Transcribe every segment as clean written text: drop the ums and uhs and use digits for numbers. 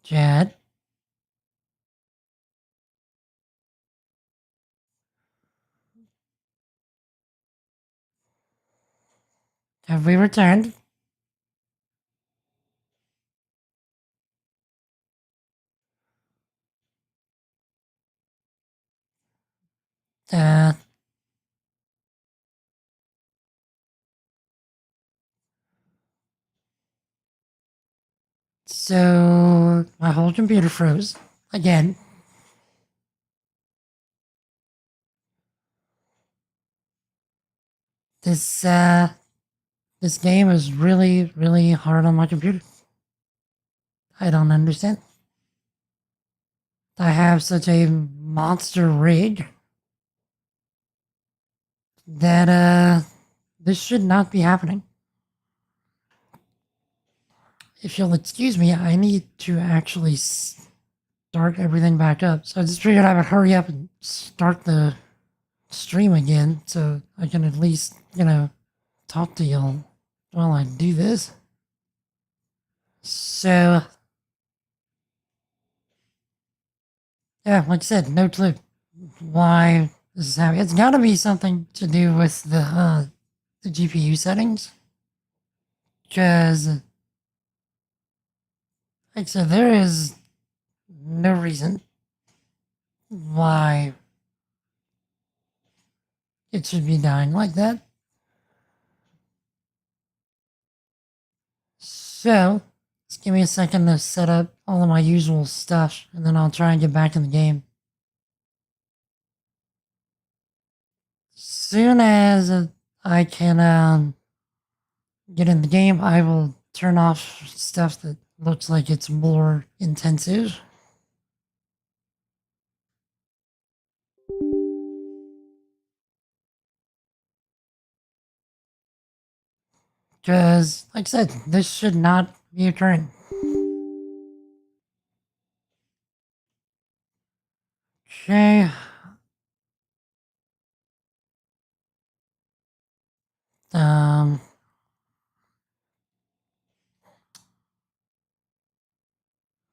Chad, have we returned? Uh, so my whole computer froze again. This this game is really, really hard on my computer. I don't understand. I have such a monster rig that this should not be happening. If you'll excuse me, I need to actually start everything back up. So I just figured I would hurry up and start the stream again so I can at least, talk to y'all while I do this. So, yeah, like I said, no clue why this is happening. It's gotta be something to do with the GPU settings. Because, like I said, there is no reason why it should be dying like that. So, just give me a second to set up all of my usual stuff, and then I'll try and get back in the game. Soon as I can get in the game, I will turn off stuff that looks like it's more intensive. Because, like I said, this should not be occurring. Okay. Um.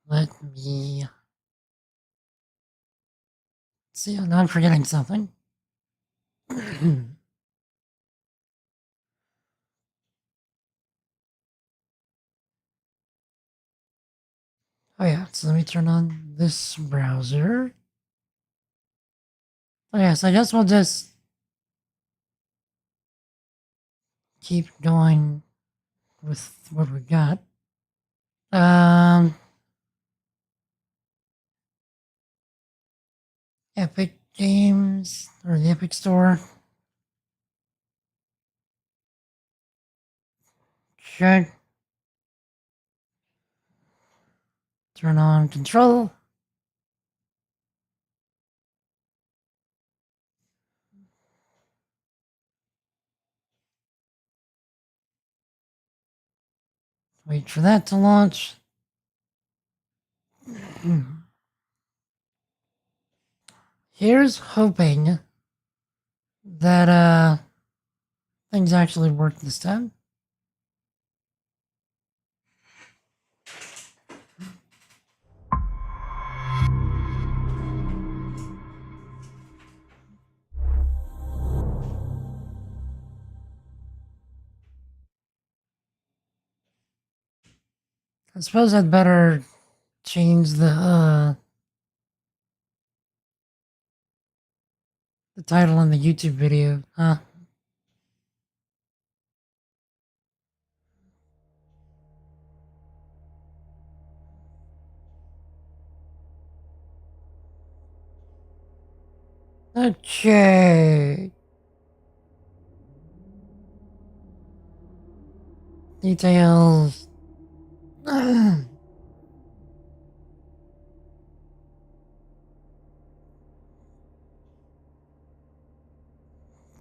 Let me see. I'm not forgetting something. Oh yeah. So let me turn on this browser. Oh yeah. So I guess we'll just keep going with what we got. Um. Epic Games or the Epic Store. Okay. Turn on control. Wait for that to launch. Here's hoping that things actually work this time. I suppose I'd better change the title on the YouTube video, huh? Okay. Details.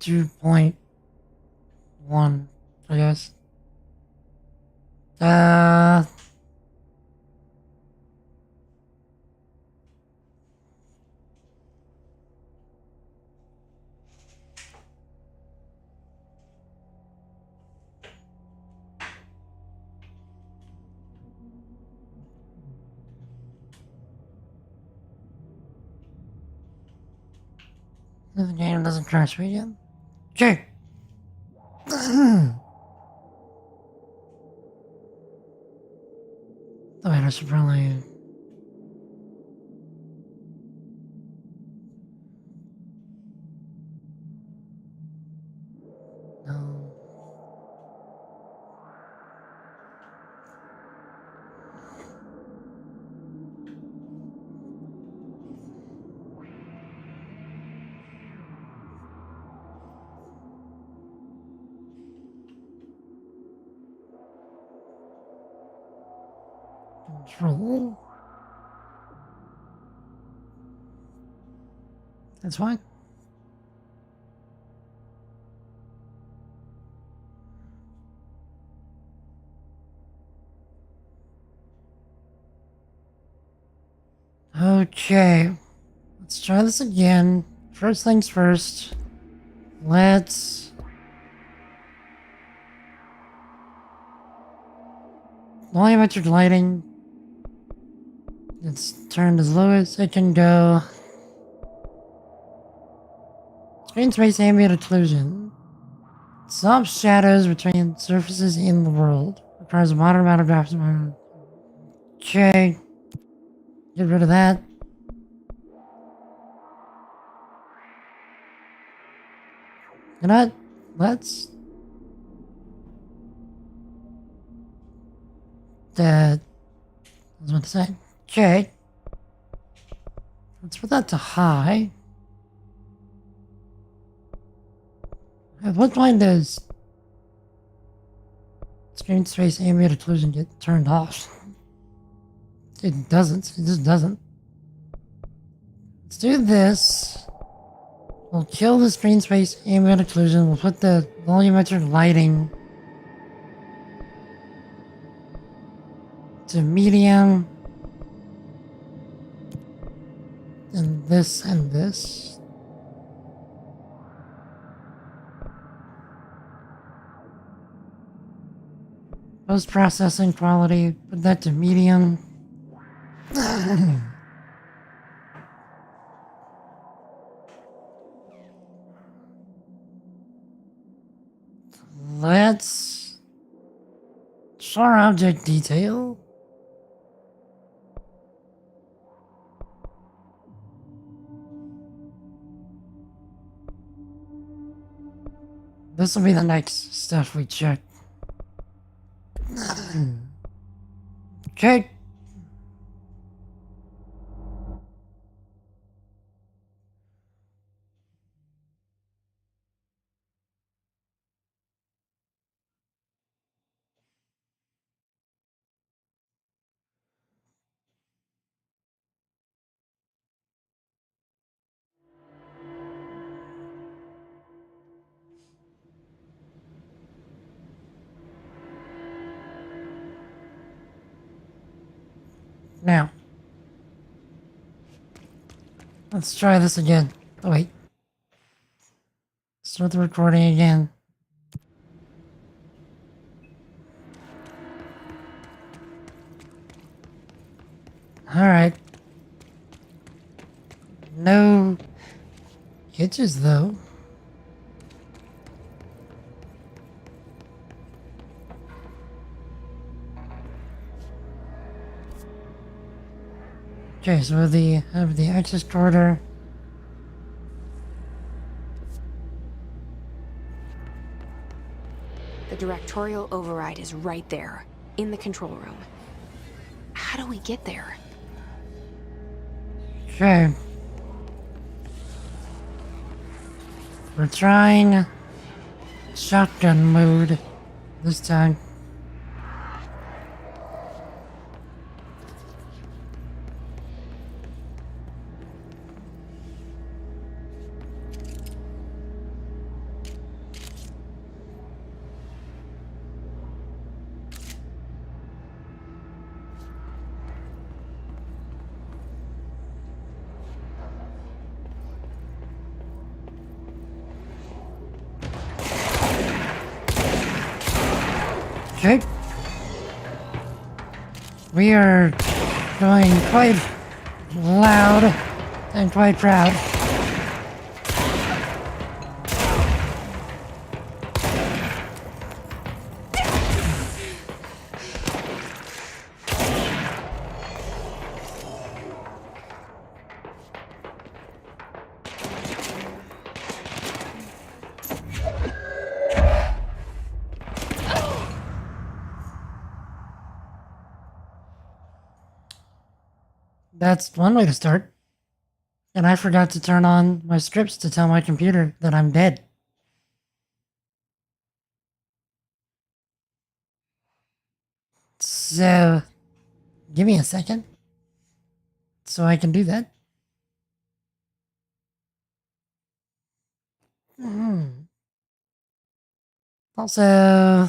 2.1, I guess. Uh, The game doesn't crash me again. Okay. Oh, wait, I should probably... No. Control. That's fine. Okay. Let's try this again. First things first. Let's... volumetric lighting. It's turned as low as it can go. Screen space ambient occlusion. Stops shadows between surfaces in the world. Requires a moderate amount of graphics. Okay. Get rid of that. You know what? Let's... I was about to say. Okay. Let's put that to high. At what point does screen space ambient occlusion get turned off? It doesn't. It just doesn't. Let's do this. We'll kill the screen space ambient occlusion. We'll put the volumetric lighting to medium. And this and this. Post-processing quality, put that to medium. Let's show object detail. This will be the next stuff we check. Okay. Now, let's try this again. Oh, wait. Start the recording again. Alright. No hitches, though. Okay, so have the access corridor. The directorial override is right there, in the control room. How do we get there? Okay. We're trying shotgun mode this time. Okay. We are going quite loud and quite proud. That's one way to start. And I forgot to turn on my scripts to tell my computer that I'm dead. So, give me a second so I can do that. Also,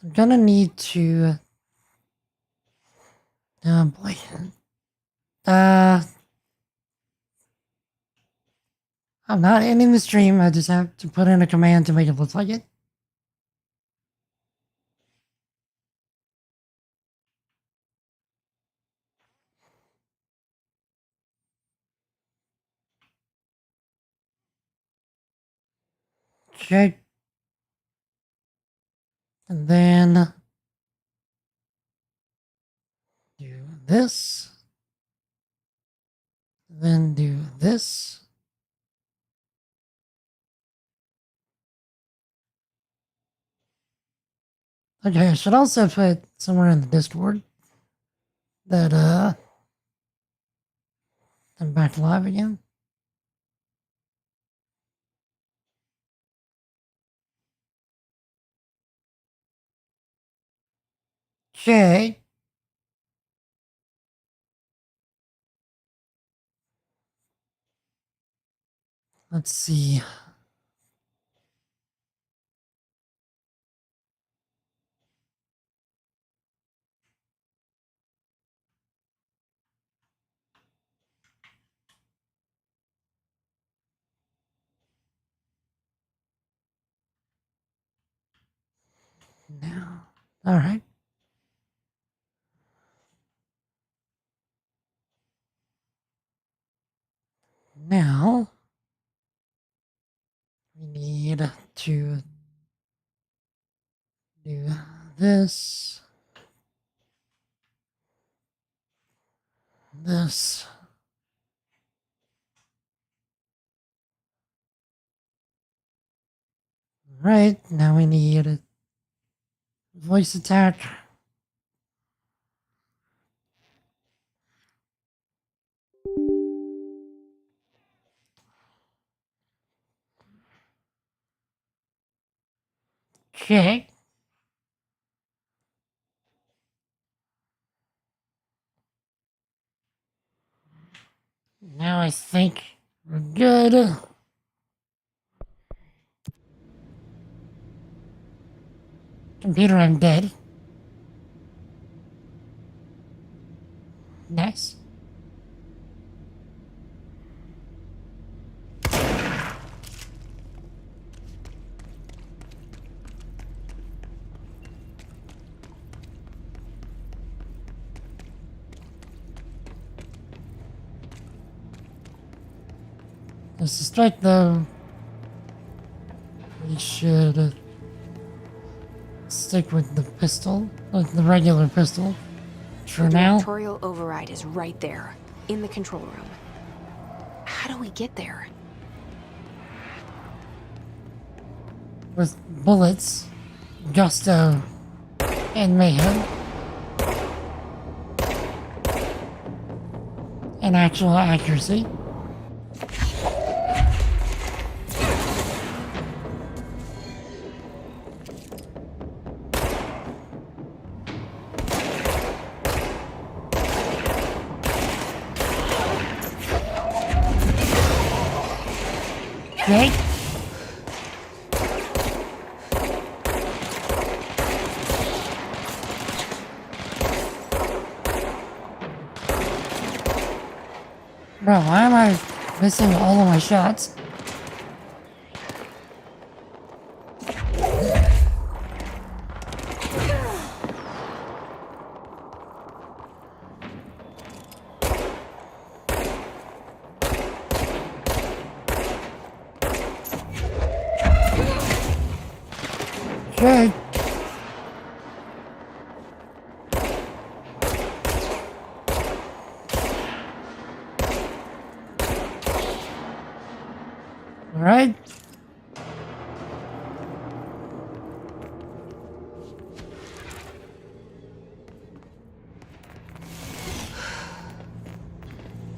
I'm gonna need to. Oh boy. I'm not ending the stream. I just have to put in a command to make it look like it. Okay. And then do this. Then do this. Okay, I should also put somewhere in the Discord that I'm back live again. Okay. Let's see. Now, all right. Now, we need to do this, this. Right, now we need a voice attack. Okay. Now I think we're good. Computer, I'm dead. Nice. I suspect though we should stick with the pistol, like the regular pistol, for The now. directorial override is right there, in the control room. How do we get there? With bullets, gusto, and mayhem, and actual accuracy. Okay. Bro, why am I missing all of my shots? Okay. All right.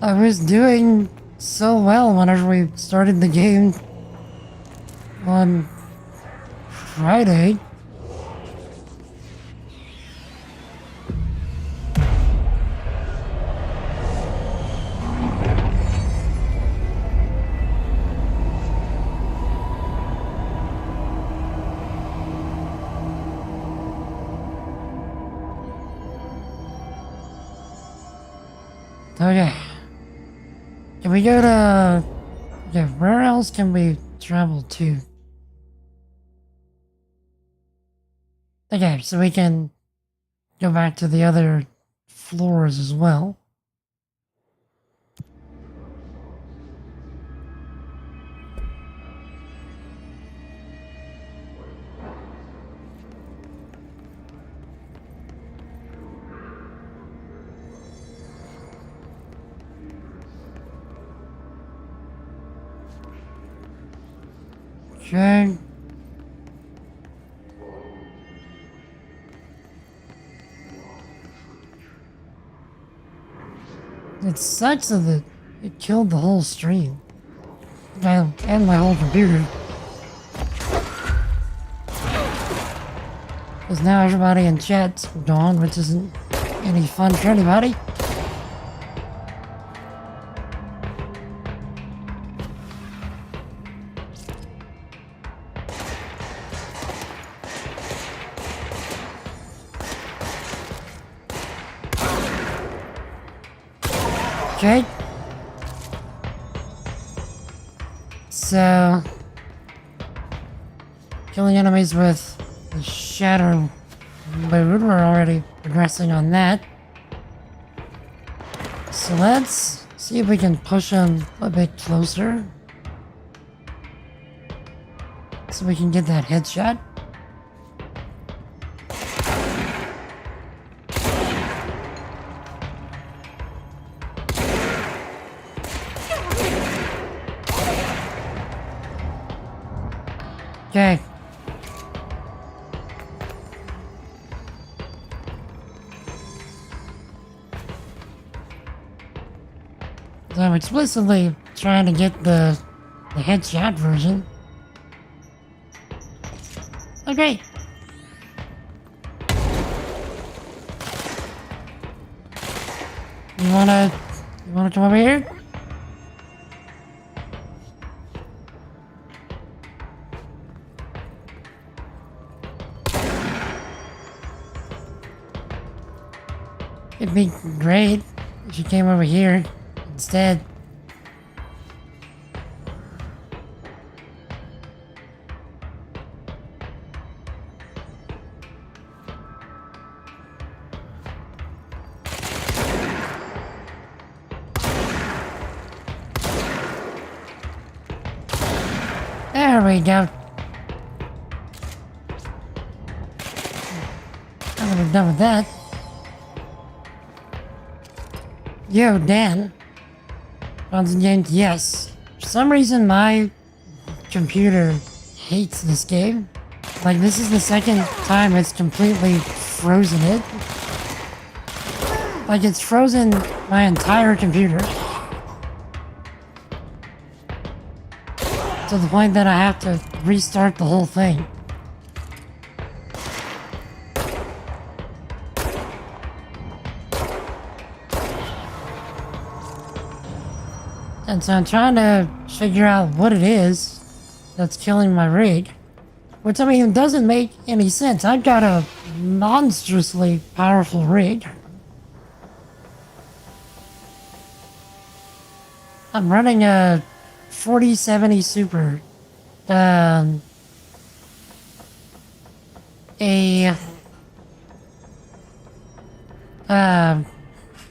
I was doing so well whenever we started the game on Friday. Okay. Can we go to... Okay, where else can we travel to? Okay, so we can go back to the other floors as well. Okay. It sucks that it killed the whole stream. And my whole computer. Because now everybody in chat's gone, which isn't any fun for anybody. Okay. So, killing enemies with the shadow mode, we're already progressing on that. So let's see if we can push them a bit closer. So we can get that headshot. Okay. So I'm explicitly trying to get the headshot version. Okay. You wanna come over here? It'd be great if you came over here instead. There we go. I would have done with that. Yo, Dan. Once again, yes. For some reason, my computer hates this game. Like, this is the second time it's completely frozen it. Like, it's frozen my entire computer. To the point that I have to restart the whole thing. And so I'm trying to figure out what it is that's killing my rig. Which, I mean, doesn't make any sense. I've got a monstrously powerful rig. I'm running a 4070 Super.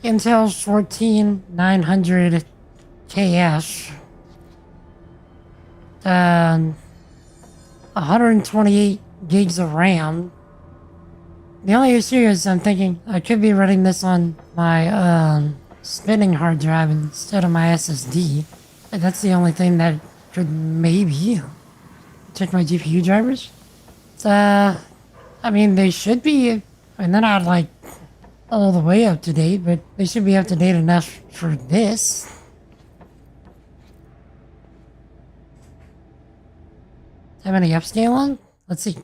Intel 14900 KS. 128 gigs of RAM. The only issue is I'm thinking I could be running this on my spinning hard drive instead of my SSD. That's the only thing that could maybe check my GPU drivers. I mean, they should be, and then I'd like all the way up to date, but they should be up to date enough for this. Have any upscale on? Let's see.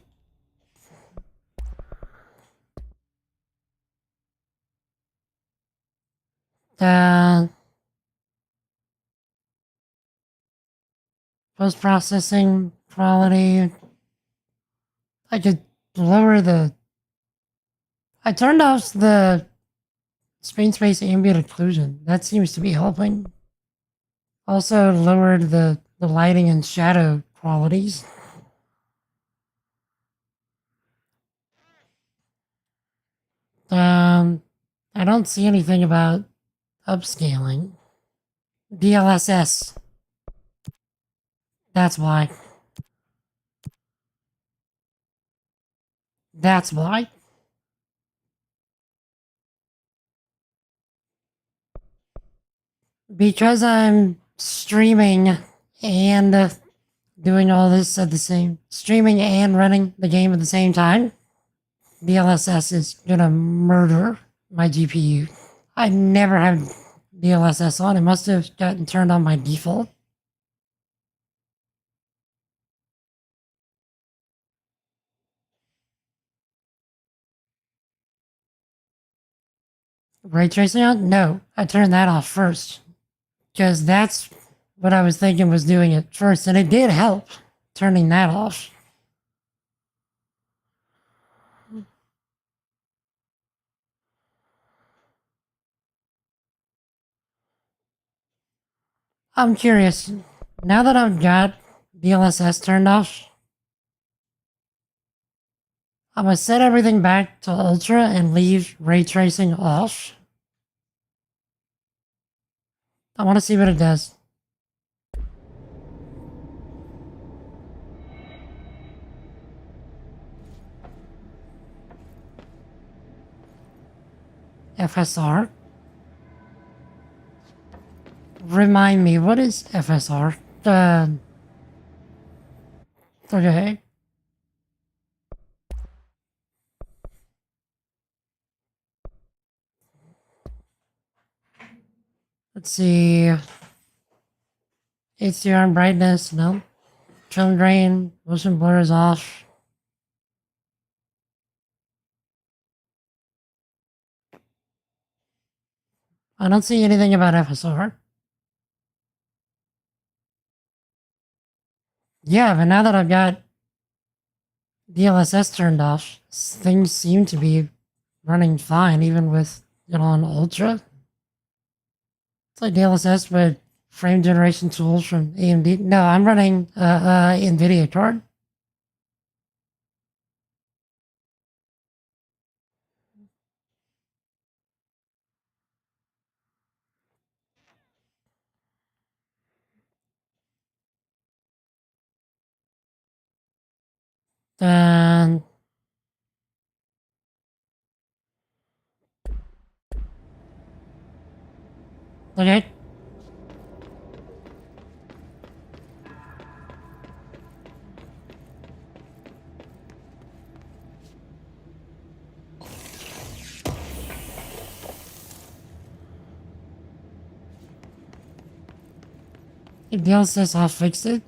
Post-processing quality. I could lower the... I turned off the screen space ambient occlusion. That seems to be helping. Also lowered the lighting and shadow qualities. I don't see anything about upscaling. DLSS. That's why. That's why. Because I'm streaming and doing all this at the same... Streaming and running the game at the same time. DLSS is gonna murder my GPU. I never had DLSS on. It must have gotten turned on by default. Ray tracing on? No, I turned that off first. Because that's what I was thinking was doing it first, and it did help turning that off. I'm curious, now that I've got DLSS turned off, I'm gonna set everything back to Ultra and leave ray tracing off. I want to see what it does. FSR. Remind me, what is FSR? Okay. Let's see. HDR and brightness, no. Trim grain, motion blur is off. I don't see anything about FSR. Yeah, but now that I've got DLSS turned off, things seem to be running fine, even with it on Ultra. It's like DLSS, but frame generation tools from AMD. No, I'm running NVIDIA card. Then okay. If DLSS off fixed it,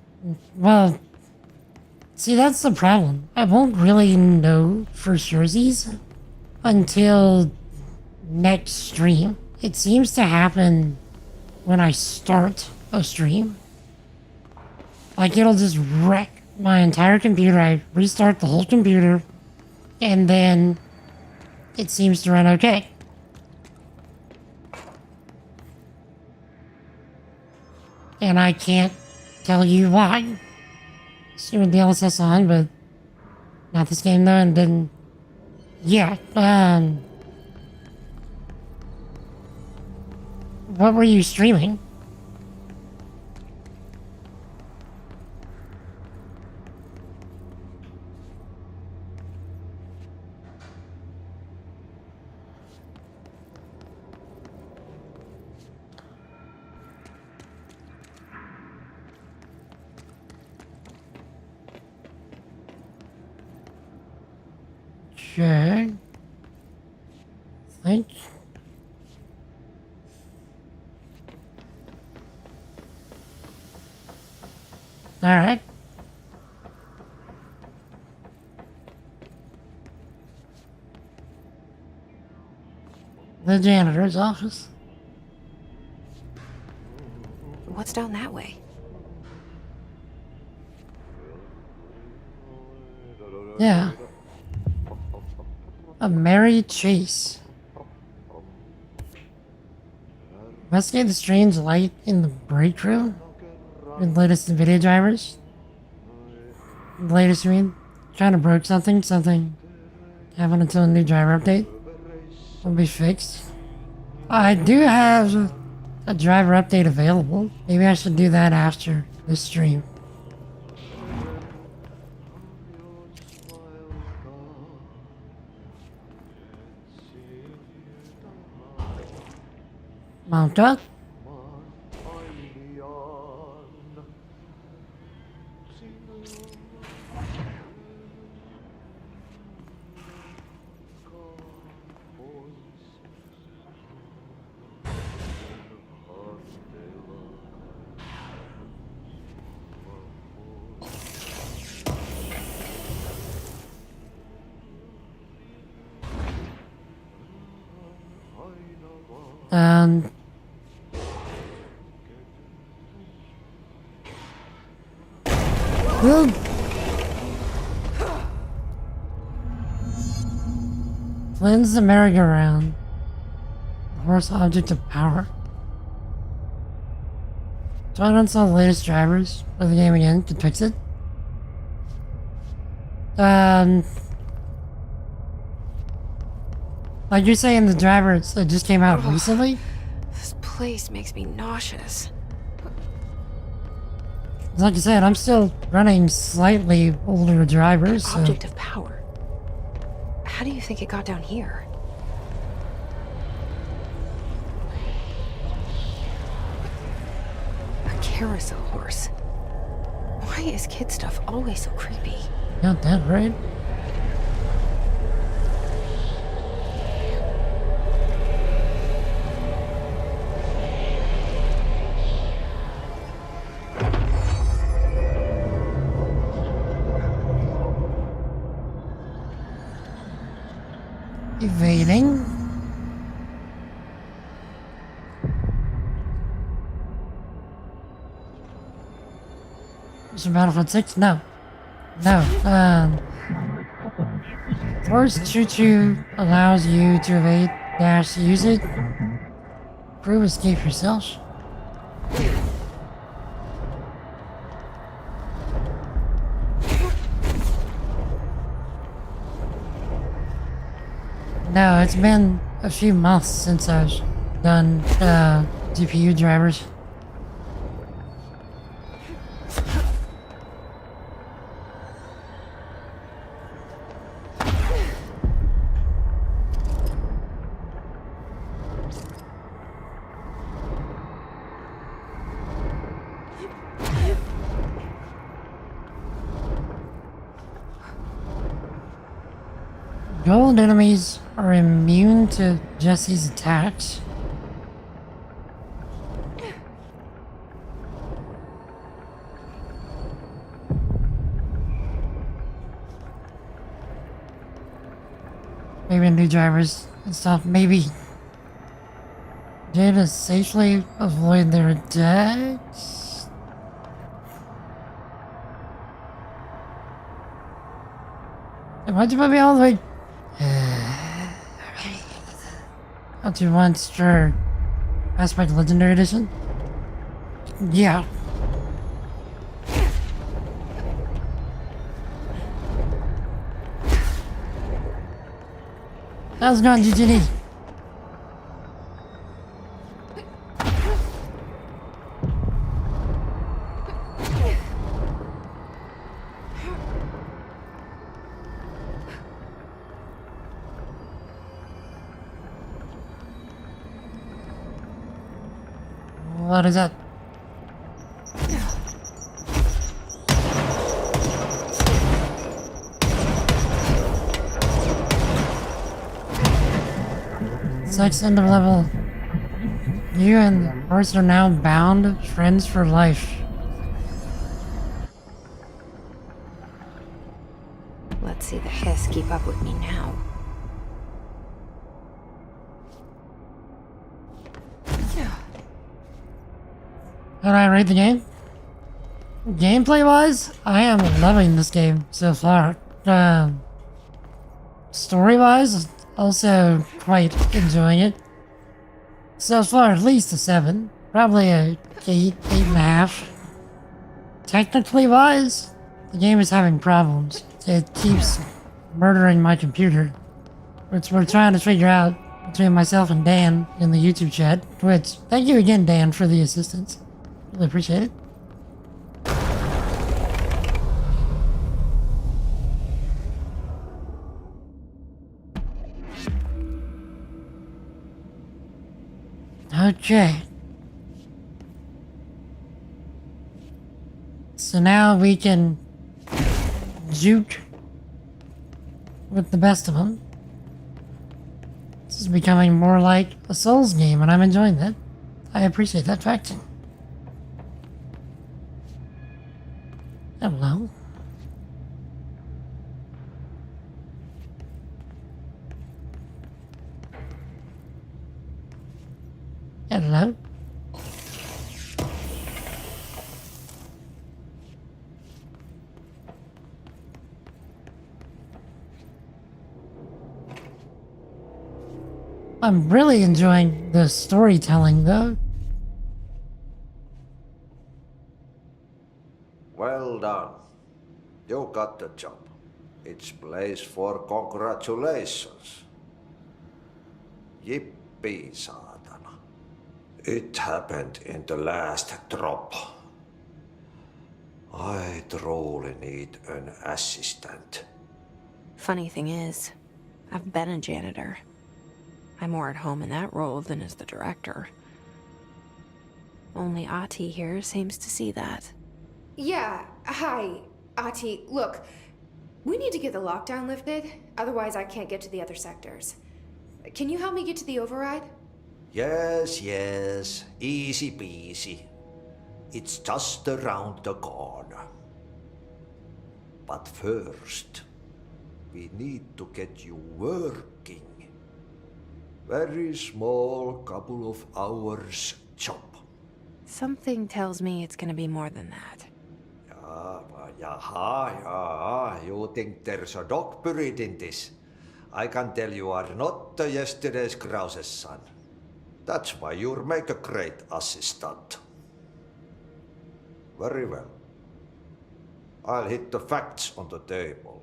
well, see, that's the problem. I won't really know for surezies until next stream. It seems to happen when I start a stream. Like, it'll just wreck my entire computer. I restart the whole computer, and then it seems to run okay. And I can't tell you why. See with DLSS on, but not this game though, and then yeah, what were you streaming? Okay. think. Alright. The janitor's office. What's down that way? Yeah. A Mary Chase. Investigate the strange light in the break room. The latest video drivers. The latest, I mean, trying to broke something. Having until a new driver update will be fixed. I do have a driver update available. Maybe I should do that after this stream. Mount up. And well, cleanse the merry-go-round. Horse object of power. So I don't saw the latest drivers of the game again to fix it. Like you're saying, the drivers that just came out recently? This place makes me nauseous. Like I said, I'm still running slightly older drivers, so... Object of power. How do you think it got down here? A carousel horse. Why is kid stuff always so creepy? Got that right. Evading. Is it Battlefield 6? No. No. Force Choo-Choo allows you to evade dash use it. Prove escape yourself. No, it's been a few months since I've done GPU drivers. Gold enemies are immune to Jesse's attacks. Maybe new drivers and stuff. Maybe Jada safely avoid their attacks. Why'd you put me all the way? Up to Monster Aspect Legendary Edition? Yeah. How's it going, GGD? What is that? Sex end of level. You and the horse are now bound friends for life. Let's see the hiss keep up with me now. How do I rate the game? Gameplay wise, I am loving this game so far. Story wise, also quite enjoying it. So far, at least a 7. Probably a 8, 8.5. Technically wise, the game is having problems. It keeps murdering my computer, which we're trying to figure out between myself and Dan in the YouTube chat. Which, thank you again, Dan, for the assistance. Really appreciate it. Okay. So now we can juke with the best of them. This is becoming more like a Souls game, and I'm enjoying that. I appreciate that fact. Hello. Hello. I'm really enjoying the storytelling, though. Well done. You got the job. It's place for congratulations. Yippee, saatana. It happened in the last drop. I truly need an assistant. Funny thing is, I've been a janitor. I'm more at home in that role than as the director. Only Ahti here seems to see that. Yeah, hi, Ahti. Look, we need to get the lockdown lifted, otherwise I can't get to the other sectors. Can you help me get to the override? Yes, easy peasy. It's just around the corner. But first, we need to get you working. Very small, couple of hours job. Something tells me it's gonna be more than that. Yeah, you think there's a dog buried in this? I can tell you are not yesterday's Krause's son. That's why you'll make a great assistant. Very well. I'll hit the facts on the table.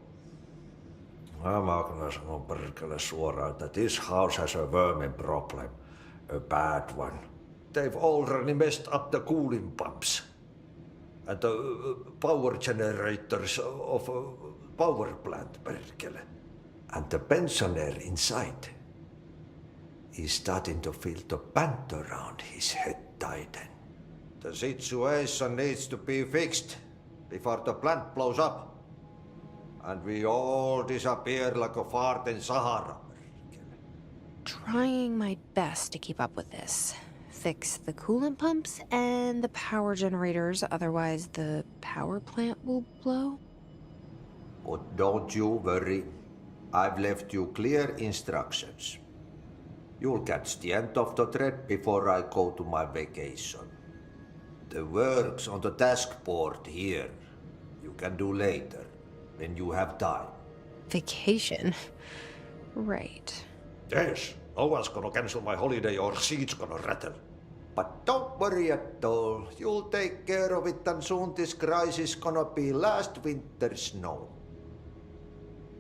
Mä kyllä sanon perkele suoraan, että this house has a vermin problem. A bad one. They've already messed up the cooling pumps. And the power generators of a power plant, perkele. And the pensioner inside is starting to feel the band around his head tighten. The situation needs to be fixed before the plant blows up. And we all disappear like a fart in Sahara. Trying my best to keep up with this. Fix the coolant pumps and the power generators, otherwise the power plant will blow. But don't you worry. I've left you clear instructions. You'll catch the end of the thread before I go to my vacation. The work's on the task board here. You can do later, when you have time. Vacation? Right. Yes, no one's gonna cancel my holiday or seat's gonna rattle. But don't worry at all. You'll take care of it and soon this crisis gonna be last winter's snow.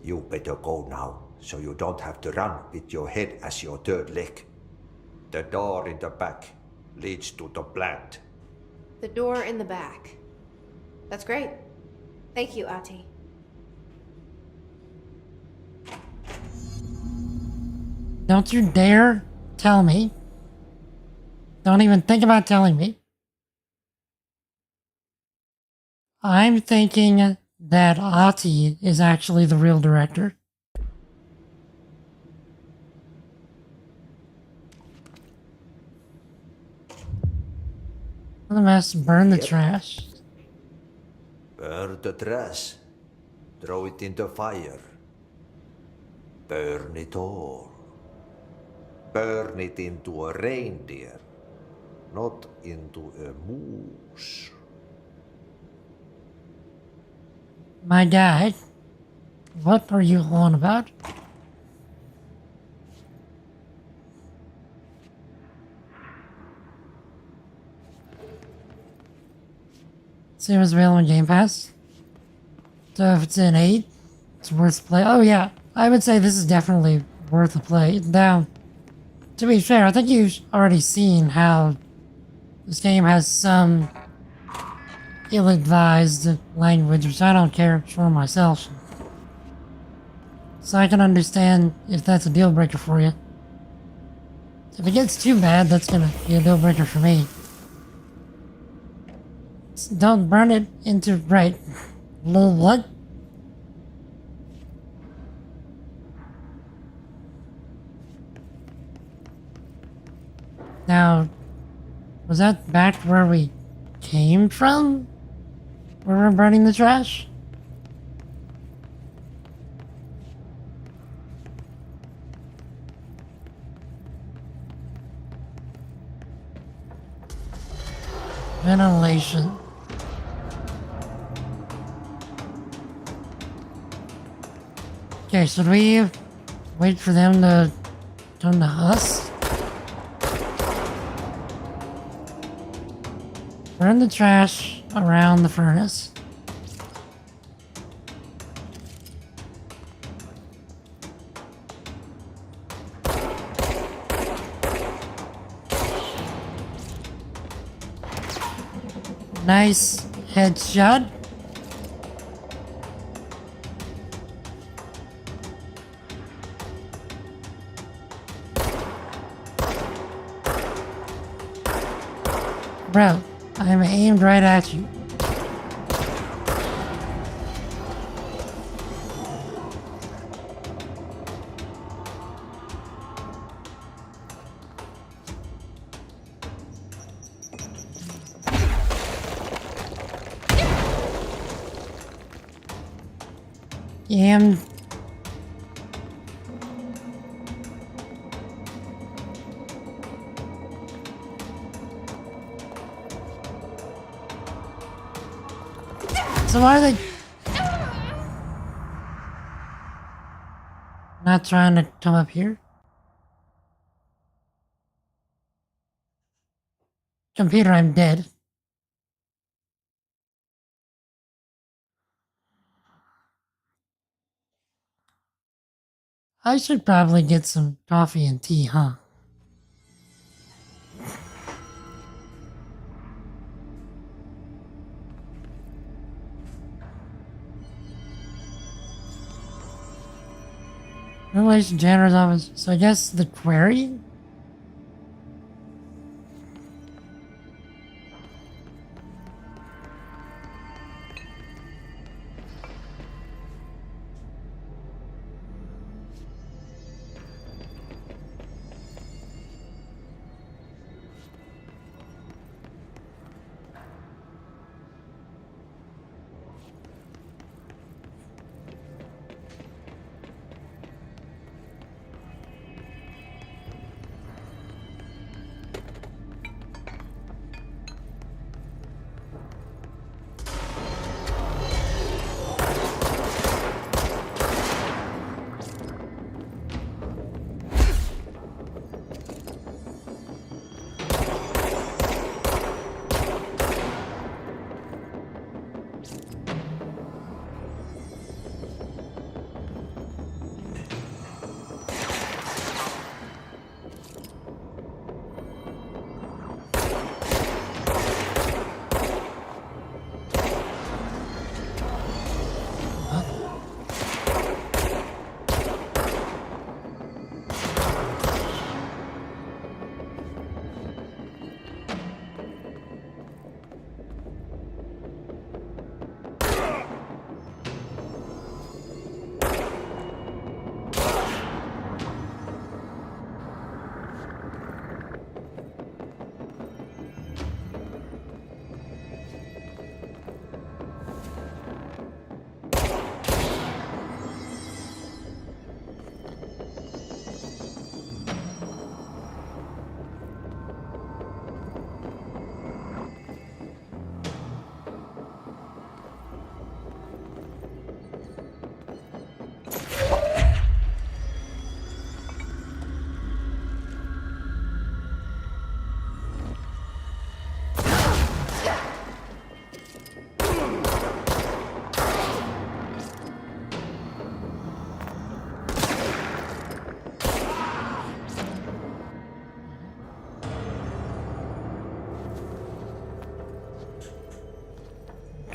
You better go now, so you don't have to run with your head as your third leg. The door in the back leads to the plant. The door in the back. That's great. Thank you, Ahti. Don't you dare tell me. Don't even think about telling me. I'm thinking that Ahti is actually the real director. Tell them has to burn the Yep. trash. Burn the trash. Throw it into fire. Burn it all. Burn it into a reindeer, not into a moose. My guy, what are you on about? See if it's available on Game Pass. So if it's in 8, it's worth the play. Oh yeah, I would say this is definitely worth the play. Now, to be fair, I think you've already seen how this game has some ill-advised language, which I don't care for myself. So I can understand if that's a deal breaker for you. If it gets too bad, that's gonna be a deal breaker for me. Don't burn it into right. Lol, what? Now, was that back where we came from? Where we're burning the trash? Ventilation. Okay, should we wait for them to come to us? Burn the trash around the furnace. Nice headshot. Bro, I'm aimed right at you. Damn. So why are they not trying to come up here? Computer, I'm dead. I should probably get some coffee and tea, huh? Relation janitor's office. So I guess the query?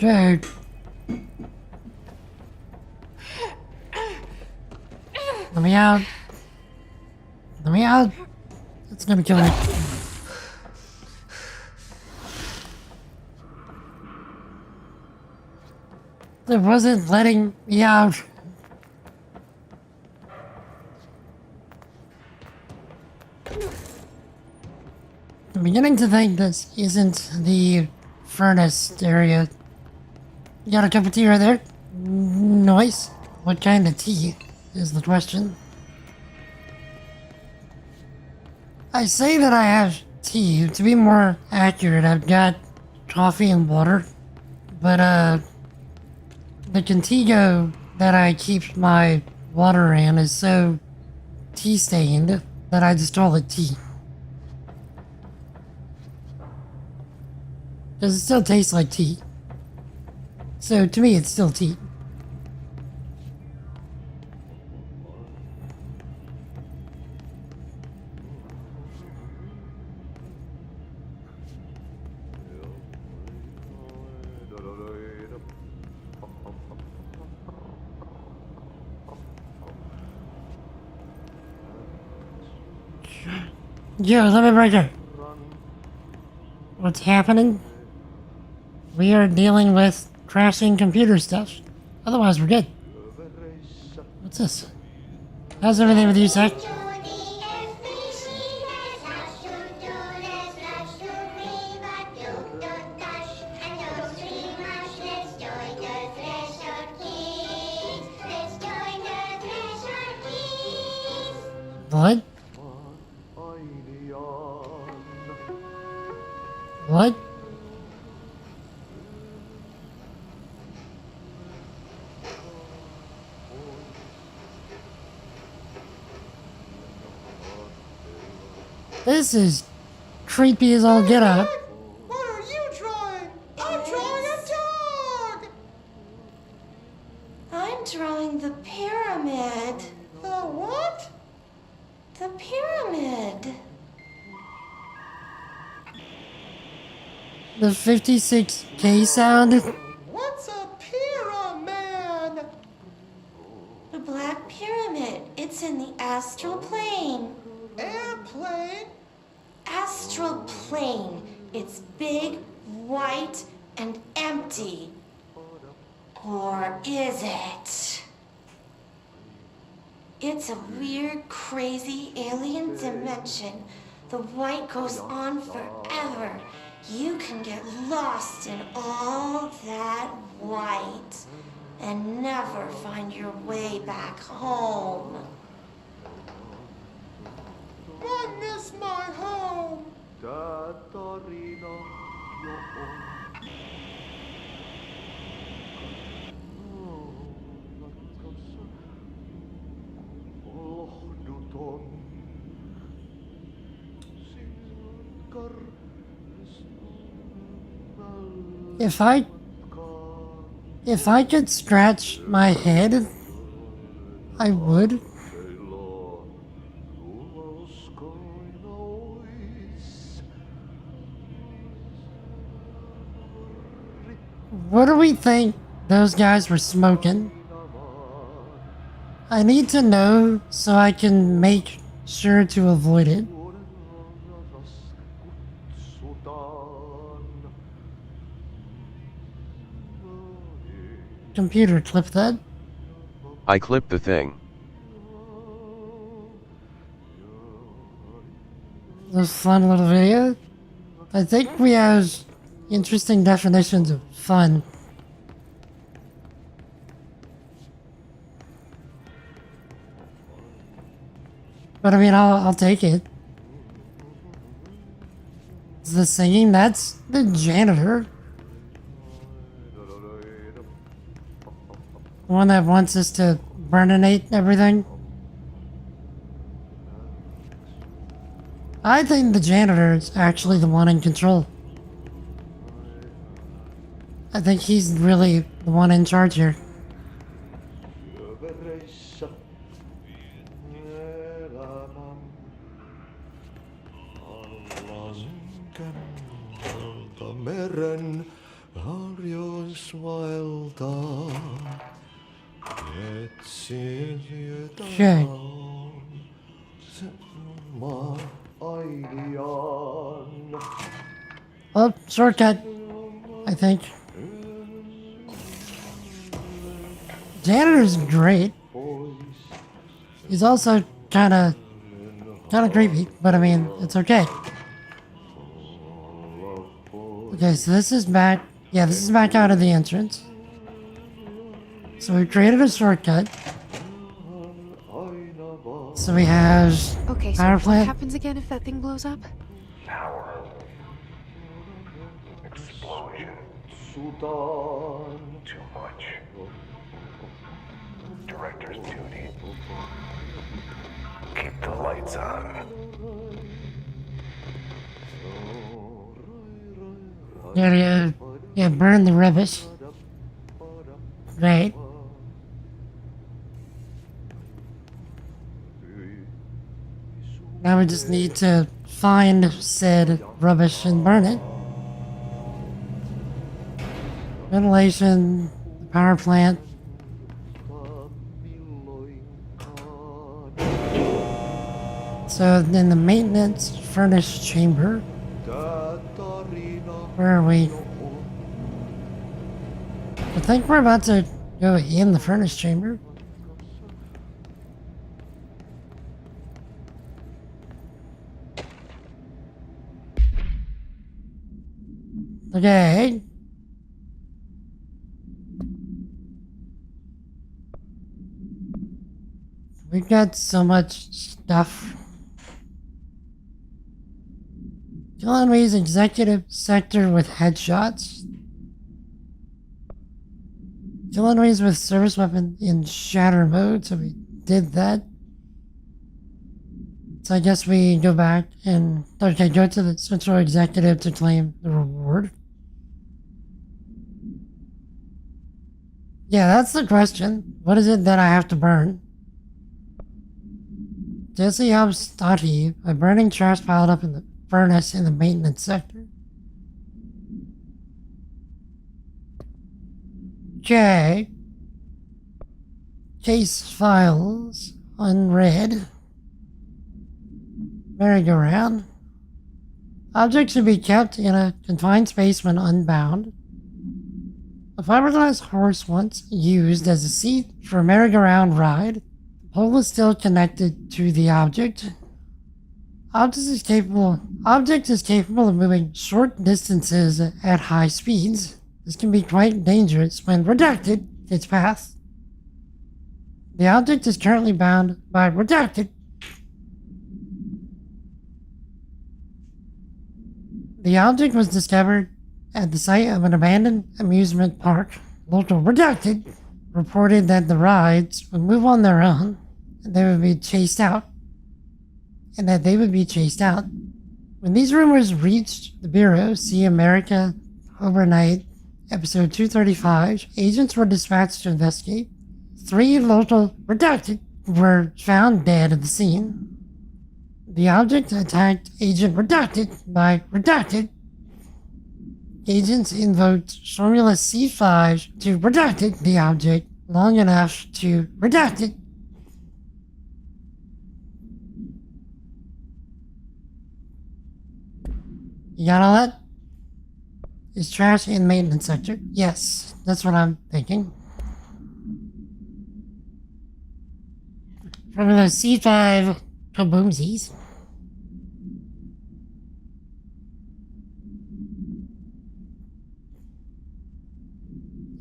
Okay. Let me out. Let me out. It's gonna kill me. It wasn't letting me out. I'm beginning to think this isn't the furnace area. You got a cup of tea right there? Nice. What kind of tea is the question. I say that I have tea. To be more accurate, I've got coffee and water. But, the Contigo that I keep my water in is so tea-stained that I just call it tea. Because it still tastes like tea. So to me, it's still tea. Yeah, let me break it. What's happening? We are dealing with crashing computer stuff. Otherwise, we're good. What's this? How's everything with you, Zach? What? What? This is creepy as all get out. What are you drawing? I'm drawing a dog! I'm drawing the pyramid. The what? The pyramid. The 56K sound. What's a pyramid? The Black Pyramid. It's in the astral plane. Airplane? Astral plane. It's big, white, and empty. Or is it? It's a weird, crazy alien dimension. The white goes on forever. You can get lost in all that white and never find your way back home. I miss my home. If I could scratch my head, I would. What do we think those guys were smoking? I need to know so I can make sure to avoid it. Computer, clip that. I clipped the thing. This fun little video. I think we have interesting definitions of fun. But I mean, I'll take it. Is the singing? That's the janitor. The one that wants us to burninate everything. I think the janitor is actually the one in control. I think he's really the one in charge here. Meren harjoissa Okay. Oh, shortcut. I think. Janitor's great. He's also kind of creepy, but I mean, it's okay. Okay, so this is back. Yeah, this is back out of the entrance. So we created a shortcut. So we have Okay, so power what plant. happens again if that thing blows up? Power. Explosion. Too much. Director's duty. Keep the lights on. Yeah, burn the rubbish. Right. Now we just need to find said rubbish and burn it. Ventilation, the power plant. So then the maintenance furnace chamber. Where are we? I think we're about to go in the furnace chamber. Okay. We've got so much stuff. Dylan Reed's executive sector with headshots. Dylan Reed's with service weapon in shatter mode, so we did that. So I guess we go back and okay, go to the central executive to claim the reward. Yeah, that's the question. What is it that I have to burn? Jesse helps Tati by burning trash piled up in the furnace in the maintenance sector. Okay. Case files unread. Merry-go-round. Objects should be kept in a confined space when unbound. A fiberglass horse once used as a seat for a merry-go-round ride. The pole is still connected to the object. Object is capable of moving short distances at high speeds. This can be quite dangerous when redacted its path. The object is currently bound by redacted. The object was discovered at the site of an abandoned amusement park. Local redacted reported that the rides would move on their own and they would be chased out. When these rumors reached the Bureau, see America Overnight, episode 235, agents were dispatched to investigate. 3 local redacted were found dead at the scene. The object attacked Agent Redacted by Redacted. Agents invoked Formula C5 to redacted the object long enough to redact it. You got all that? Is trash in maintenance sector? Yes, that's what I'm thinking. Formula C5 kaboomsies.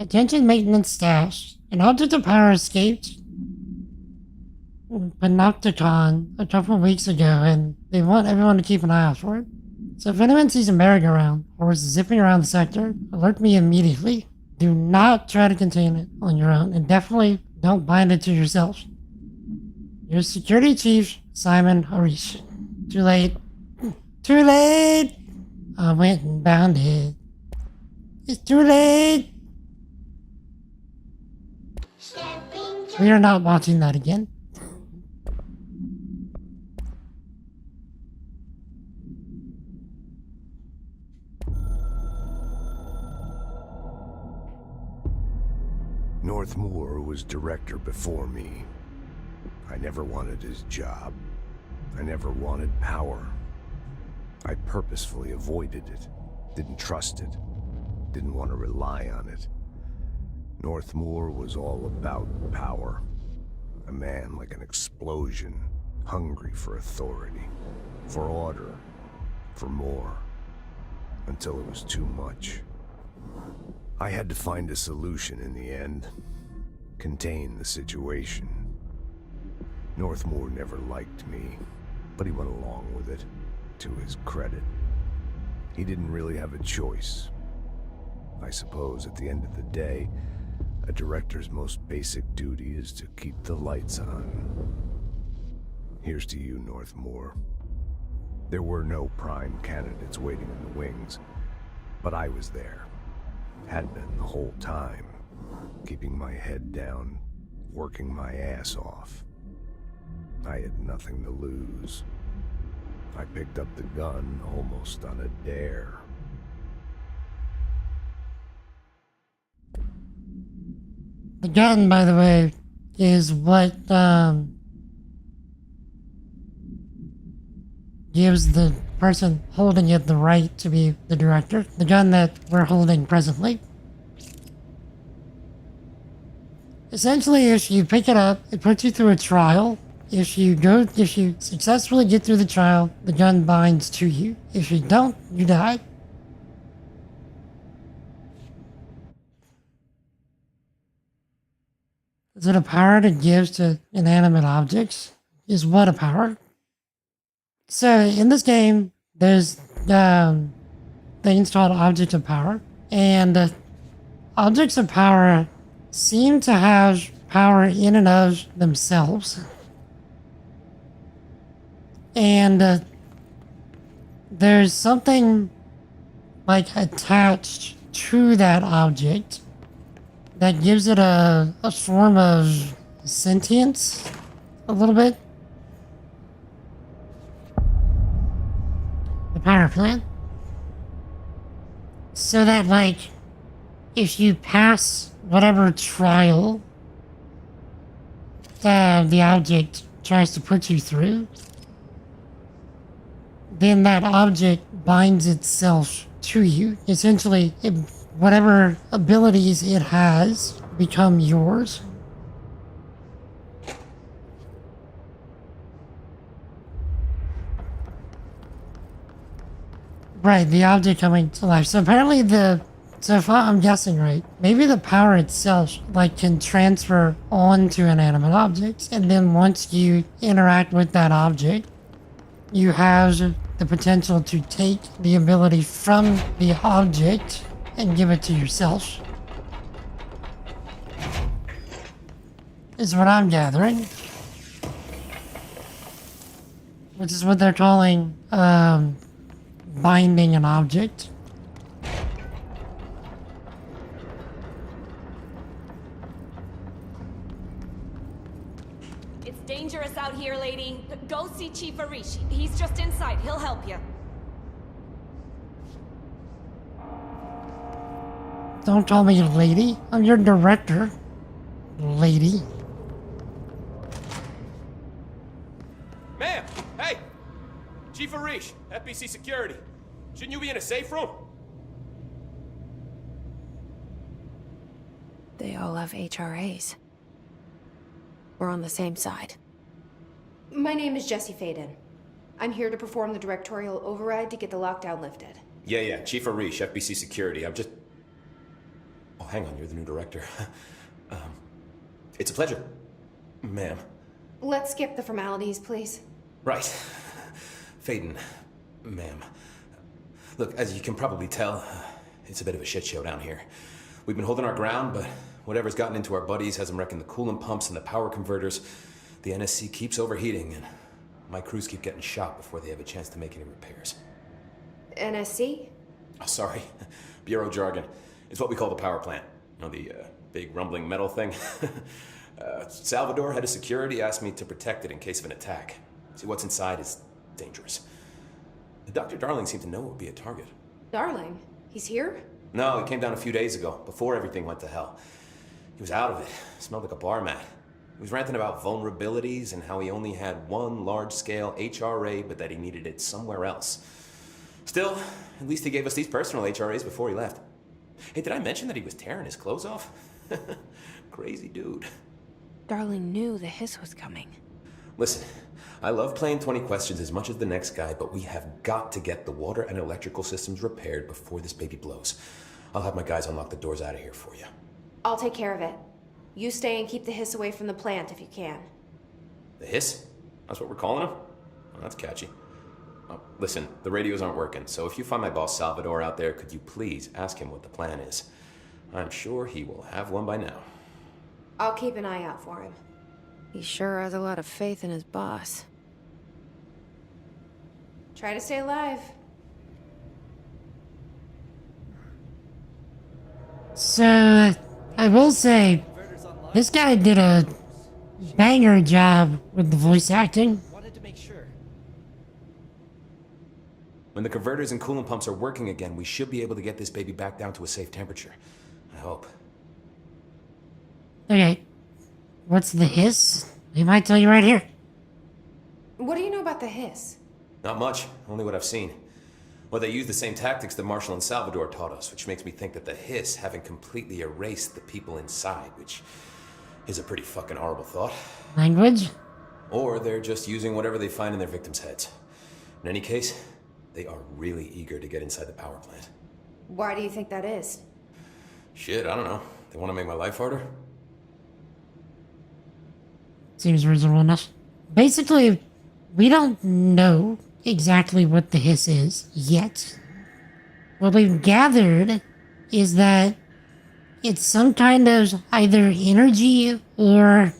Attention maintenance stash. An object of power escaped Panopticon a couple of weeks ago, and they want everyone to keep an eye out for it. So if anyone sees a merry-go-round or is zipping around the sector, alert me immediately. Do not try to contain it on your own, and definitely don't bind it to yourself. Your security chief, Simon Harish. Too late. Too late! I went and bound it. It's too late! We are not watching that again. Northmoor was director before me. I never wanted his job. I never wanted power. I purposefully avoided it, didn't trust it, didn't want to rely on it. Northmoor was all about power. A man like an explosion, hungry for authority, for order, for more, until it was too much. I had to find a solution in the end, contain the situation. Northmoor never liked me, but he went along with it, to his credit. He didn't really have a choice. I suppose at the end of the day, a director's most basic duty is to keep the lights on. Here's to you, Northmoor. There were no prime candidates waiting in the wings, but I was there. Had been the whole time, keeping my head down, working my ass off. I had nothing to lose. I picked up the gun almost on a dare. The gun, by the way, is what gives the person holding it the right to be the director. The gun that we're holding presently. Essentially, if you pick it up, it puts you through a trial. If you successfully get through the trial, the gun binds to you. If you don't, you die. Is it a power that gives to inanimate objects? Is what a power? So in this game, there's things called objects of power, and objects of power seem to have power in and of themselves, and there's something like attached to that object that gives it a form of sentience, a little bit. The power plant. So that, like, if you pass whatever trial the object tries to put you through, then that object binds itself to you. Essentially, whatever abilities it has become yours. Right, the object coming to life. So apparently so if I'm guessing right, maybe the power itself, like, can transfer onto inanimate objects, and then once you interact with that object, you have the potential to take the ability from the object and give it to yourself. Is what I'm gathering. Which is what they're calling, binding an object. It's dangerous out here, lady. Go see Chief Arish. He's just inside. He'll help you. Don't call me lady. I'm your director, lady. Ma'am! Hey! Chief Arish, FBC Security. Shouldn't you be in a safe room? They all have HRAs. We're on the same side. My name is Jesse Faden. I'm here to perform the directorial override to get the lockdown lifted. Yeah, Chief Arish, FBC Security. I'm just... Oh, hang on, you're the new director. It's a pleasure, ma'am. Let's skip the formalities, please. Right. Faden, ma'am. Look, as you can probably tell, it's a bit of a shit show down here. We've been holding our ground, but whatever's gotten into our buddies has them wrecking the coolant pumps and the power converters. The NSC keeps overheating, and my crews keep getting shot before they have a chance to make any repairs. NSC? Oh, sorry. Bureau jargon. It's what we call the power plant. You know, the big rumbling metal thing? Salvador, head of security, asked me to protect it in case of an attack. See, what's inside is dangerous. Dr. Darling seemed to know it would be a target. Darling? He's here? No, he came down a few days ago, before everything went to hell. He was out of it. Smelled like a bar mat. He was ranting about vulnerabilities and how he only had one large-scale HRA, but that he needed it somewhere else. Still, at least he gave us these personal HRAs before he left. Hey, did I mention that he was tearing his clothes off? Crazy dude. Darling knew the hiss was coming. Listen, I love playing 20 questions as much as the next guy, but we have got to get the water and electrical systems repaired before this baby blows. I'll have my guys unlock the doors out of here for you. I'll take care of it. You stay and keep the hiss away from the plant if you can. The hiss? That's what we're calling him? Well, that's catchy. Oh, listen, the radios aren't working, so if you find my boss Salvador out there, could you please ask him what the plan is? I'm sure he will have one by now. I'll keep an eye out for him. He sure has a lot of faith in his boss. Try to stay alive. So, I will say, this guy did a banger job with the voice acting. Wanted to make sure. When the converters and coolant pumps are working again, we should be able to get this baby back down to a safe temperature. I hope. Okay, what's the hiss? He might tell you right here. What do you know about the hiss? Not much, only what I've seen. Well, they use the same tactics that Marshall and Salvador taught us, which makes me think that the hiss haven't completely erased the people inside, which is a pretty fucking horrible thought. Language? Or they're just using whatever they find in their victims' heads. In any case, they are really eager to get inside the power plant. Why do you think that is? Shit, I don't know. They want to make my life harder? Seems reasonable enough. Basically, we don't know exactly what the hiss is yet. What we've gathered is that it's some kind of either energy or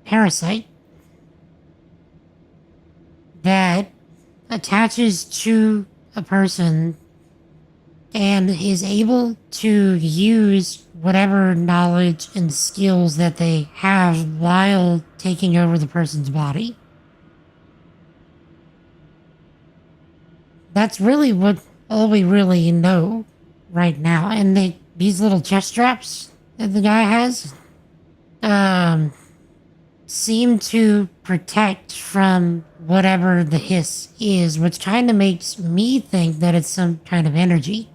parasite that attaches to a person and is able to use whatever knowledge and skills that they have while taking over the person's body. That's really all we really know right now. And these little chest straps that the guy has seem to protect from whatever the hiss is, which kind of makes me think that it's some kind of energy.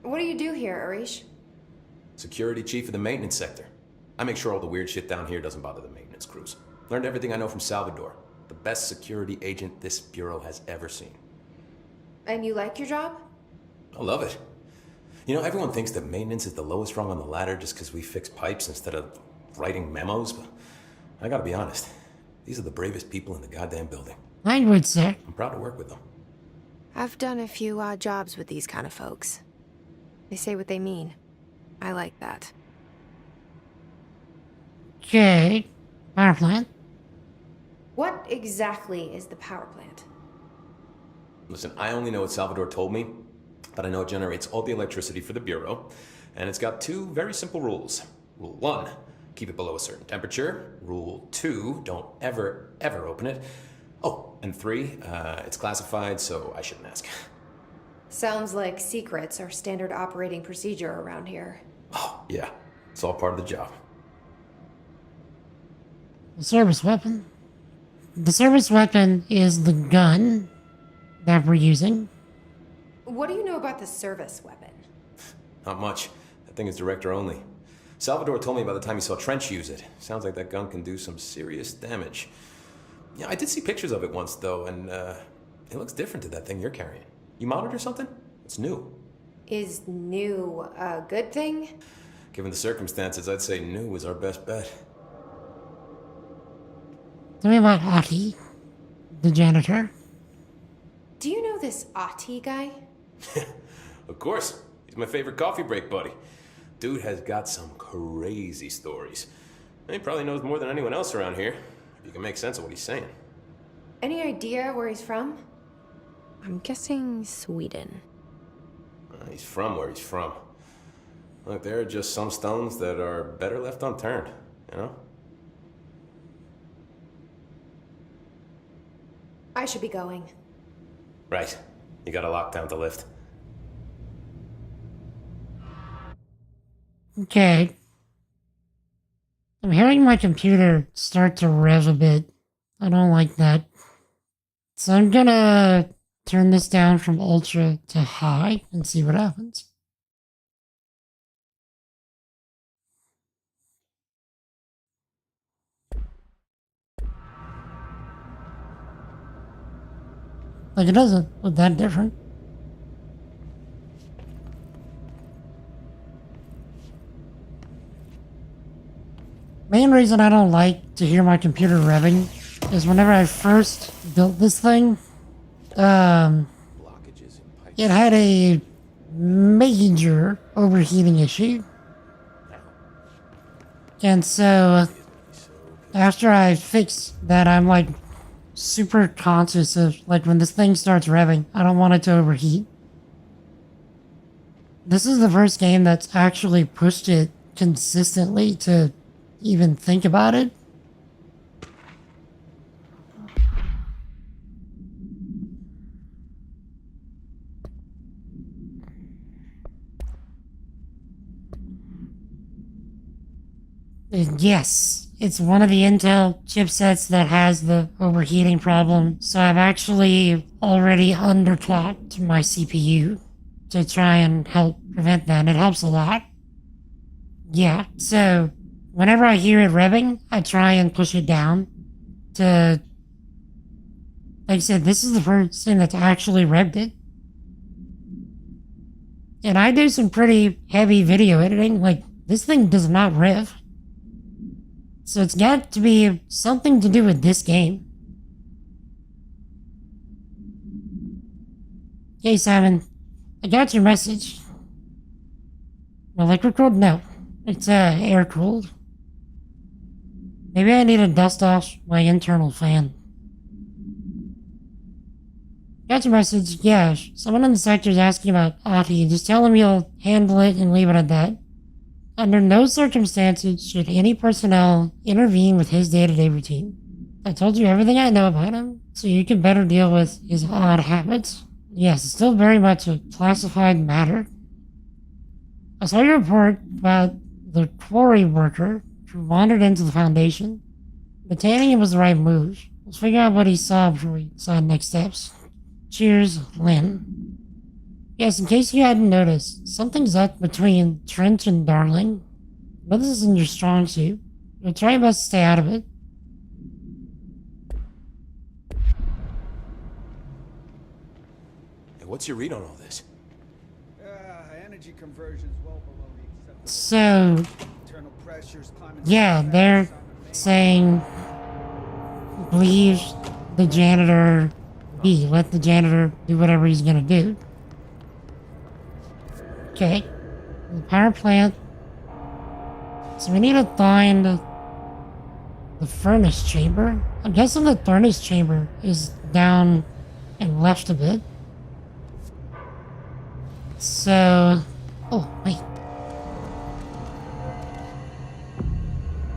What do you do here, Arish? Security chief of the maintenance sector. I make sure all the weird shit down here doesn't bother the maintenance crews. Learned everything I know from Salvador, the best security agent this bureau has ever seen. And you like your job? I love it. You know, everyone thinks that maintenance is the lowest rung on the ladder just because we fix pipes instead of writing memos, but I gotta be honest. These are the bravest people in the goddamn building. Language, sir. I'm proud to work with them. I've done a few odd jobs with these kind of folks. They say what they mean. I like that. Okay. Power plant. What exactly is the power plant? Listen, I only know what Salvador told me, but I know it generates all the electricity for the Bureau, and it's got two very simple rules. Rule 1, keep it below a certain temperature. Rule 2, don't ever, ever open it. Oh, and 3, it's classified, so I shouldn't ask. Sounds like secrets are standard operating procedure around here. Oh, yeah. It's all part of the job. The service weapon. The service weapon is the gun that we're using. What do you know about the service weapon? Not much. That thing is director only. Salvador told me by the time he saw Trench use it. Sounds like that gun can do some serious damage. Yeah, I did see pictures of it once, though, and it looks different to that thing you're carrying. You modded or something? It's new. Is new a good thing? Given the circumstances, I'd say new is our best bet. Tell me about Aki, the janitor. Do you know this Ati guy? Of course. He's my favorite coffee break buddy. Dude has got some crazy stories. And he probably knows more than anyone else around here, if you can make sense of what he's saying. Any idea where he's from? I'm guessing Sweden. He's from where he's from. Look, there are just some stones that are better left unturned, you know? I should be going. Right. You gotta lock down the lift. Okay. I'm hearing my computer start to rev a bit. I don't like that. So I'm gonna turn this down from ultra to high and see what happens. Like, it doesn't look that different. Main reason I don't like to hear my computer revving is whenever I first built this thing, it had a major overheating issue. And so, after I fixed that, I'm like super conscious of, like, when this thing starts revving, I don't want it to overheat. This is the first game that's actually pushed it consistently to even think about it. Yes, it's one of the Intel chipsets that has the overheating problem, so I've actually already underclocked my CPU to try and help prevent that, and it helps a lot. Yeah, so whenever I hear it revving, I try and push it down to... Like I said, this is the first thing that's actually revved it. And I do some pretty heavy video editing, like, this thing does not rev. So it's got to be something to do with this game. Hey Simon, I got your message. Electric cooled? No. It's air cooled. Maybe I need to dust off my internal fan. Got your message. Yeah, someone in the sector is asking about Ahti. Just tell him you'll handle it and leave it at that. Under no circumstances should any personnel intervene with his day-to-day routine. I told you everything I know about him, so you can better deal with his odd habits. Yes, it's still very much a classified matter. I saw your report about the quarry worker who wandered into the Foundation. Detaining him was the right move. Let's figure out what he saw before we decide next steps. Cheers, Lynn. Yes, in case you hadn't noticed, something's up between Trent and Darling. But this isn't your strong suit. You'll try your best to stay out of it. Hey, what's your read on all this? Energy conversion's well below the acceptable. So, Internal pressures climbing. yeah, they're saying leave the janitor be. Let the janitor do whatever he's gonna do. Okay. The power plant. So we need to find the furnace chamber. I'm guessing the furnace chamber is down and left a bit. So... Oh, wait.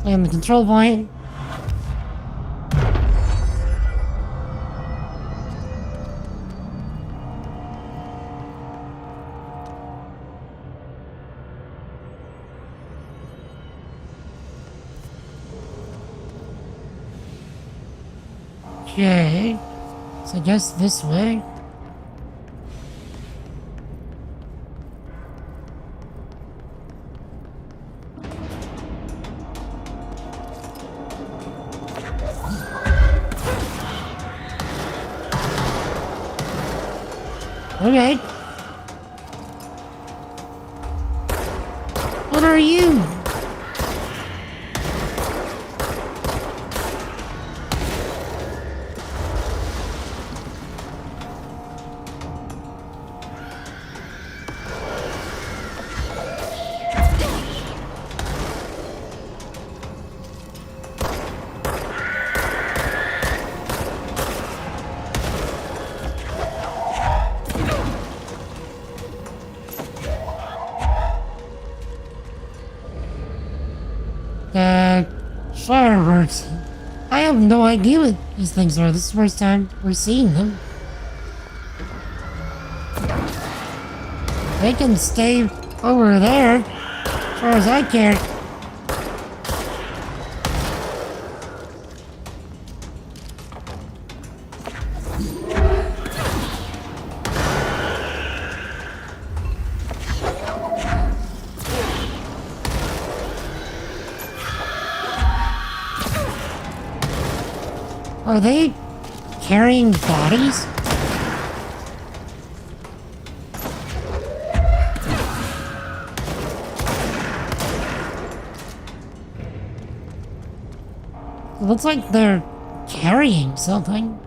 And the control point. Okay, so I guess this way. Okay. What are you? I have no idea what these things are. This is the first time we're seeing them. They can stay over there, as far as I care. Are they carrying bodies? It looks like they're carrying something.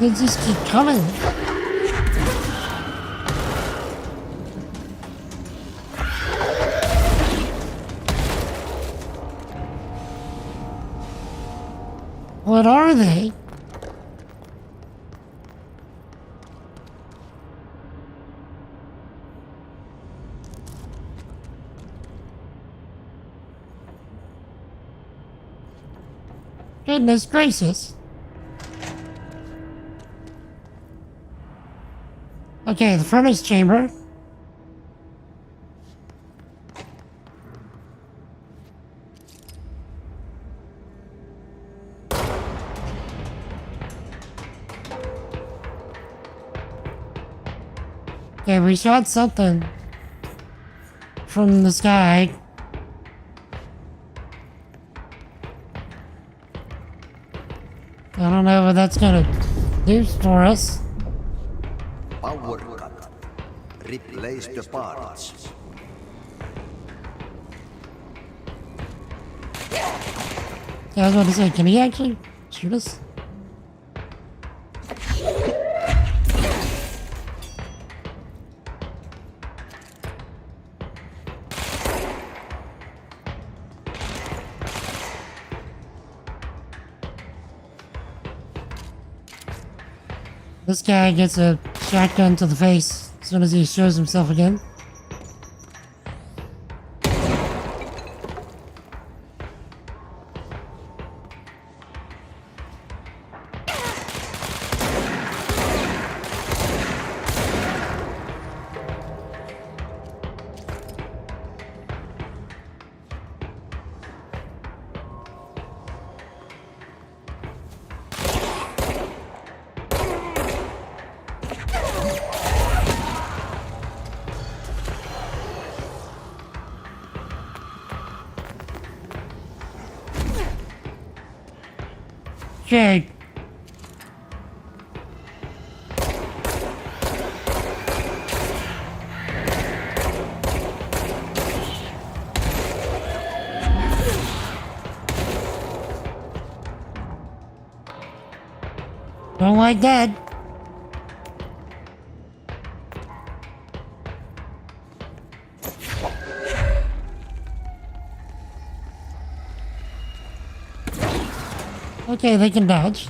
They just keep coming. What are they? Goodness gracious. Okay, the furnace chamber. Okay, we shot something from the sky. I don't know what that's gonna do for us. Power cut. Replace the parts. Yeah, I was about to say, can he actually shoot us? This guy gets a shotgun to the face as soon as he shows himself again. Okay. Don't like that. Okay, they can dodge.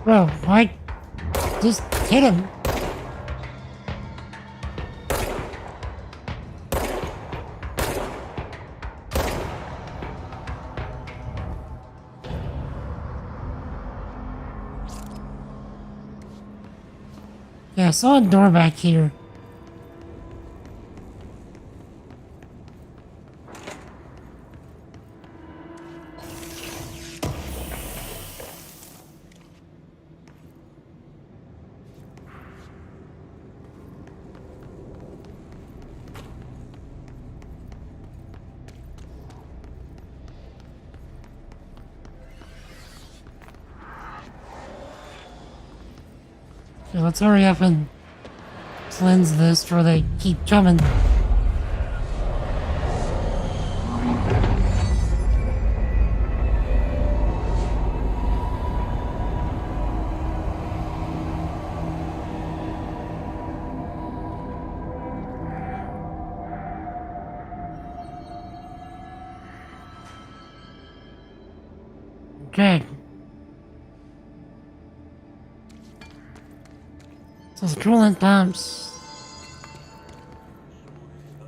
Bro, why? Just hit him. Yeah, I saw a door back here. Okay, let's hurry up and cleanse this before they keep coming. Okay. So the coolant pumps.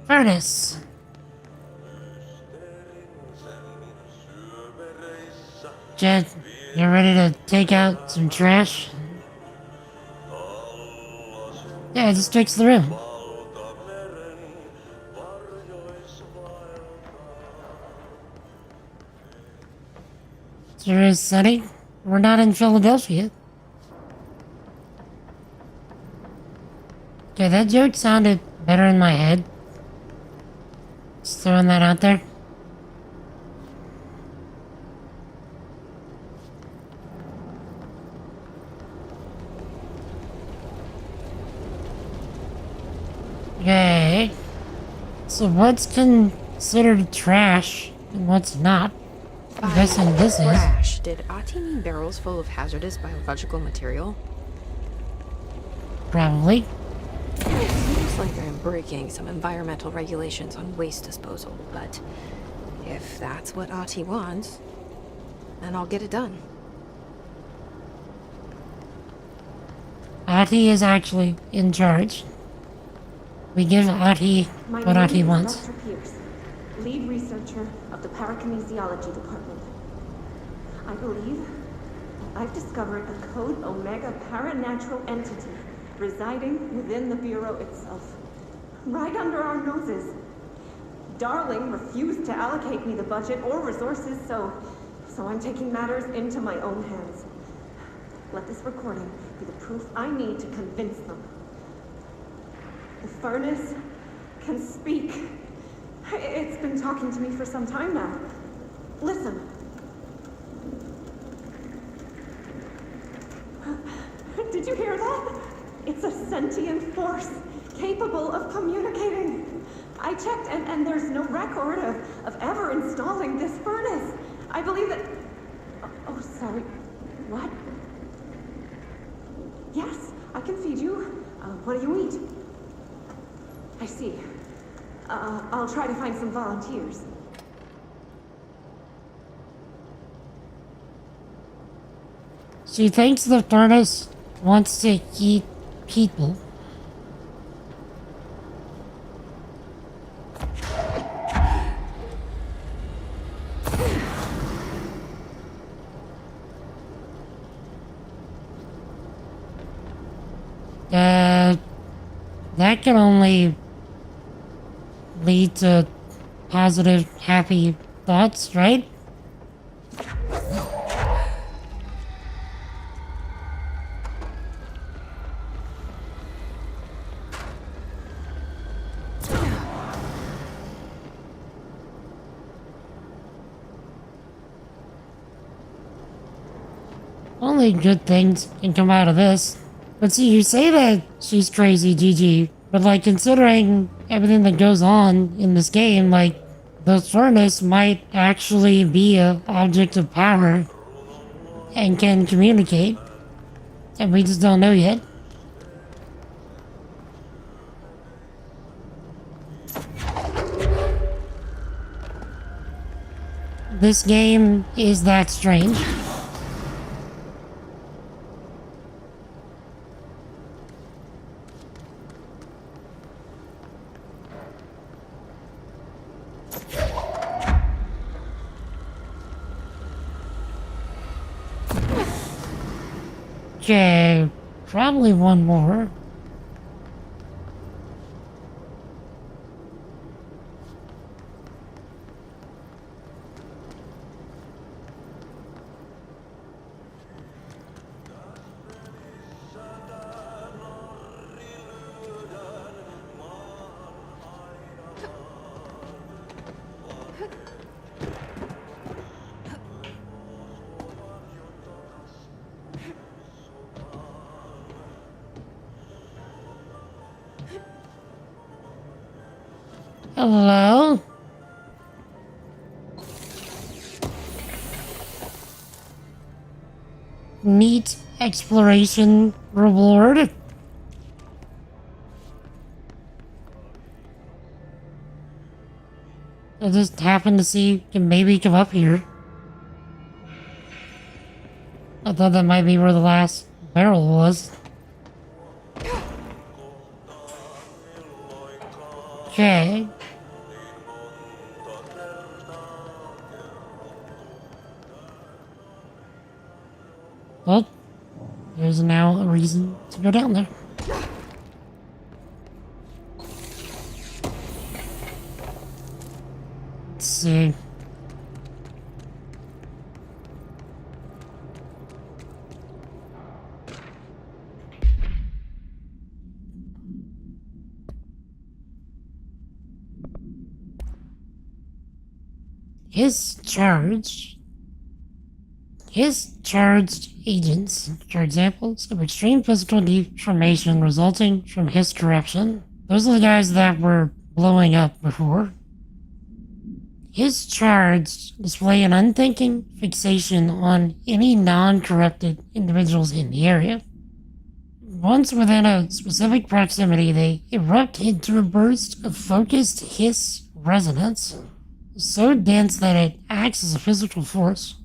Furnace. Jed, you ready to take out some trash? Yeah, just fix the room. Sure is sunny. We're not in Philadelphia. Okay, that joke sounded better in my head. Just throwing that out there. Okay. So what's considered trash and what's not? I'm guessing this is. Trash. Did Ati mean barrels full of hazardous biological material? Probably. Seems like I'm breaking some environmental regulations on waste disposal, but if that's what Ati wants, then I'll get it done. Ati is actually in charge. We give Ati what Ati wants. Dr. Pierce, lead researcher of the Parakinesiology Department. I believe that I've discovered a Code Omega paranatural entity residing within the Bureau itself, right under our noses. Darling refused to allocate me the budget or resources, so I'm taking matters into my own hands. Let this recording be the proof I need to convince them. The furnace can speak. It's been talking to me for some time now. Listen. Did you hear that? It's a sentient force, capable of communicating. I checked, and there's no record of ever installing this furnace. I believe that... Oh, sorry. What? Yes, I can feed you. What do you eat? I see. I'll try to find some volunteers. She thinks the furnace wants to eat people. That can only lead to positive, happy thoughts, right? Only good things can come out of this. But see, you say that she's crazy, GG, but like considering everything that goes on in this game, like the furnace might actually be an object of power and can communicate, and we just don't know yet. This game is that strange. Okay, probably one more. Hello? Neat exploration reward. I just happened to see you can maybe come up here. I thought that might be where the last barrel was. Okay. Well, there's now a reason to go down there. Let's see. His charged agents are examples of extreme physical deformation resulting from his corruption. Those are the guys that were blowing up before. His charged display an unthinking fixation on any non-corrupted individuals in the area. Once within a specific proximity, they erupt into a burst of focused hiss resonance, so dense that it acts as a physical force.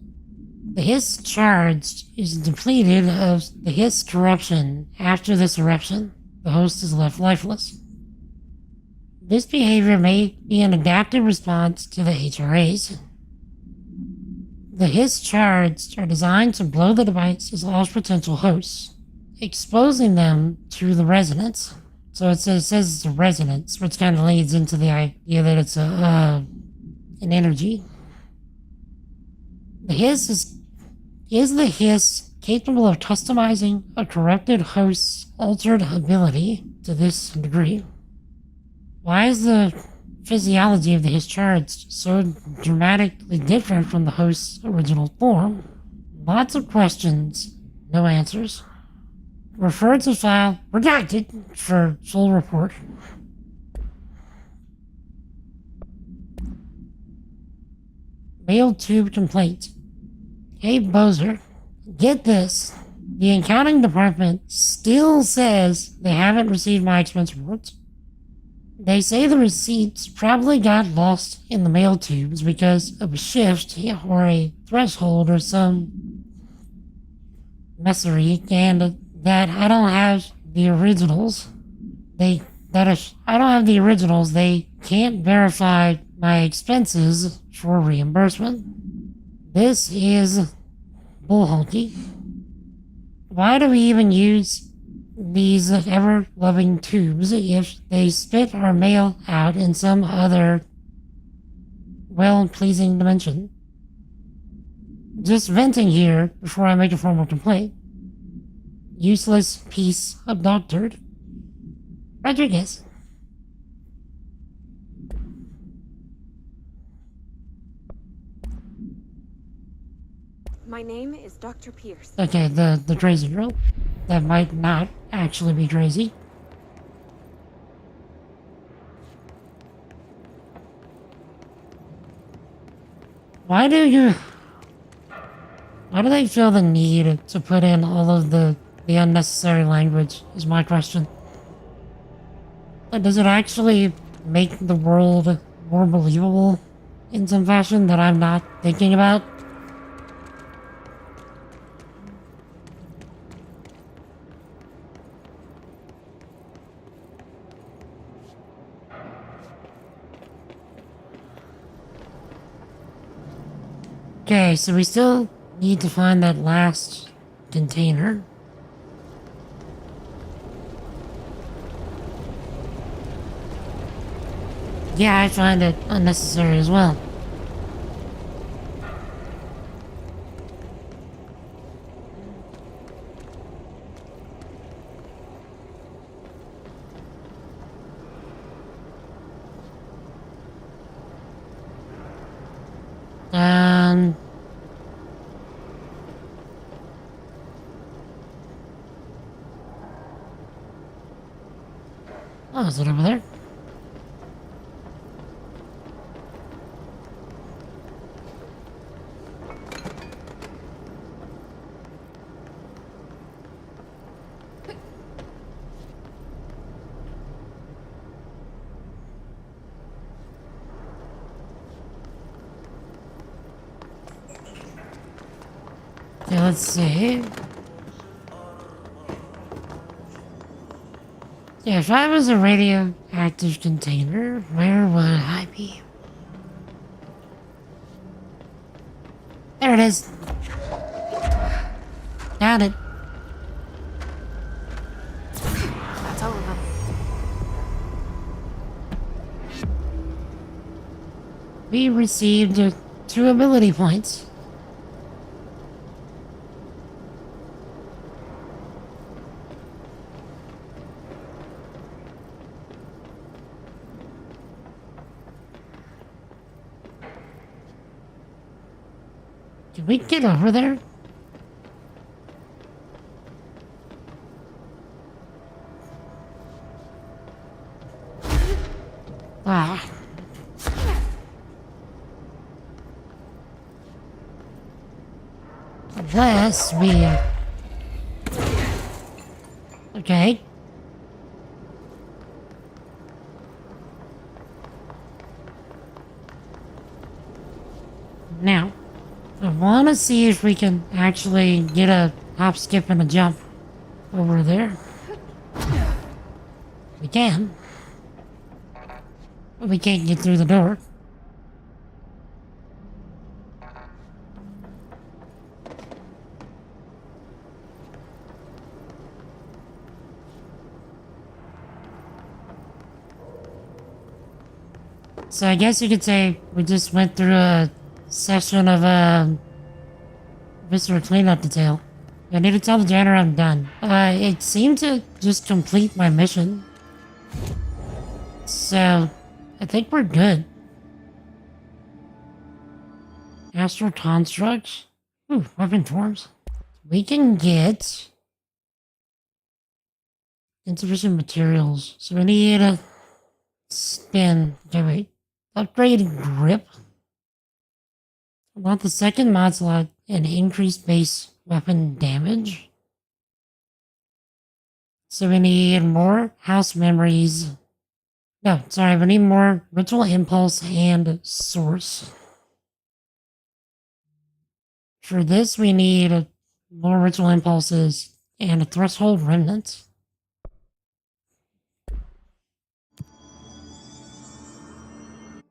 The hiss charged is depleted of the hiss corruption after this eruption. The host is left lifeless. This behavior may be an adaptive response to the HRAs. The hiss charged are designed to blow the device's all potential hosts, exposing them to the resonance. So it says it's a resonance, which kind of leads into the idea that it's an energy. The hiss is the hiss capable of customizing a corrupted host's altered ability to this degree? Why is the physiology of the hiss charged so dramatically different from the host's original form? Lots of questions, no answers. Refer to file redacted for full report. Mail tube complaint. Hey Bozer, get this. The accounting department still says they haven't received my expense reports. They say the receipts probably got lost in the mail tubes because of a shift or a threshold or some messery, and that I don't have the originals. I don't have the originals. They can't verify my expenses for reimbursement. This is bullhonky. Why do we even use these ever-loving tubes if they spit our mail out in some other well-pleasing dimension? Just venting here before I make a formal complaint. Useless piece of dog turd. Rodriguez. My name is Dr. Pierce. Okay, the crazy girl. That might not actually be crazy. Why do they feel the need to put in all of the unnecessary language, is my question. Does it actually make the world more believable in some fashion that I'm not thinking about? Okay, so we still need to find that last container. Yeah, I find it unnecessary as well. Oh, is it over there? let's see. Yeah, if I was a radioactive container, where would I be? There it is. Got it. That's all of them. We received 2 ability points. Can we get over there? Ah. Unless we... Okay. Now, I want to see if we can actually get a hop, skip, and a jump over there. We can. But we can't get through the door. So I guess you could say we just went through a session of visitor cleanup detail. I need to tell the janitor I'm done. It seemed to just complete my mission. So I think we're good. Astral constructs. Ooh, weapon forms. We can get insufficient materials. So we need a spin. Okay, wait. Upgrade grip. I want the second mod slot and increased base weapon damage. So we need more house memories. No, sorry, we need more ritual impulse and source. For this, we need more ritual impulses and a threshold remnant.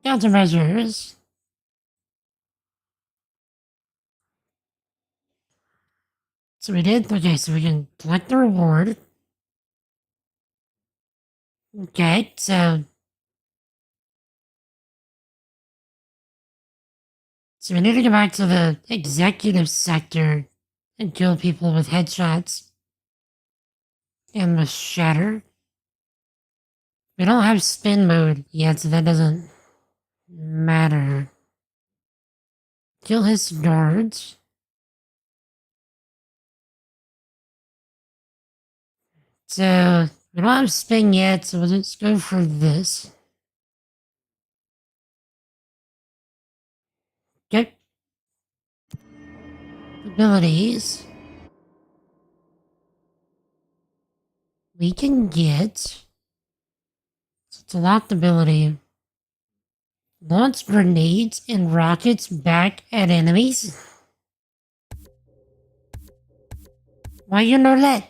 Countermeasures. So we did, okay, so we can collect the reward. Okay, so we need to go back to the executive sector and kill people with headshots and with shatter. We don't have spin mode yet, so that doesn't matter. Kill his guards. So we don't have spin yet, so we'll just go for this. Okay. Abilities. We can get... It's a locked ability. Launch grenades and rockets back at enemies. Why you know that?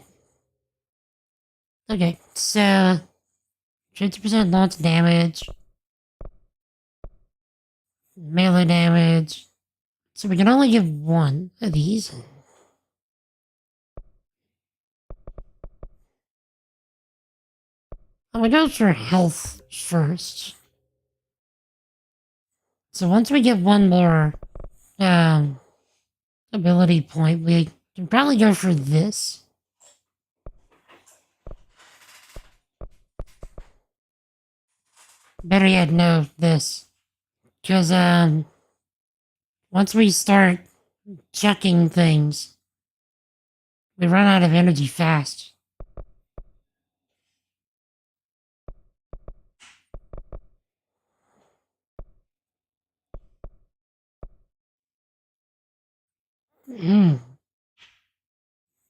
Okay, so 50% launch damage, melee damage. So we can only give one of these. I'm gonna go for health first. So once we get one more ability point, we can probably go for this. Better yet, no, this. Because, once we start chucking things, we run out of energy fast.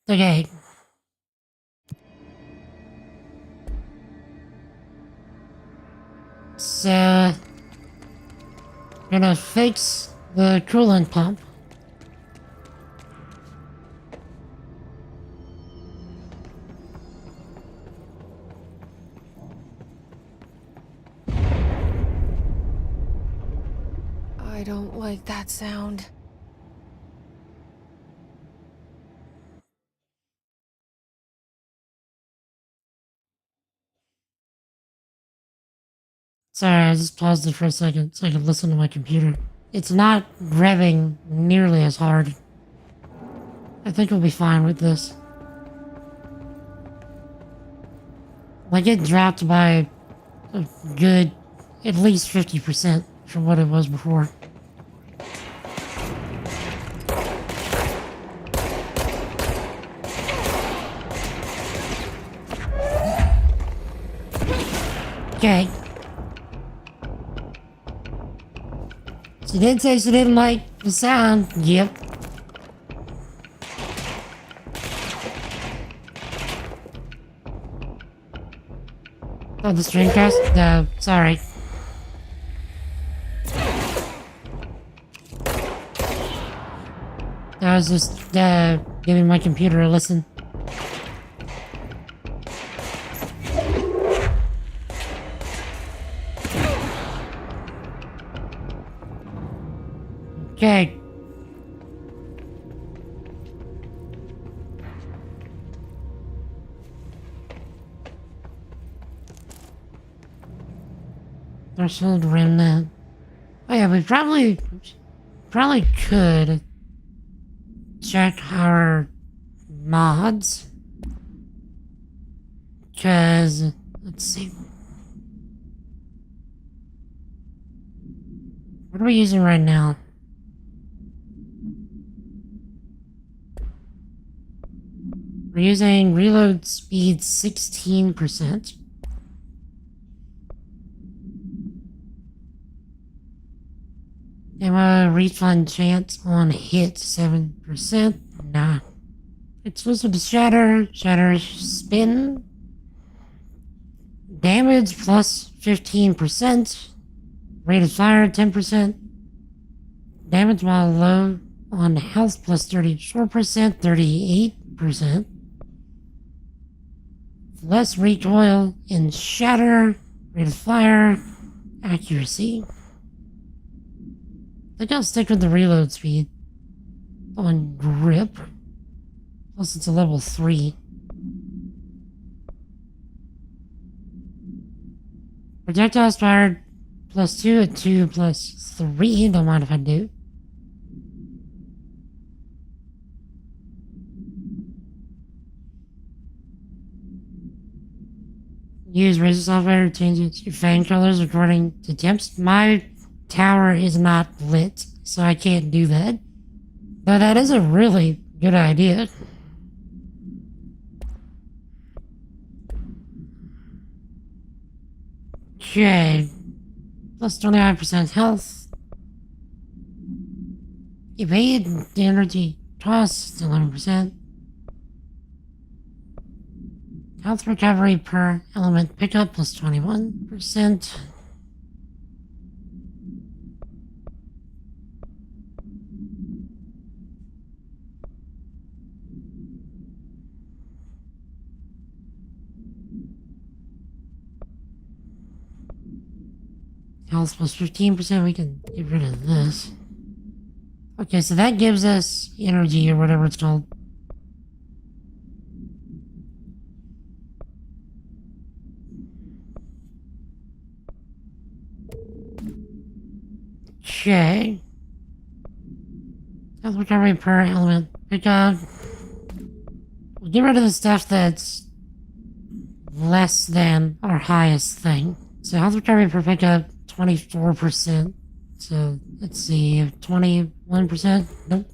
Okay. So, gonna fix the coolant pump. I don't like that sound. Sorry, I just paused it for a second so I could listen to my computer. It's not revving nearly as hard. I think we'll be fine with this. Like, it dropped by a good, at least 50% from what it was before. Okay. She did say she didn't like the sound. Yep. Oh, the Streamcast? No, sorry. I was just, giving my computer a listen. Okay. Threshold remnant. Oh yeah, we probably could check our mods. Cause, let's see. What are we using right now? We're using reload speed 16%. Ammo refund chance on hit 7%. Nah. Exclusive to Shatter. Shatter spin. Damage plus 15%. Rate of fire 10%. Damage while low on health plus 34%, 38%. Less recoil in Shatter. Rate of fire. Accuracy. I think I'll stick with the reload speed on grip. Plus it's a level 3. Projectiles fired plus 2 at 2 plus 3. Don't mind if I do. Use razor software to change your fan colors according to temps. My tower is not lit, so I can't do that. But that is a really good idea. Okay. Plus 25% health. Evade energy cost 11%. Health recovery per element pickup plus 21%. Health plus 15%, we can get rid of this. Okay, so that gives us energy or whatever it's called. Okay. Health recovery per element pickup. We'll get rid of the stuff that's less than our highest thing. So health recovery per pickup, 24%. So let's see, 21%. Nope.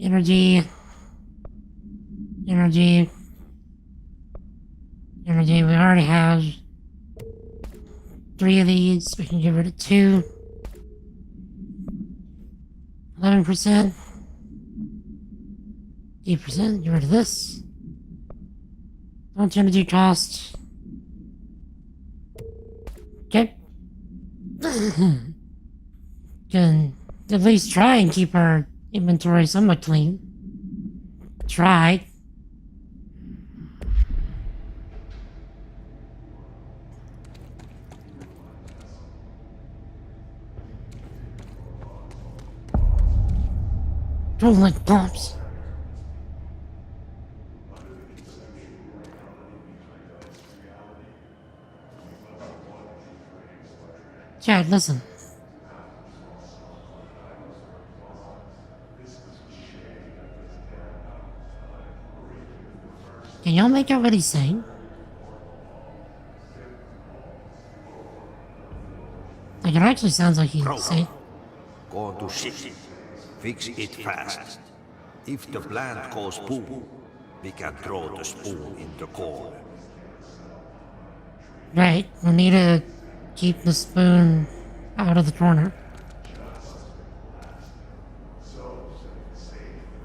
Energy. We already have 3 of these. We can get rid of 2. 11%. 8%. Get rid of this. Launch energy cost. Okay. Can at least try and keep our inventory somewhat clean. Try. coolant pumps. Chad, listen. Can y'all make out what he's saying? Like, it actually sounds like he's saying... Go to ship. Fix it fast. If the plant goes boom, we can throw the spoon in the corner. Right, we need to keep the spoon out of the corner.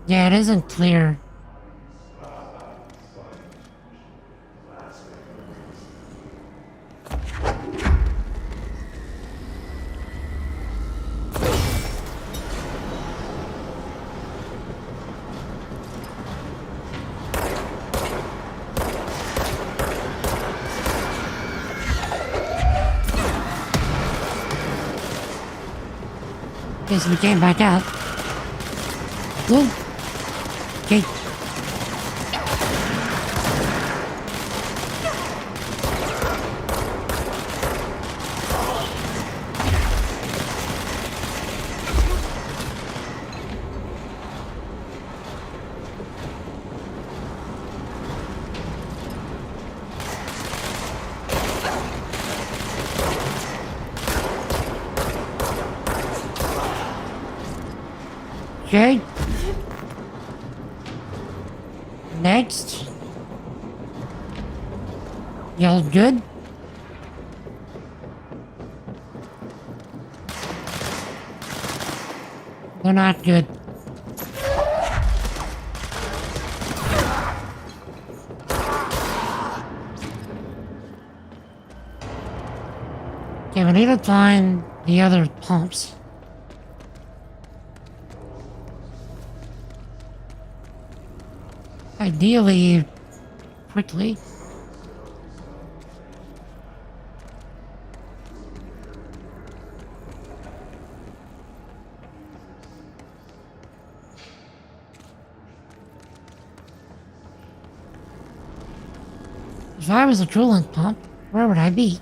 Yeah, it isn't clear. Okay, so we came back out. Good. Okay. Okay. Next. Y'all good? They're not good. Okay, we need to find the other pumps. Ideally, quickly. If I was a coolant pump, where would I be?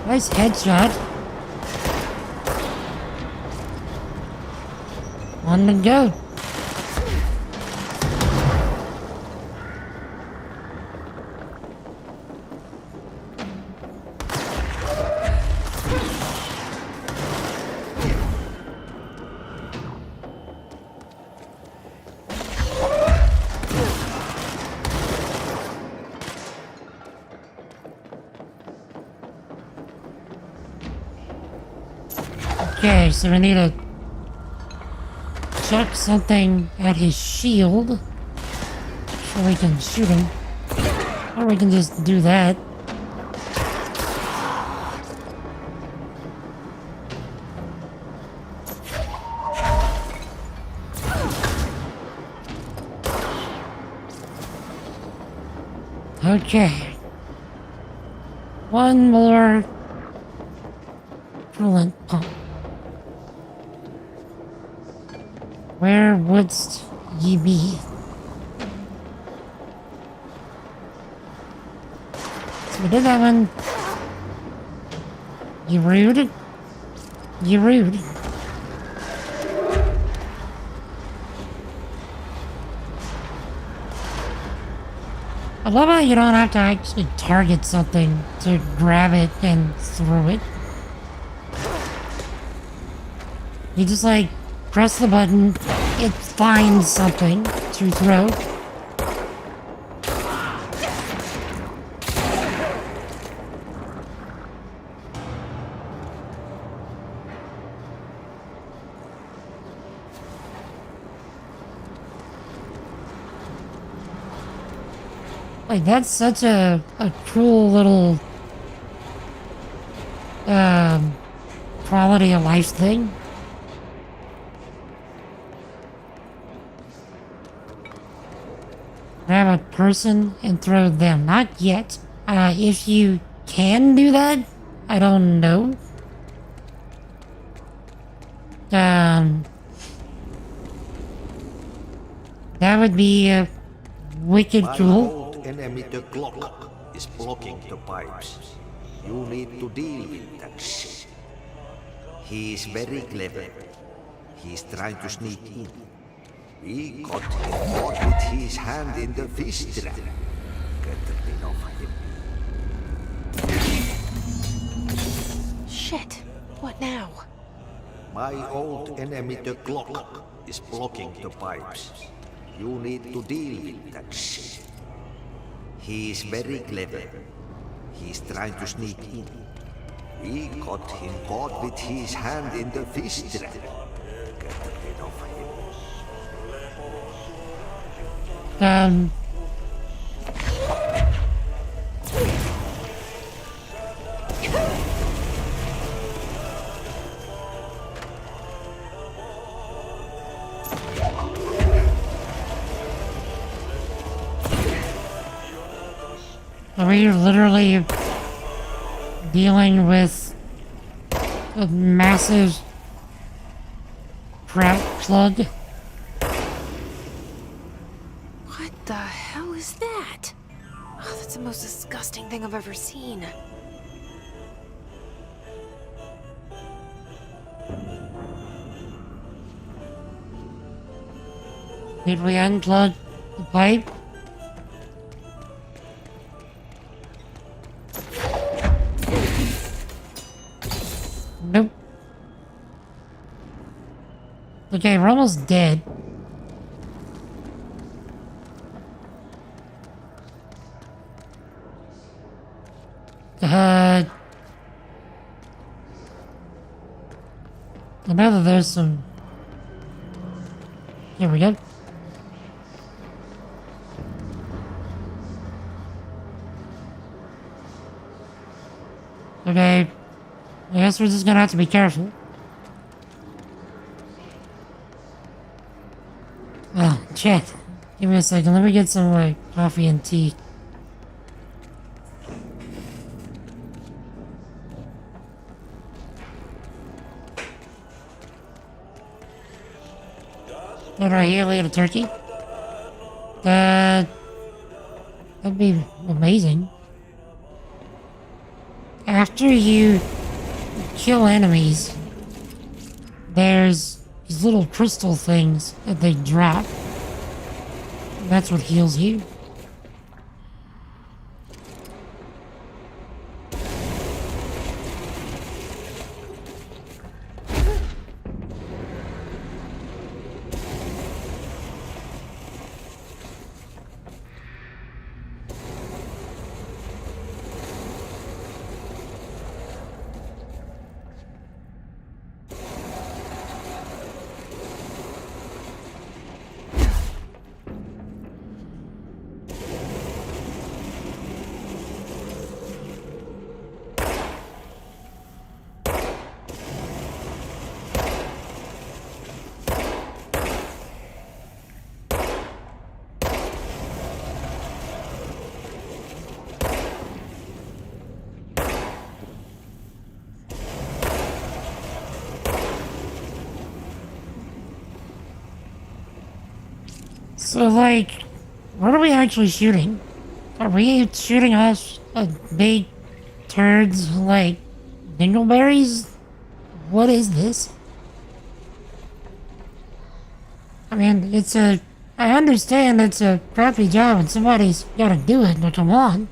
Nice headshot. On the go. Okay, so we need to chuck something at his shield so we can shoot him. Or we can just do that. Okay. One more coolant pump. Where wouldst ye be? So we did that one. You rude. You rude. I love how you don't have to actually target something to grab it and throw it. You just like press the button, it finds something to throw. Like, that's such a cool little, quality of life thing. Grab a person and throw them. Not yet. If you can do that, I don't know. That would be wicked My cool. old enemy, the clock, is blocking the pipes. You need to deal with that shit. He is very clever. He's trying to sneak in. We got him caught with his hand in the fish trap. Get rid of him. Shit. What now? My old enemy, the clock, is blocking the pipes. You need to deal with that shit. He is very clever. He's trying to sneak in. We got him caught with his hand in the fish trap. Get rid of him. Are we literally dealing with a massive crap plug? What the hell is that? Oh, that's the most disgusting thing I've ever seen. Did we unplug the pipe? Nope. Okay, we're almost dead. I know that there's some... Here we go. Okay. I guess we're just gonna have to be careful. Oh, shit. Give me a second. Let me get some, like, coffee and tea. What right here, little turkey? That'd be amazing. After you kill enemies, there's these little crystal things that they drop. That's what heals you. So, like, what are we actually shooting? Are we shooting us big turds like dingleberries? What is this? I mean, I understand it's a crappy job and somebody's gotta do it, but come on.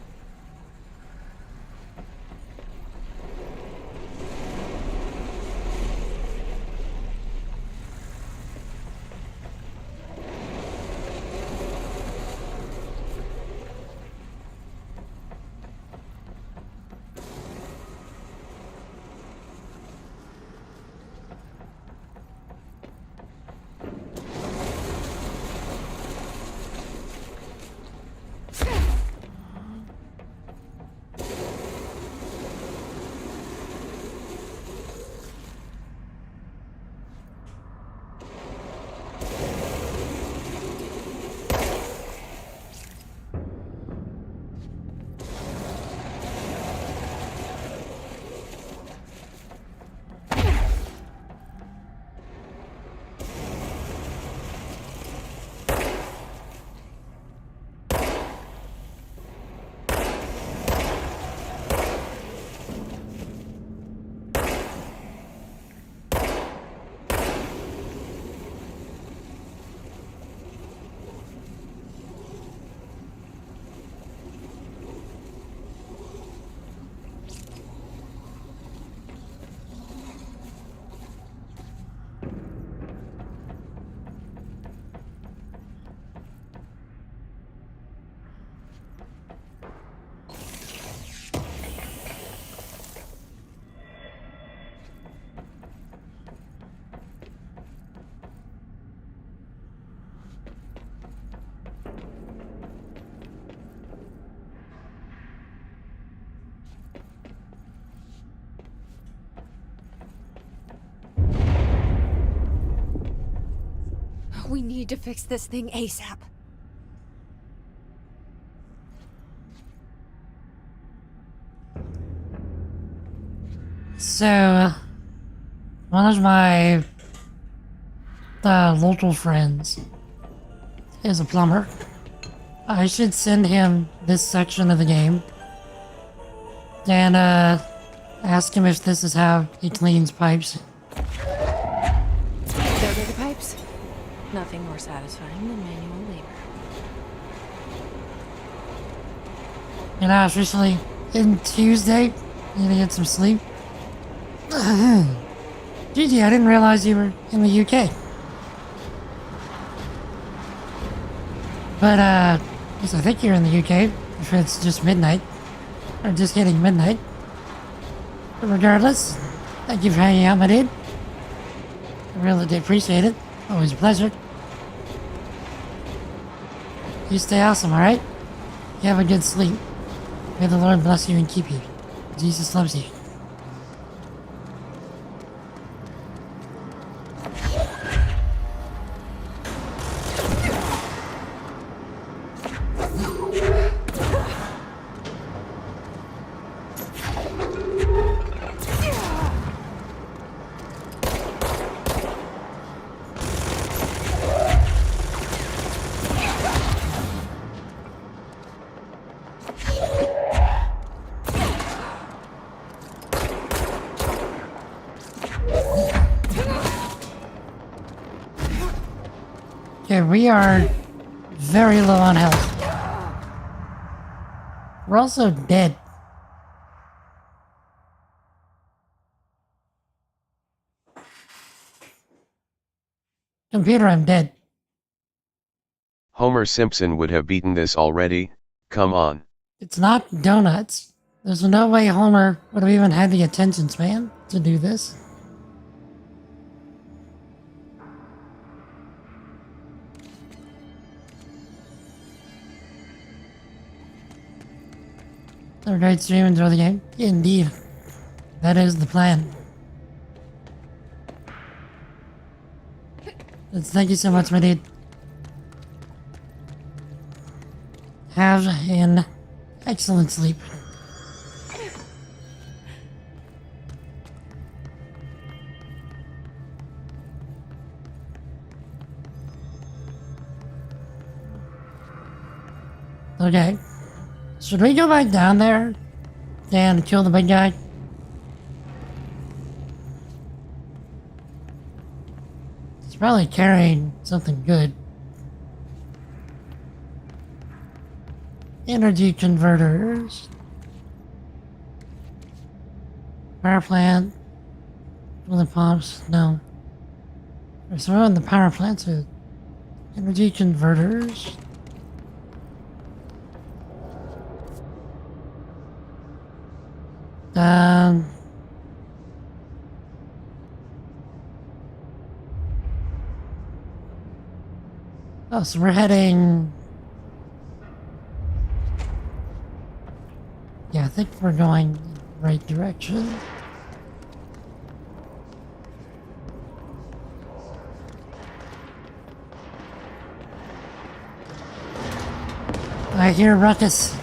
We need to fix this thing ASAP. So, one of my local friends is a plumber. I should send him this section of the game and ask him if this is how he cleans pipes. There go the pipes. Nothing more satisfying than manual labor. You know, I was recently in Tuesday, need to get some sleep. Gigi, I didn't realize you were in the UK. But, yes, I think you're in the UK, if it's just midnight. Or just hitting midnight. But regardless, thank you for hanging out, my dude. I really do appreciate it. Always a pleasure. You stay awesome, alright? You have a good sleep. May the Lord bless you and keep you. Jesus loves you. Okay, we are very low on health. We're also dead. Computer, I'm dead. Homer Simpson would have beaten this already, come on. It's not donuts. There's no way Homer would have even had the attention span to do this. Have a great stream, enjoy the game. Indeed. That is the plan. Thank you so much, my dude. Have an excellent sleep. Okay. Should we go back down there and kill the big guy? He's probably carrying something good. Energy converters. Power plant. Coolant pumps. No. So we're on the power plant, so energy converters. Oh, so we're heading... Yeah, I think we're going in the right direction. I hear ruckus.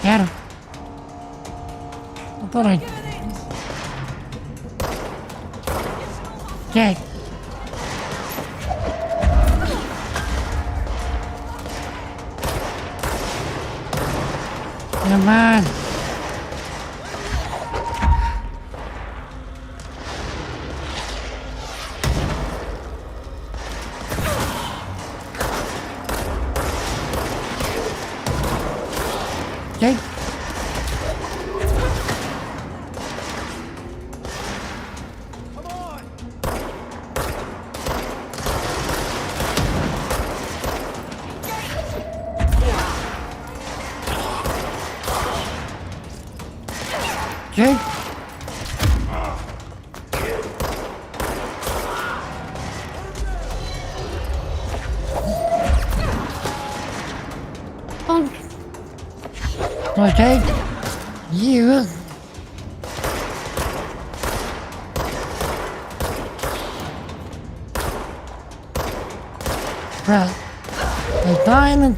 Got him. I thought I... Okay. Come on. Okay. Okay. You. Right. They're dying and...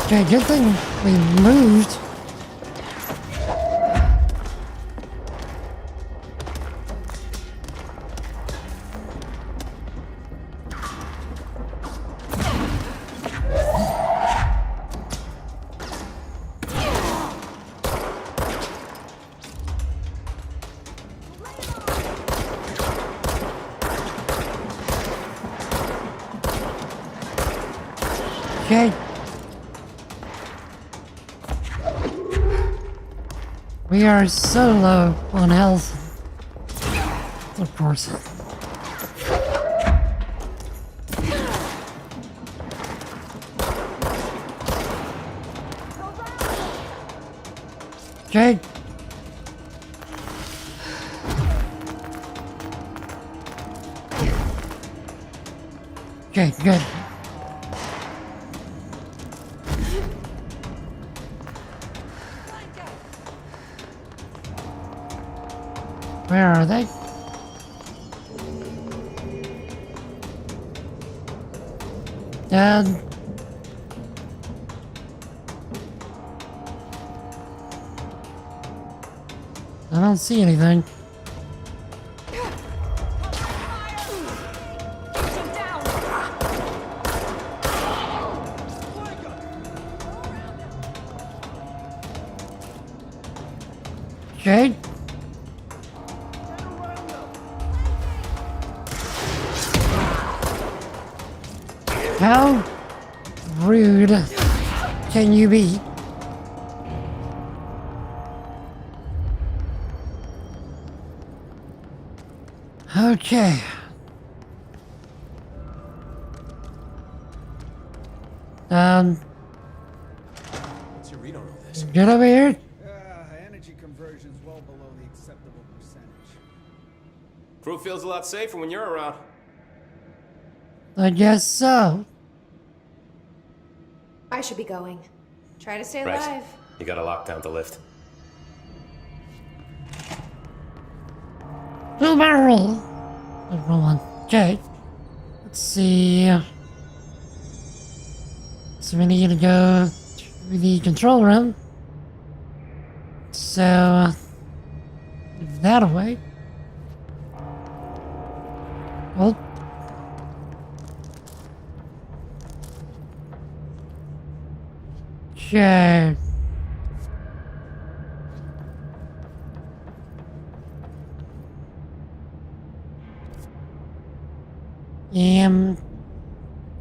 Okay, good thing we moved. Okay. We are so low on health. Of course. Okay. Okay, good. Where are they? Dad. I don't see anything. Okay. How rude can you be? Okay. What's your read on all this? Get over here. Energy conversion's well below the acceptable percentage. Crew feels a lot safer when you're around. I guess so. I should be going. Try to stay Right. alive. You got a lockdown to lift. Barrel. Everyone. Okay. Let's see. So we need to go to the control room. So give that away. Well. Okay.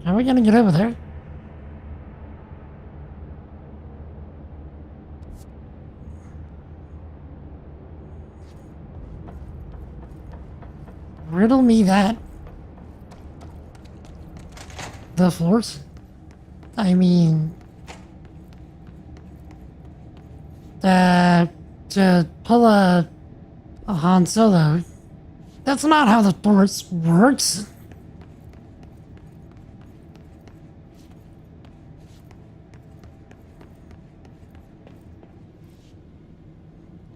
How are we gonna get over there? Riddle me that. The Force? I mean... to pull a Han Solo. That's not how the Force works.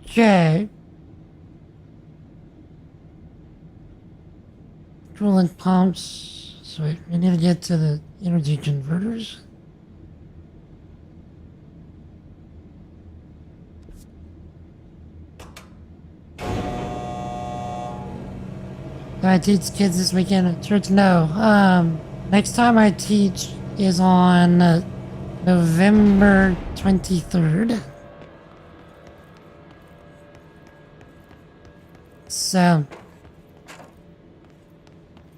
Okay. Coolant pumps. Sweet. We need to get to the energy converters. Do I teach kids this weekend at church? No. Next time I teach is on November 23rd. So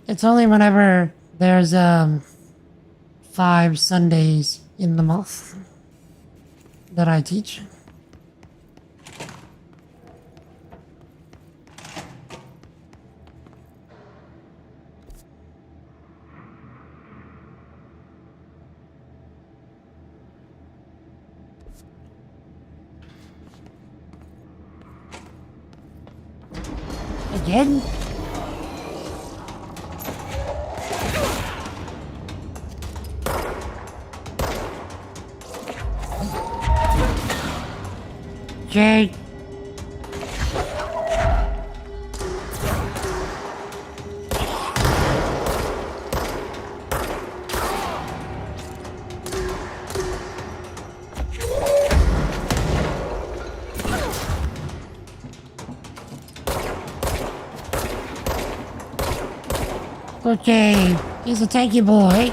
it's only whenever there's 5 Sundays in the month that I teach. Again? Okay. Okay, he's a tanky boy.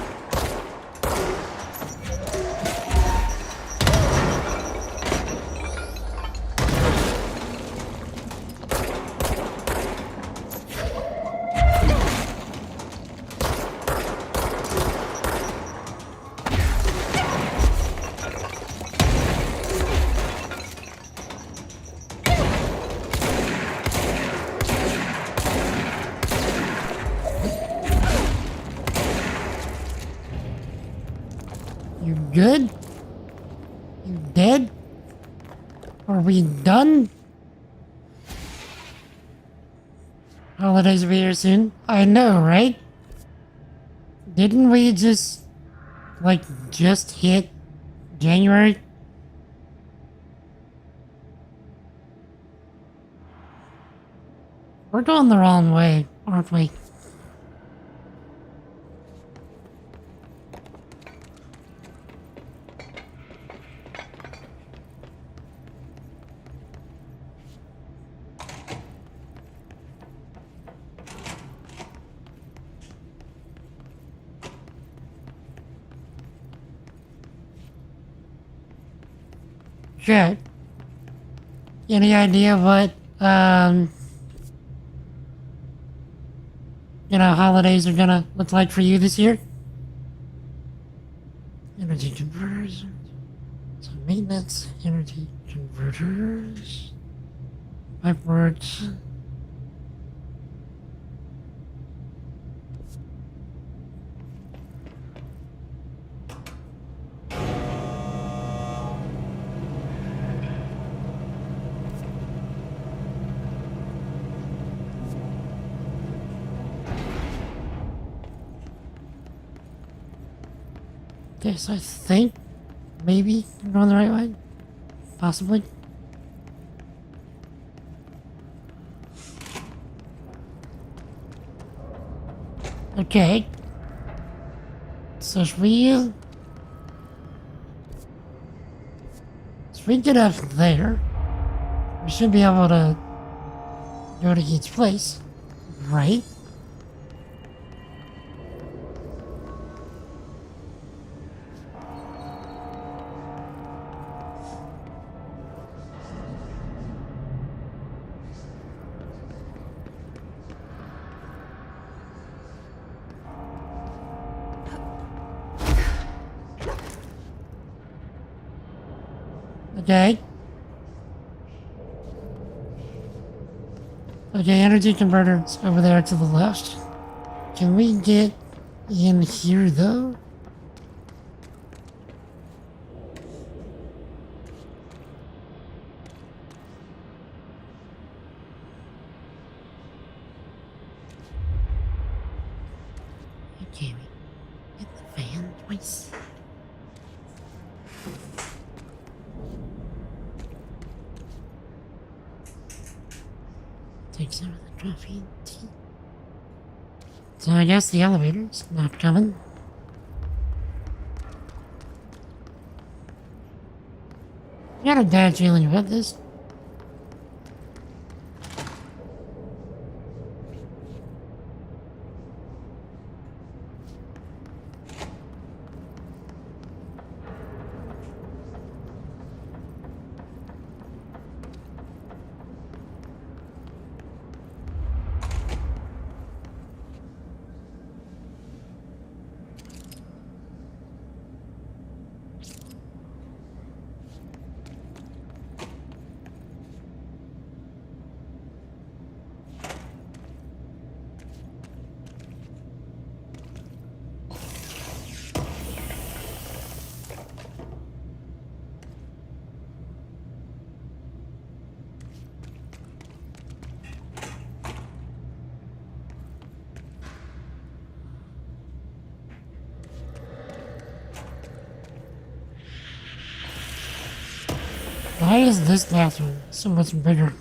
You good? You dead? Are we done? Holidays will be here soon. I know, right? Didn't we just hit January? We're going the wrong way, aren't we? Shit. Any idea what, holidays are gonna look like for you this year? Energy converters. Some maintenance. Energy converters. Pipeworks. Yes, I think maybe I'm going the right way. Possibly. Okay. So should we get up there, we should be able to go to each place, right? Okay. Okay, energy converters over there to the left. Can we get in here though? Okay, we hit the fan twice. Take some of the coffee and tea. So I guess the elevator's not coming. I got a bad feeling about this. Why is this bathroom so much bigger?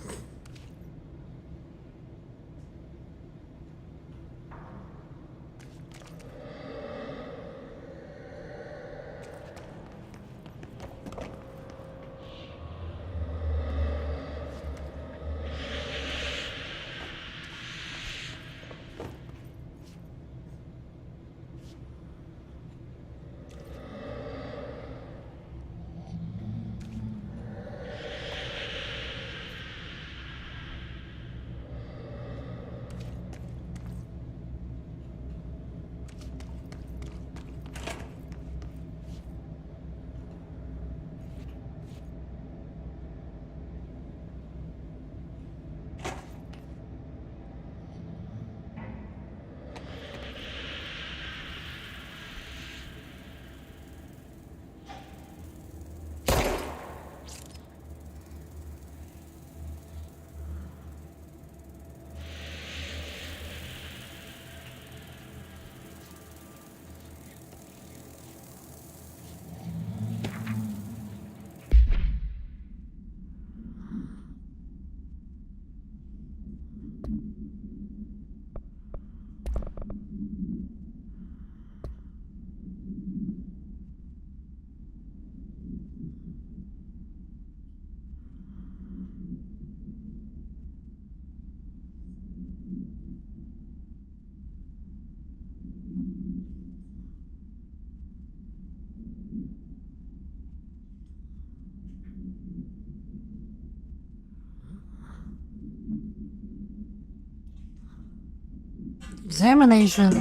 Examination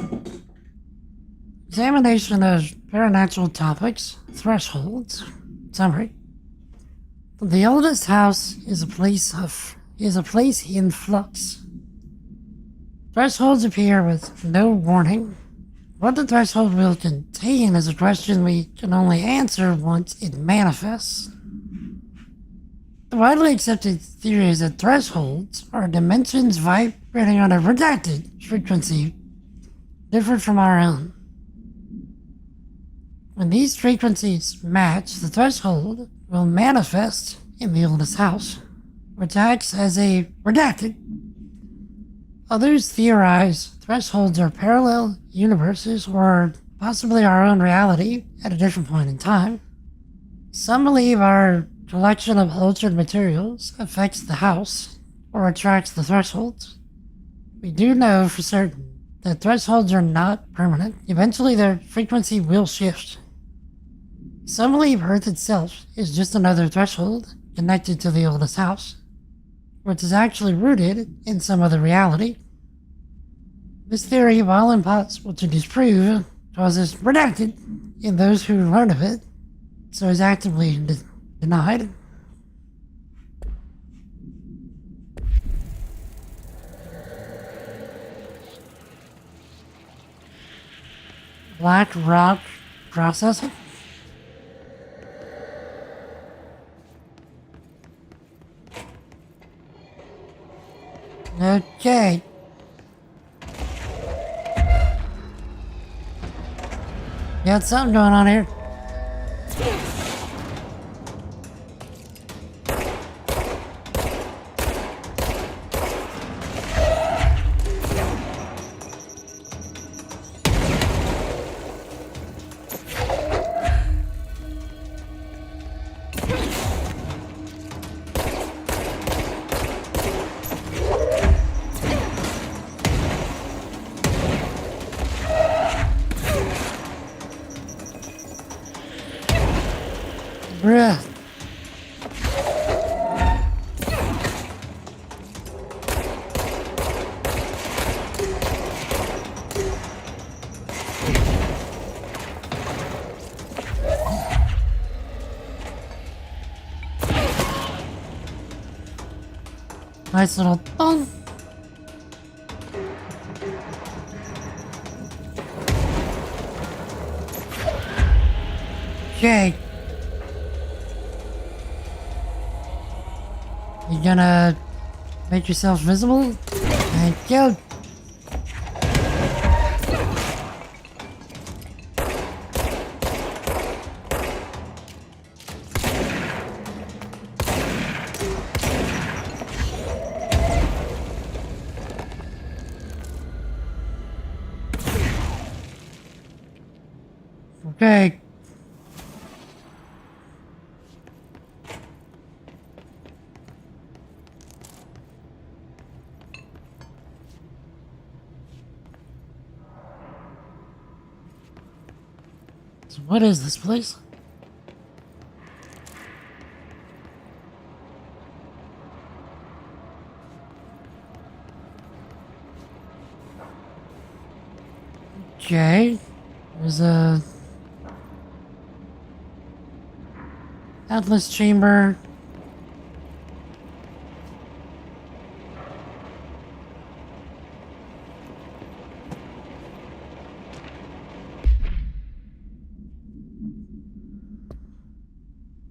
of paranatural topics, thresholds. Summary. The oldest house is a place in flux. Thresholds appear with no warning. What the threshold will contain is a question we can only answer once it manifests. The widely accepted theory is that thresholds are dimensions vibrating on a redacted frequency different from our own. When these frequencies match, the threshold will manifest in the oldest house, which acts as a redacted. Others theorize thresholds are parallel universes or possibly our own reality at a different point in time. Some believe our collection of altered materials affects the house or attracts the thresholds. We do know for certain that thresholds are not permanent. Eventually their frequency will shift. Some believe Earth itself is just another threshold connected to the oldest house, which is actually rooted in some other reality. This theory, while impossible to disprove, causes redacted in those who learn of it, so is actively denied. Black rock processing? Okay. Got something going on here. Bruh. Nice little thumb. Okay. You gonna make yourself visible? Thank you. Okay. So what is this place? Okay. There's a Atlas chamber.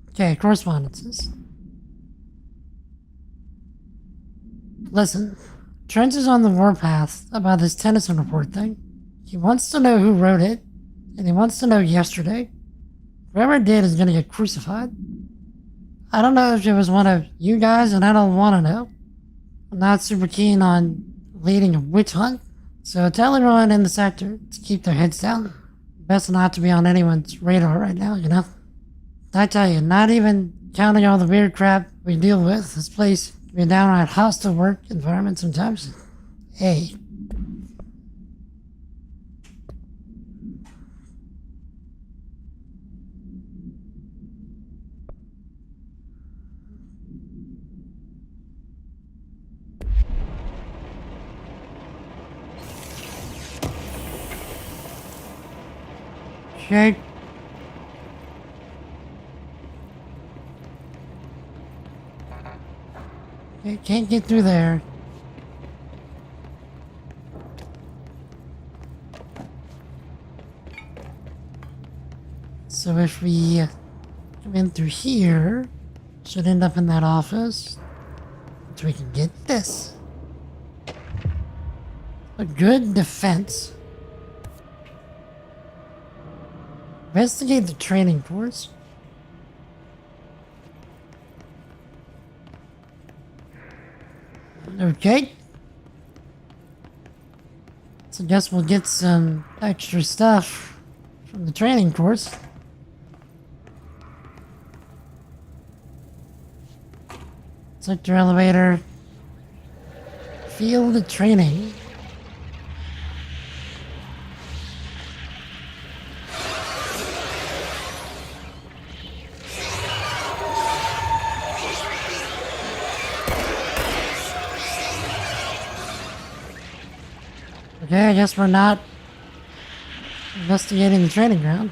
Okay, correspondences. Listen, Trent is on the warpath about this Tennyson report thing. He wants to know who wrote it, and he wants to know yesterday. Whoever did is gonna get crucified. I don't know if it was one of you guys, and I don't want to know. I'm not super keen on leading a witch hunt, so tell everyone in the sector to keep their heads down. Best not to be on anyone's radar right now, you know? I tell you, not even counting all the weird crap we deal with, this place can be a downright hostile work environment sometimes. Hey. Okay. Okay, can't get through there. So if we come in through here, should end up in that office. So we can get this. A good defense. Investigate the training course. Okay. So I guess we'll get some extra stuff from the training course. Sector elevator. Field training. Okay, I guess we're not investigating the training ground.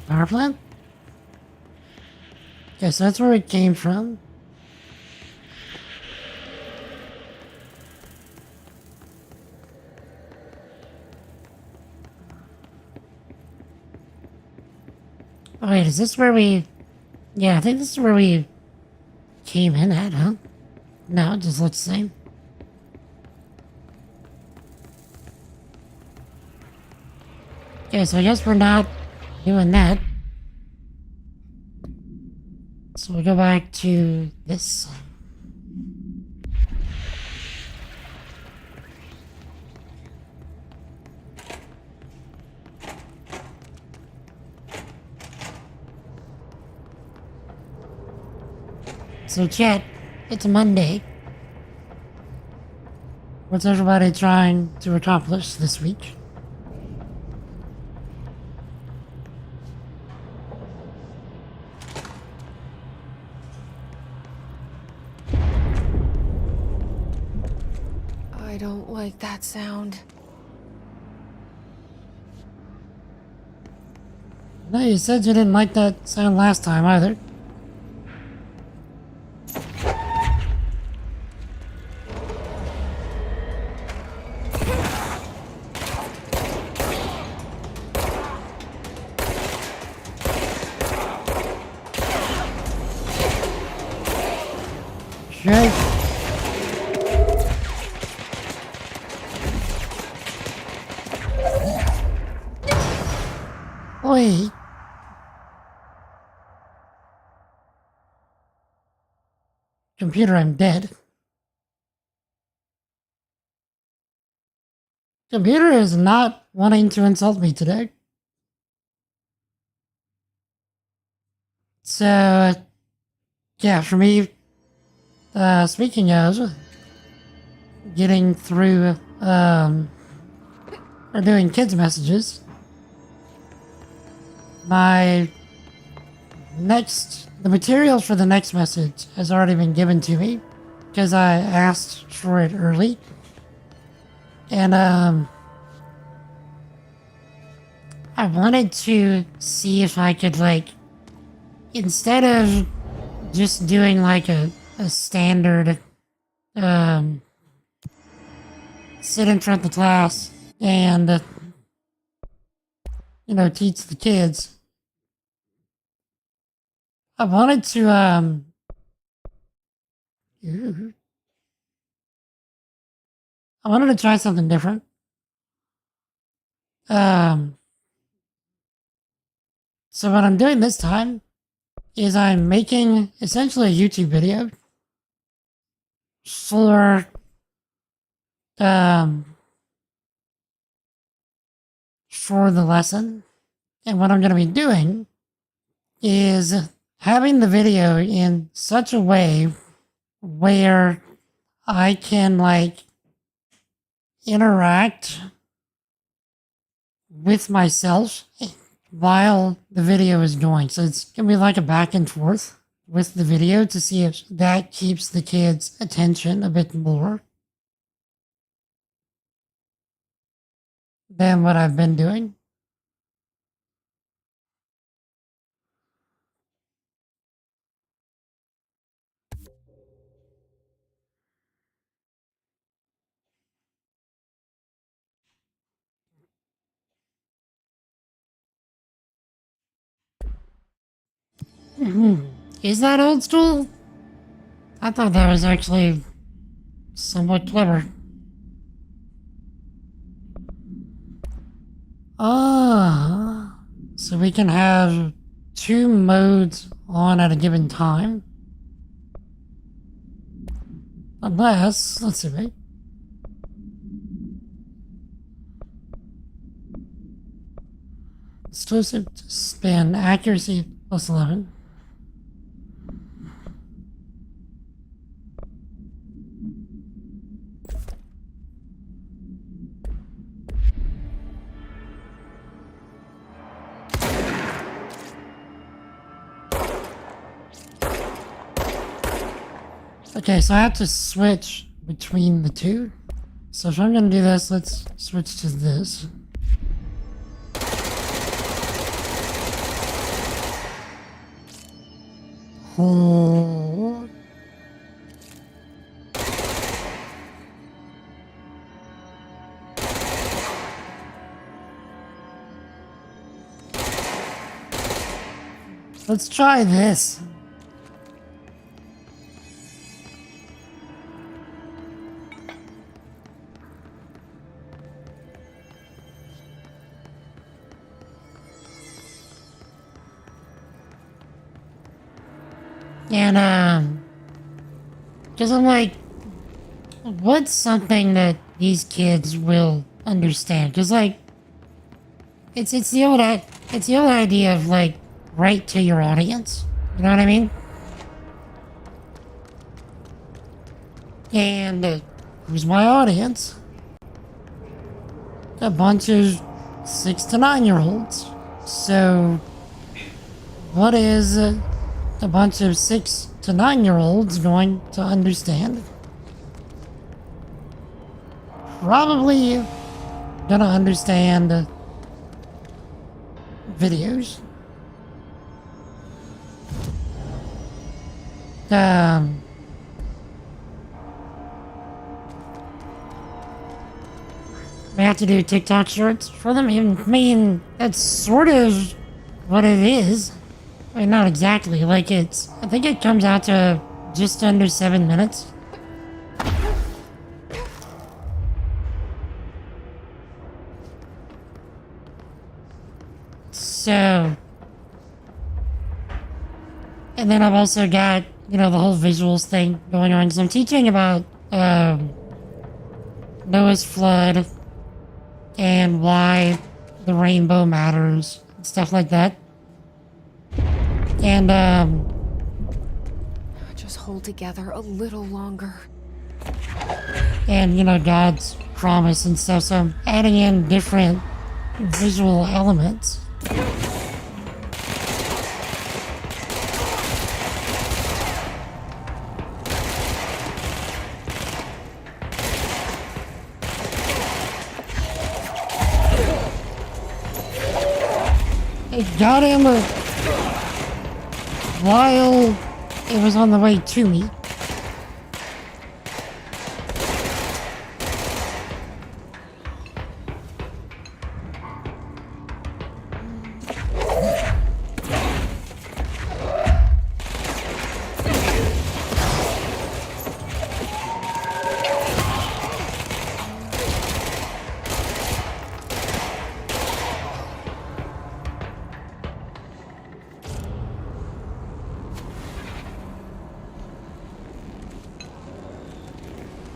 Power plant? Okay, so that's where it came from. Oh, wait, is this where we... Yeah, I think this is where we came in at, huh? No, it just looks the same. Okay, so I guess we're not doing that. So we'll go back to this. So chat, it's Monday. What's everybody trying to accomplish this week? I don't like that sound. No, you said you didn't like that sound last time either. Okay. Oi. Computer, I'm dead. Computer is not wanting to insult me today. So, yeah, for me, speaking of getting through, or doing kids' messages, the materials for the next message has already been given to me because I asked for it early. And, I wanted to see if I could, like, instead of just doing, like, a standard, sit in front of the class and, teach the kids, I wanted to, I wanted to try something different. So what I'm doing this time is I'm making essentially a YouTube video for the lesson. And what I'm going to be doing is having the video in such a way where I can, like, interact with myself while the video is going. So it's going to be like a back and forth with the video to see if that keeps the kids' attention a bit more than what I've been doing. Is that old school? I thought that was actually somewhat clever. So we can have 2 modes on at a given time. Unless, let's see, wait. Exclusive to span accuracy plus 11. Okay, so I have to switch between the two. So if I'm gonna do this, let's switch to this. Hold. Let's try this. And, because I'm like, what's something that these kids will understand? Because, like, it's the old idea of, like, write to your audience. You know what I mean? And who's my audience? A bunch of 6 to 9-year-olds. So, what is a bunch of 6 to 9-year-olds going to understand? Probably gonna understand videos. We have to do TikTok shorts for them. I mean, that's sort of what it is. I mean, not exactly. Like, I think it comes out to just under 7 minutes. So, and then I've also got, the whole visuals thing going on. So I'm teaching about Noah's flood and why the rainbow matters, stuff like that. And, Just hold together a little longer. and, you know, God's promise and stuff, so I'm adding in different visual elements. It got him while it was on the way to me.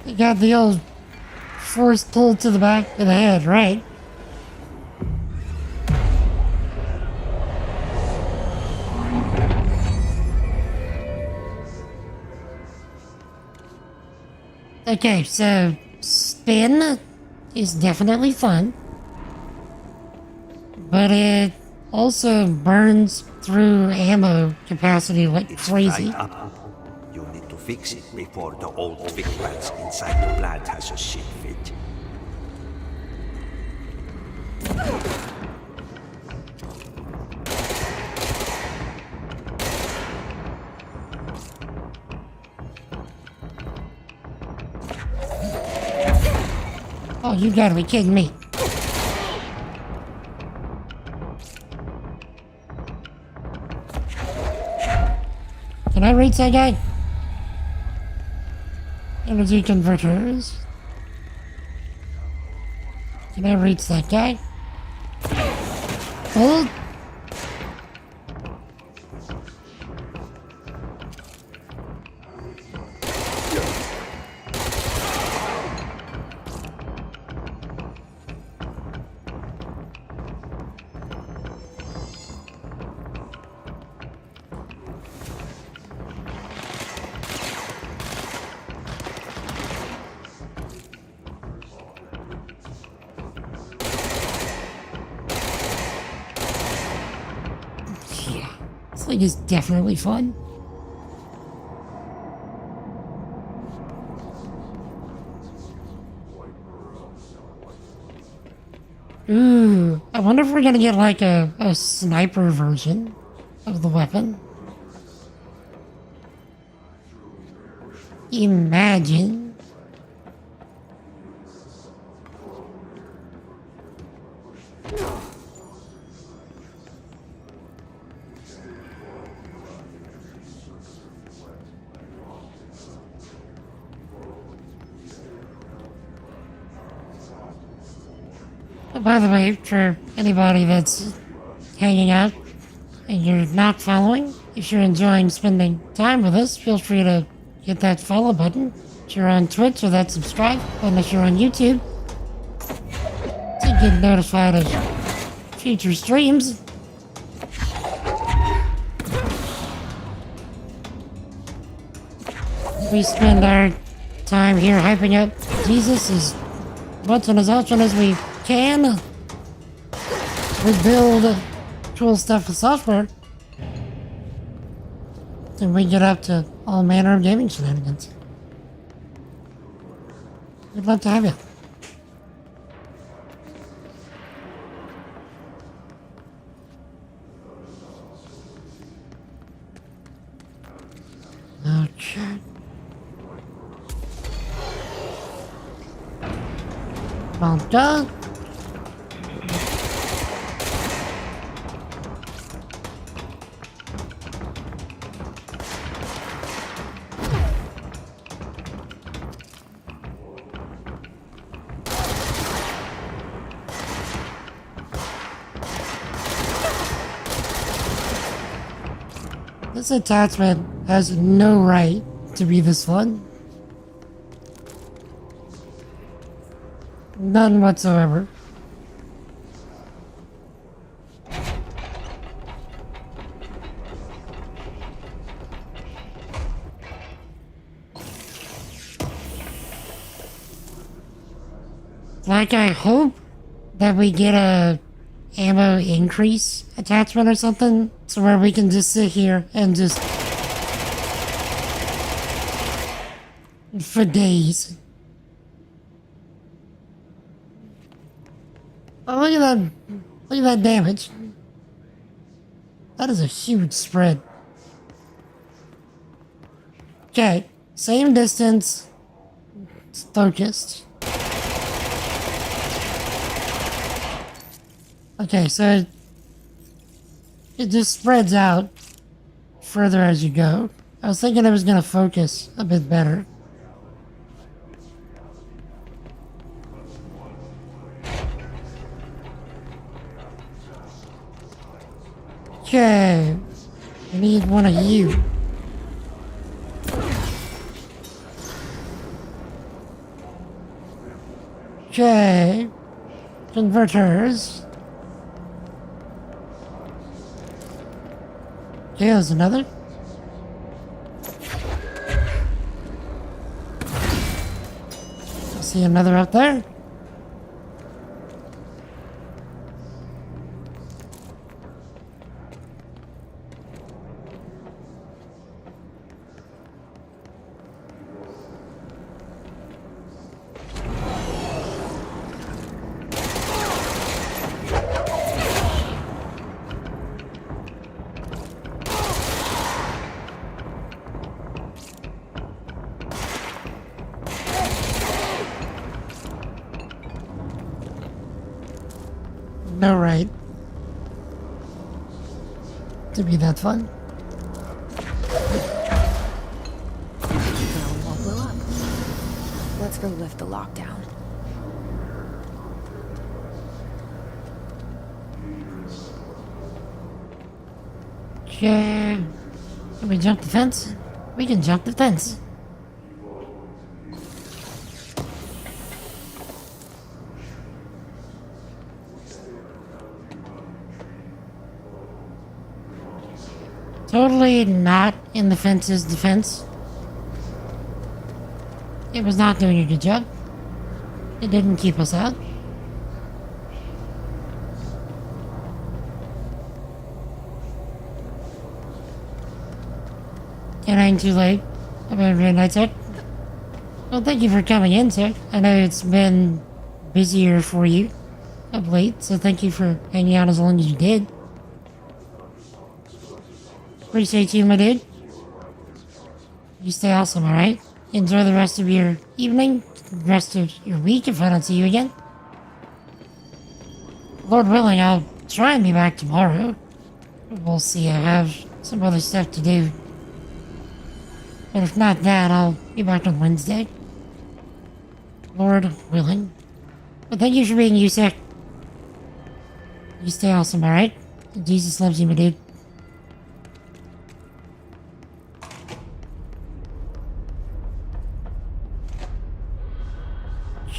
You got the old force pull to the back of the head, right? Okay, so spin is definitely fun, but it also burns through ammo capacity like crazy. You need to fix it before the old Vic rats inside the plant has a shit fit. Oh, you gotta be kidding me. Can I reach that guy? Energy converters. Can I reach that guy? Hold. This thing is definitely fun. Ooh, I wonder if we're gonna get like a sniper version of the weapon. Imagine. By the way, for anybody that's hanging out and you're not following, if you're enjoying spending time with us, feel free to hit that follow button. If you're on Twitch, or that subscribe button if you're on YouTube, to get notified of future streams. We spend our time here hyping up Jesus as much and as often as we can. We build cool stuff with software, and we get up to all manner of gaming shenanigans. We'd love to have you. Okay. Well done. This attachment has no right to be this fun. None whatsoever. Like, I hope that we get a ammo increase attachment or something, so where we can just sit here and just for days. Oh, look at that! Look at that damage. That is a huge spread. Okay, same distance. It's focused. Okay, so it just spreads out further as you go. I was thinking it was gonna focus a bit better. Okay, I need one of you. Okay, converters. Okay, there's another. I see another up there. No right to be that fun. Well, won't blow up. Let's go lift the lockdown. Okay. Can we jump the fence? We can jump the fence. Totally not in the fence's defense. It was not doing a good job. It didn't keep us out. It ain't too late. Have a great night, sir. Well, thank you for coming in, sir. I know it's been busier for you of late, so thank you for hanging out as long as you did. Appreciate you, my dude. You stay awesome, alright? Enjoy the rest of your evening, the rest of your week if I don't see you again. Lord willing, I'll try and be back tomorrow. We'll see, I have some other stuff to do. But if not that, I'll be back on Wednesday. Lord willing. But thank you for being you, sir. You stay awesome, alright? Jesus loves you, my dude.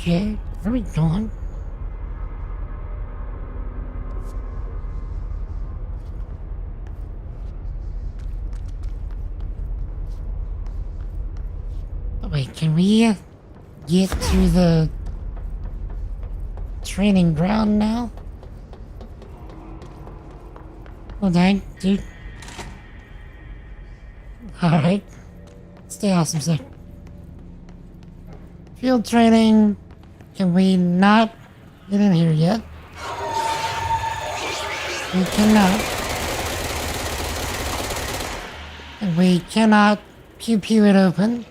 Okay, where are we going? Wait, can we get to the training ground now? Oh dang, dude. Alright. Stay awesome, sir. Field training. Can we not get in here yet? We cannot. And we cannot pew it open.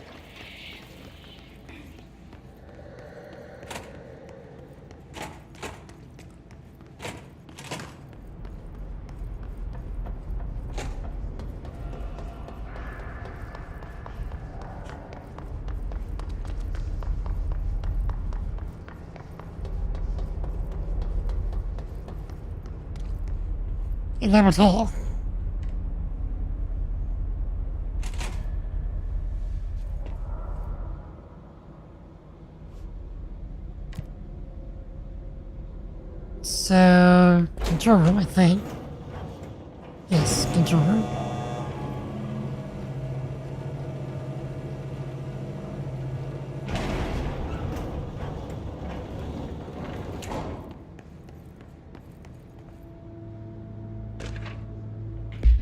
Never told. So, control room, I think. Yes, control room.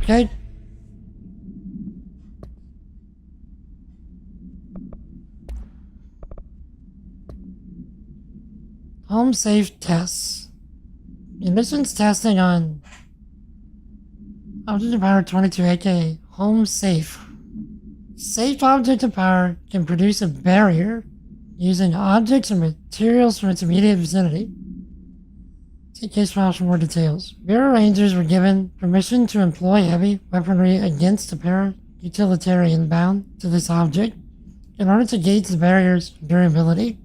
Okay. Home safe tests. Emissions testing on Object of Power 22, aka Home Safe. Safe Object of Power can produce a barrier using objects or materials from its immediate vicinity. See case files for more details. Bureau Rangers were given permission to employ heavy weaponry against a para-utilitarian bound to this object in order to gauge the barrier's durability.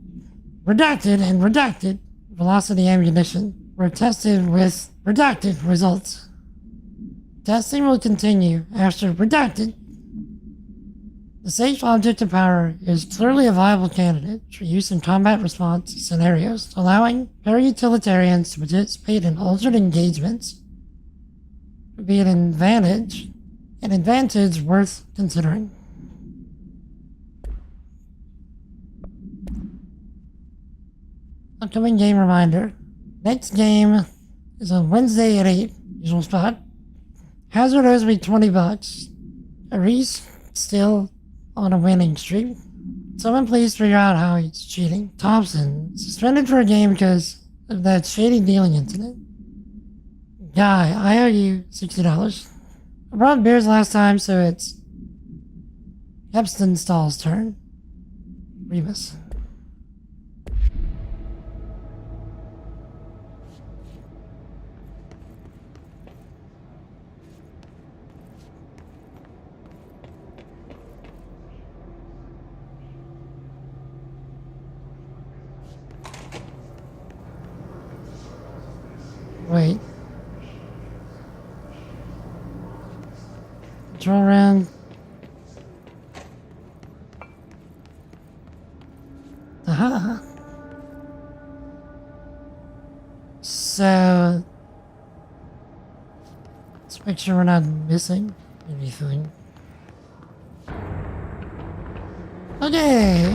Redacted and redacted velocity ammunition were tested with redacted results. Testing will continue after redacted. The safe object of power is clearly a viable candidate for use in combat response scenarios, allowing para-utilitarians to participate in alternate engagements would be an advantage worth considering. Upcoming game reminder. Next game is on Wednesday at 8, usual spot. Hazard owes me $20. Aris still on a winning streak. Someone please figure out how he's cheating. Thompson, suspended for a game because of that shady dealing incident. Guy, I owe you $60. I brought beers last time, so it's Epstein Stall's turn. Remus. Wait. Draw around. Aha. So let's make sure we're not missing anything. Okay.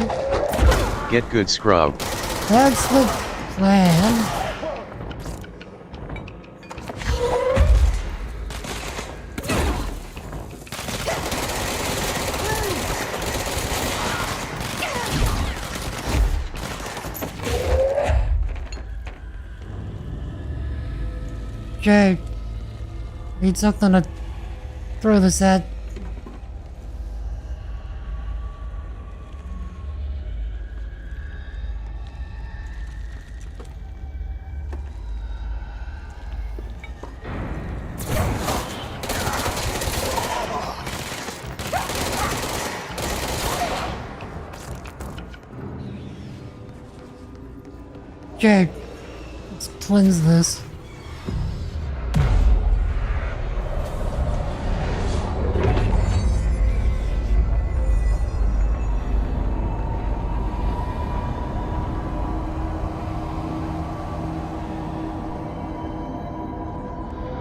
Get good, scrub. That's the plan. Okay. Need something to throw this at. Okay. Let's cleanse this.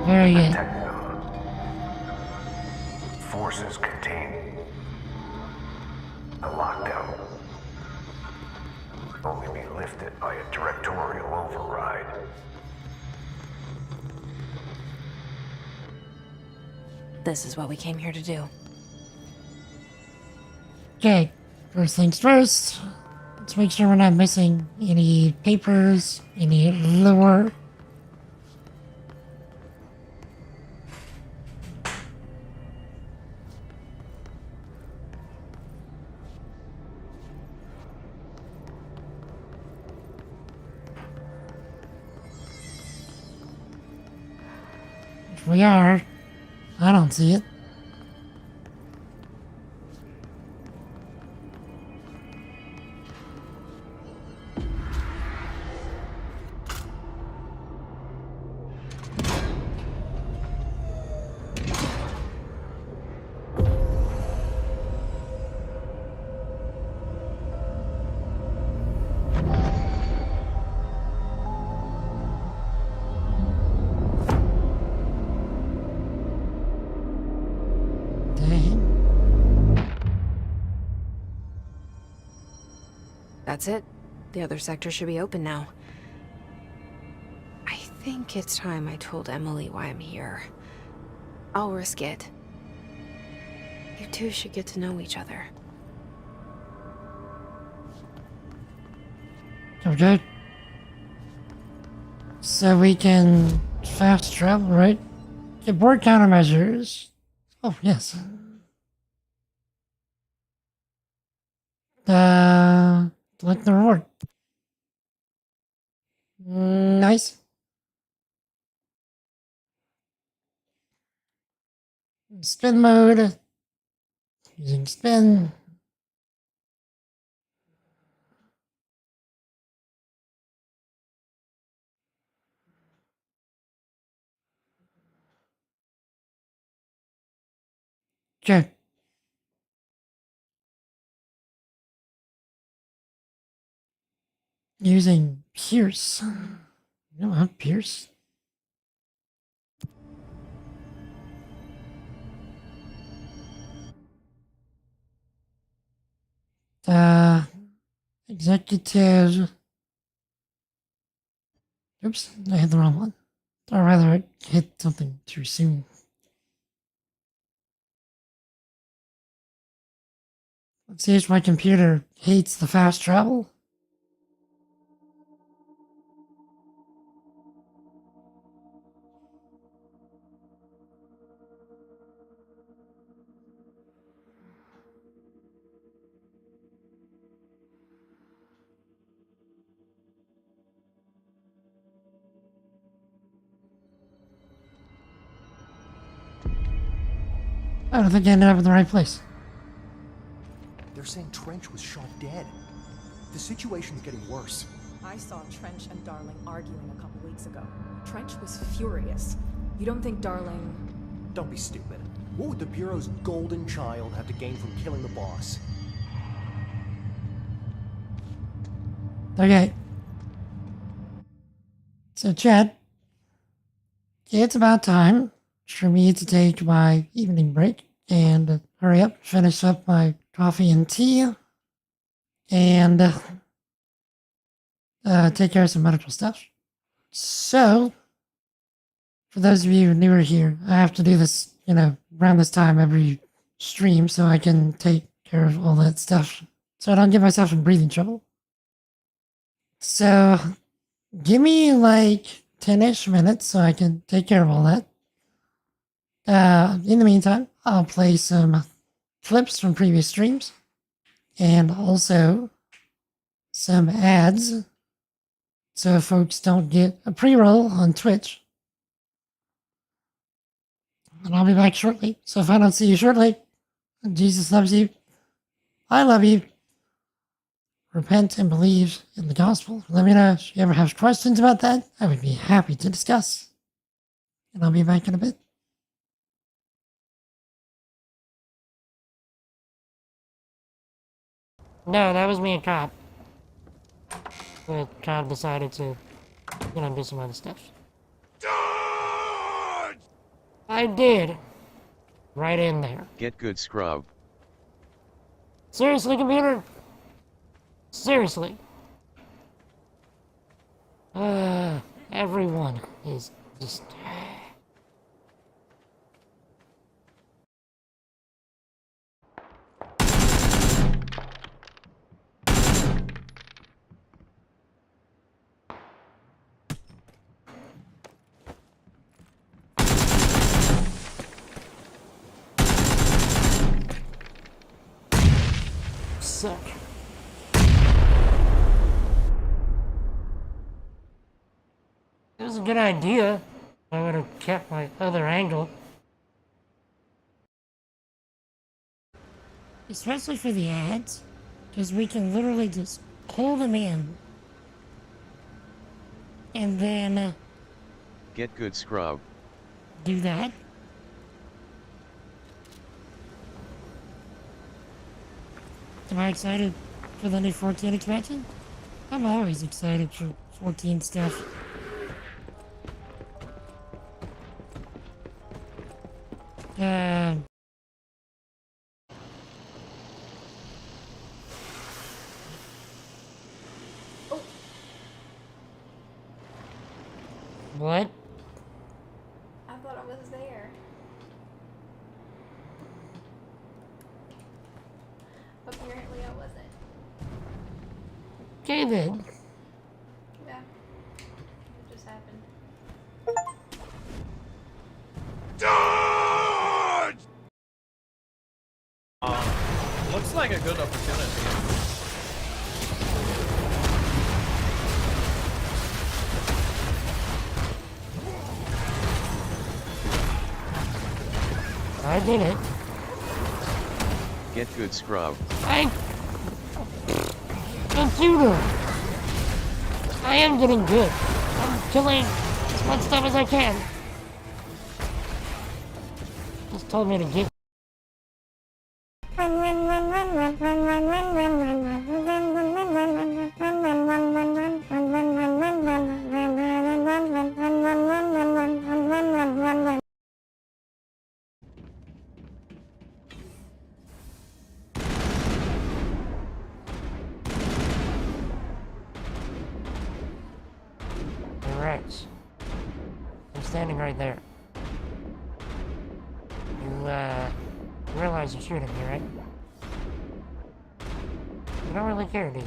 Very good. Detect them. Forces contained. The lockdown only be lifted by a directorial override. This is what we came here to do. Okay, first things first. Let's make sure we're not missing any papers, any lore. If we are, I don't see it. That's it. The other sector should be open now. I think it's time I told Emily why I'm here. I'll risk it. You two should get to know each other. Okay. So we can fast travel, right? Get board countermeasures. Oh, yes. Select the reward. Nice. Spin mode. Using spin. Okay. Using Pierce. You don't have Pierce. Executive. Oops, I hit the wrong one. Or rather, I hit something too soon. Let's see if my computer hates the fast travel. I don't think I ended up in the right place. They're saying Trench was shot dead. The situation's getting worse. I saw Trench and Darling arguing a couple weeks ago. Trench was furious. You don't think Darling... Don't be stupid. What would the Bureau's golden child have to gain from killing the boss? Okay. So, Chad, it's about time for me to take my evening break and hurry up, finish up my coffee and tea, and take care of some medical stuff. So, for those of you newer here, I have to do this, around this time every stream so I can take care of all that stuff so I don't get myself in breathing trouble. So, give me like 10-ish minutes so I can take care of all that. In the meantime, I'll play some clips from previous streams and also some ads so folks don't get a pre-roll on Twitch. And I'll be back shortly. So if I don't see you shortly, Jesus loves you. I love you. Repent and believe in the gospel. Let me know if you ever have questions about that. I would be happy to discuss. And I'll be back in a bit. No, that was me and Cobb. But Cobb decided to, do some other stuff. I did. Right in there. Get good, scrub. Seriously, computer? Seriously. Everyone is just... suck. It was a good idea. I would have kept my other angle. Especially for the ads, because we can literally just pull them in. And then... Get good, scrub. Do that. Am I excited for the new 14 expansion? I'm always excited for 14 stuff. What? I thought I was there. apparently I wasn't. Okay then. Yeah. It just happened. Looks like a good opportunity. I did it. Get good, scrub. I computer. I am getting good. I'm killing as much stuff as I can. Just told me to get. Rex, I'm standing right there. You realize you're shooting me, right? You don't really care, do you?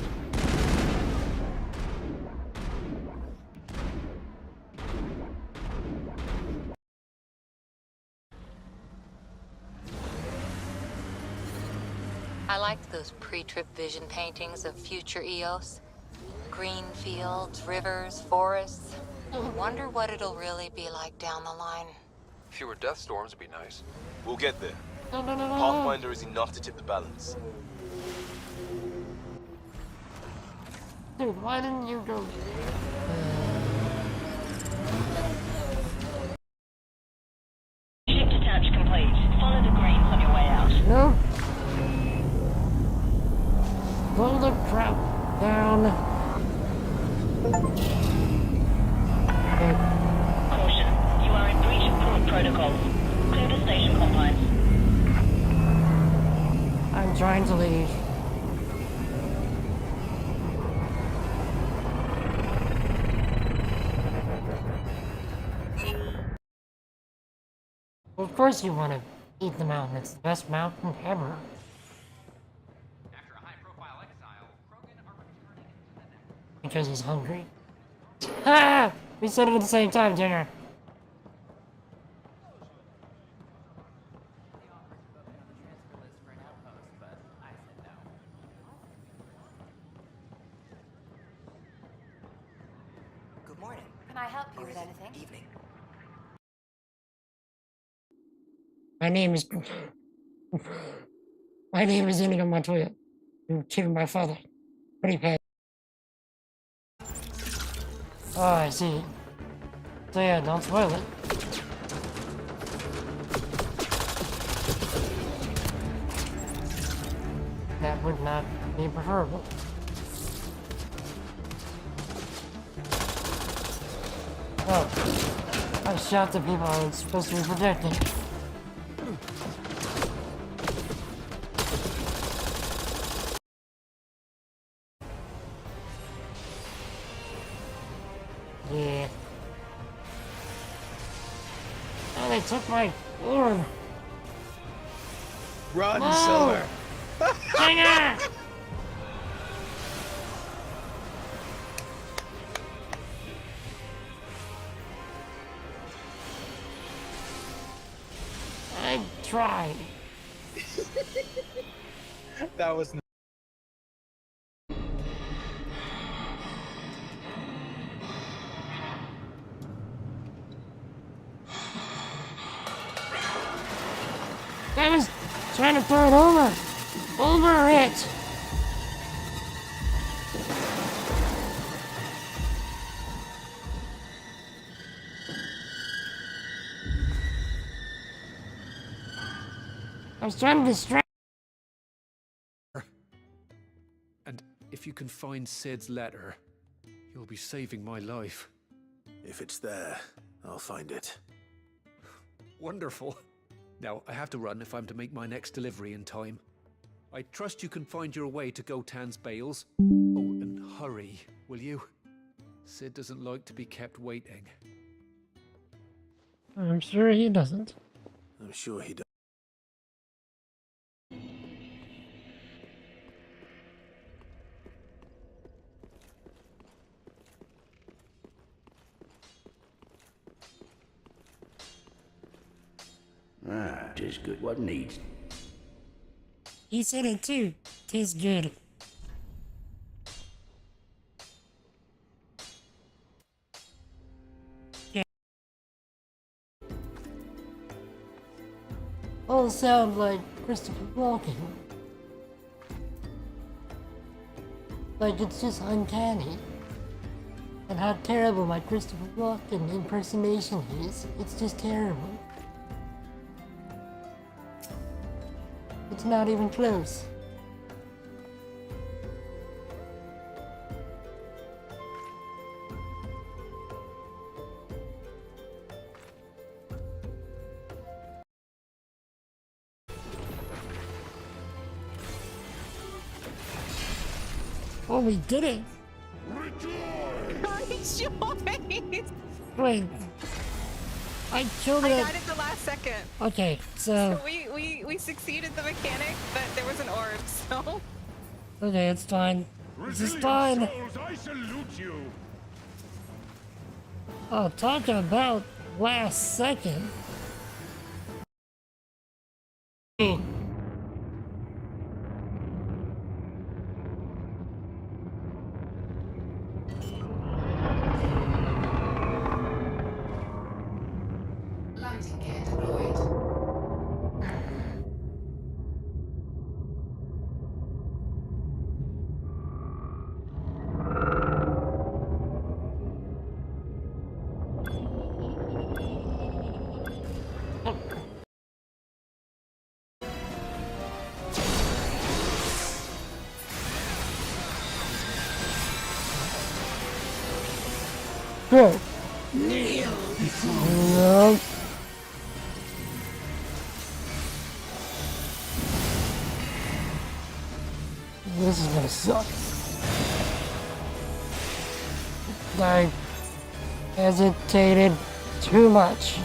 I liked those pre-trip vision paintings of future Eos. Green fields, rivers, forests. Wonder what it'll really be like down the line. Fewer death storms would be nice. We'll get there. No. Pathfinder is enough to tip the balance. Dude, why didn't you go? Shift attach complete. Follow the greens on your way out. No. Slow the crap down. Caution. You are in breach of port protocols. Clear the station confines. I'm trying to leave. Well, of course you want to eat the mountain. It's the best mountain ever. Because he's hungry. Ah! We said it at the same time, Junior. Good morning. Can I help you with anything? Evening. My name is... My name is Inigo Montoya. You killed my father. Pretty bad. Oh, I see. So yeah, don't spoil it. That would not be preferable. Oh, I shot the people I was supposed to be protecting. Yeah. Oh, they took my orb. Run, Whoa! Silver! Singer! I tried. That was. I was trying to throw it over. Over it. I was trying to distract. And if you can find Sid's letter, you'll be saving my life. If it's there, I'll find it. Wonderful. Now, I have to run if I'm to make my next delivery in time. I trust you can find your way to Gotan's bales. Oh, and hurry, will you? Sid doesn't like to be kept waiting. I'm sure he doesn't. I'm sure he does. tastes good. What needs? He said it too. Tastes good. Yeah. All sound like Christopher Walken. Like it's just uncanny. And how terrible my Christopher Walken impersonation is. It's just terrible. It's not even close. Oh, we did it! Wait. I killed it. I died at the last second. Okay, so we succeeded the mechanic, but there was an orb, so. okay, it's fine. This is fine. I salute you. Oh, talking about last second. Lighting gear deployed. Go. Kneel No. This is gonna suck. I hesitated too much.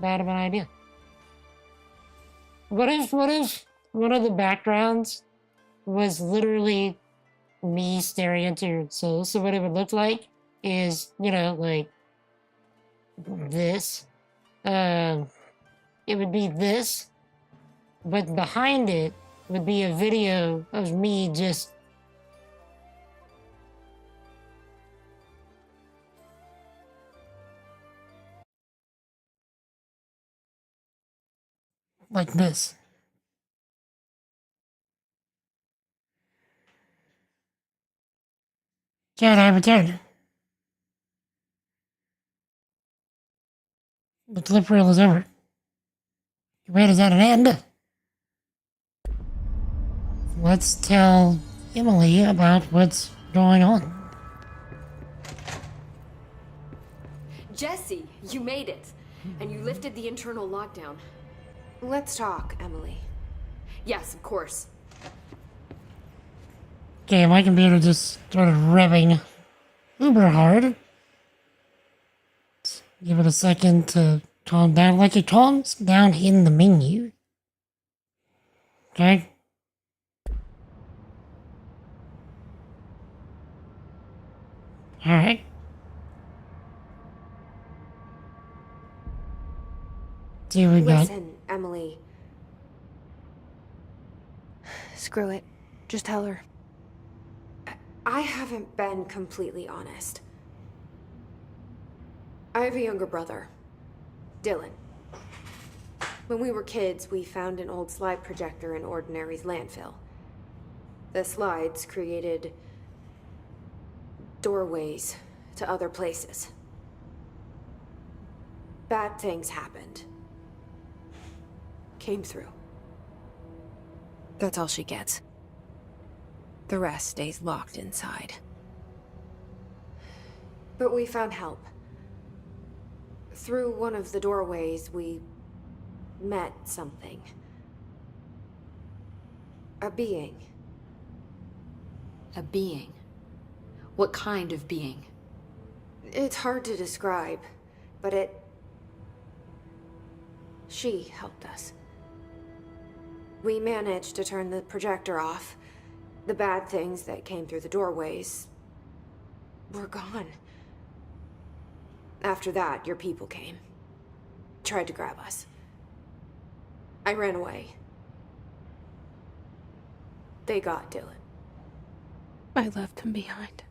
Bad of an idea. What if one of the backgrounds was literally me staring into your soul? So what it would look like is, you know, like this. It would be this, but behind it would be a video of me just like this. Can I return? The clip reel is over. Wait, is that an end? Let's tell Emily about what's going on. Jesse, you made it. And you lifted the internal lockdown. Let's talk, Emily. Yes, of course. Okay, my computer just started revving uber hard. Let's give it a second to calm down, like it calms down in the menu. Okay? Alright. See what we got. Listen, Emily. Screw it. Just tell her. I haven't been completely honest. I have a younger brother, Dylan. When we were kids, we found an old slide projector in Ordinary's landfill. The slides created doorways to other places. Bad things happened. Came through. That's all she gets. The rest stays locked inside. But we found help. Through one of the doorways, we met something. A being. A being? What kind of being? It's hard to describe, but she helped us. We managed to turn the projector off. The bad things that came through the doorways were gone. After that, your people came. tried to grab us. I ran away. They got Dylan. I left him behind.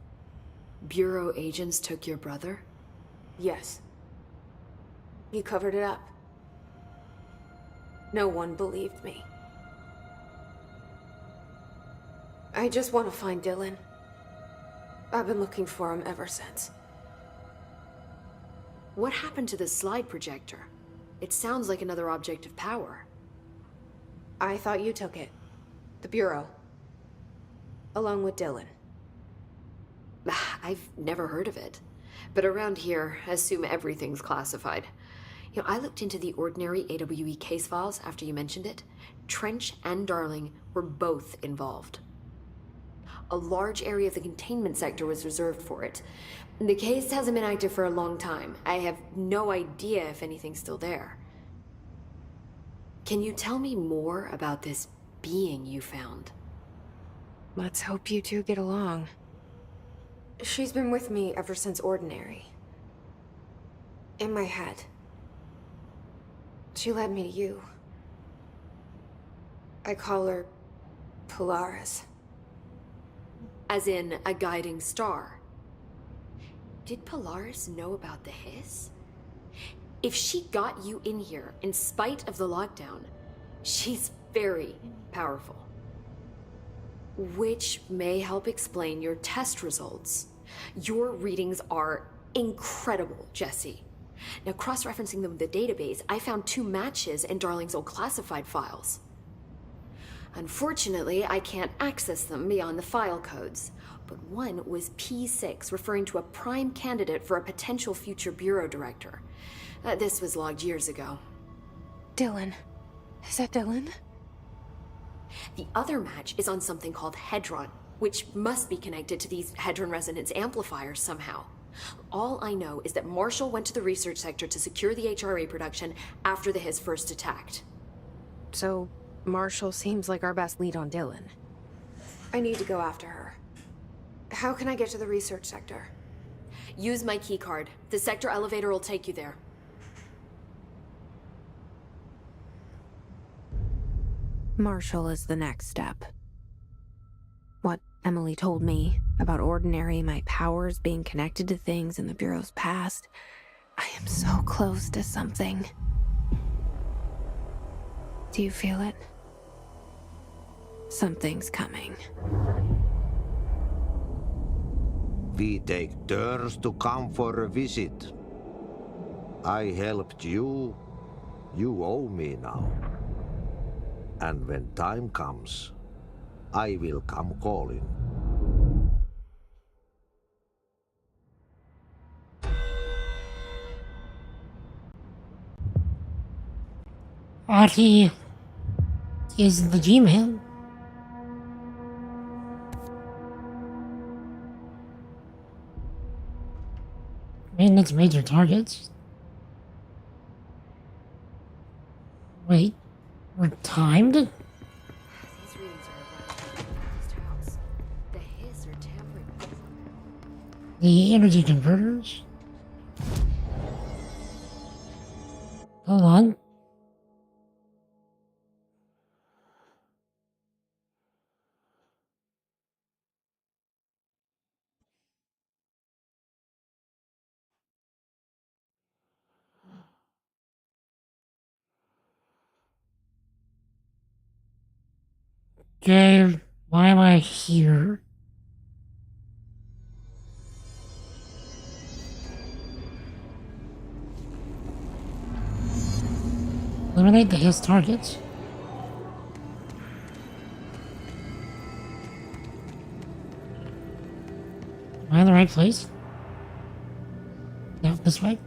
Bureau agents took your brother? Yes. You covered it up. No one believed me. I just want to find Dylan. I've been looking for him ever since. What happened to the slide projector? It sounds like another object of power. I thought you took it. The Bureau. Along with Dylan. I've never heard of it. But around here, assume everything's classified. You know, I looked into the ordinary AWE case files after you mentioned it. Trench and Darling were both involved. A large area of the containment sector was reserved for it. The case hasn't been active for a long time. I have no idea if anything's still there. Can you tell me more about this being you found? Let's hope you two get along. She's been with me ever since Ordinary. In my head. She led me to you. I call her Polaris. As in a guiding star. Did Polaris know about the hiss? If she got you in here in spite of the lockdown, she's very powerful. Which may help explain your test results. Your readings are incredible, Jesse. Now, cross-referencing them with the database, I found 2 matches in Darling's old classified files. Unfortunately, I can't access them beyond the file codes, but one was P6, referring to a prime candidate for a potential future bureau director. This was logged years ago. Dylan. Is that Dylan? The other match is on something called Hedron, which must be connected to these Hedron resonance amplifiers somehow. All I know is that Marshall went to the research sector to secure the HRA production after the Hiss first attacked. So, Marshall seems like our best lead on Dylan. I need to go after her. How can I get to the research sector? Use my keycard. The sector elevator will take you there. Marshall is the next step. What Emily told me about Ordinary, my powers being connected to things in the Bureau's past, I am so close to something. Do you feel it? Something's coming. We take turns to come for a visit. I helped you. You owe me now. And when time comes, I will come calling. Ahti is the G-Man. Maintenance major targets. Wait, we're timed? These readings are arriving at the house. The Hiss are tampering with them. The energy converters? Hold on. Okay, why am I here? Eliminate the Hiss targets. Am I in the right place? No, this way?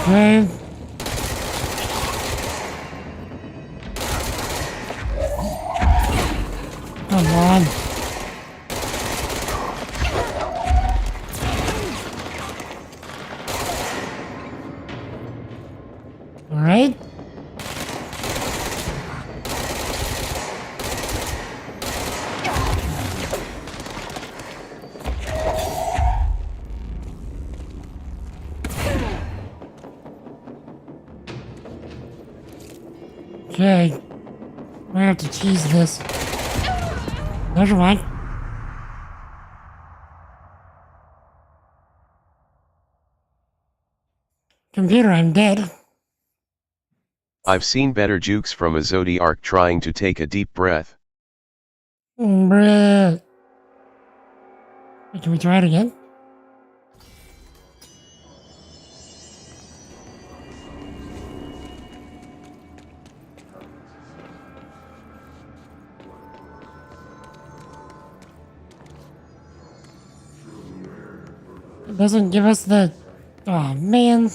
Okay. Come on. All right. Okay. I have to cheese this. Never mind. Computer, I'm dead. I've seen better jukes from a Zodiac trying to take a deep breath. Bruh. Can we try it again? It doesn't give us the... Oh, man.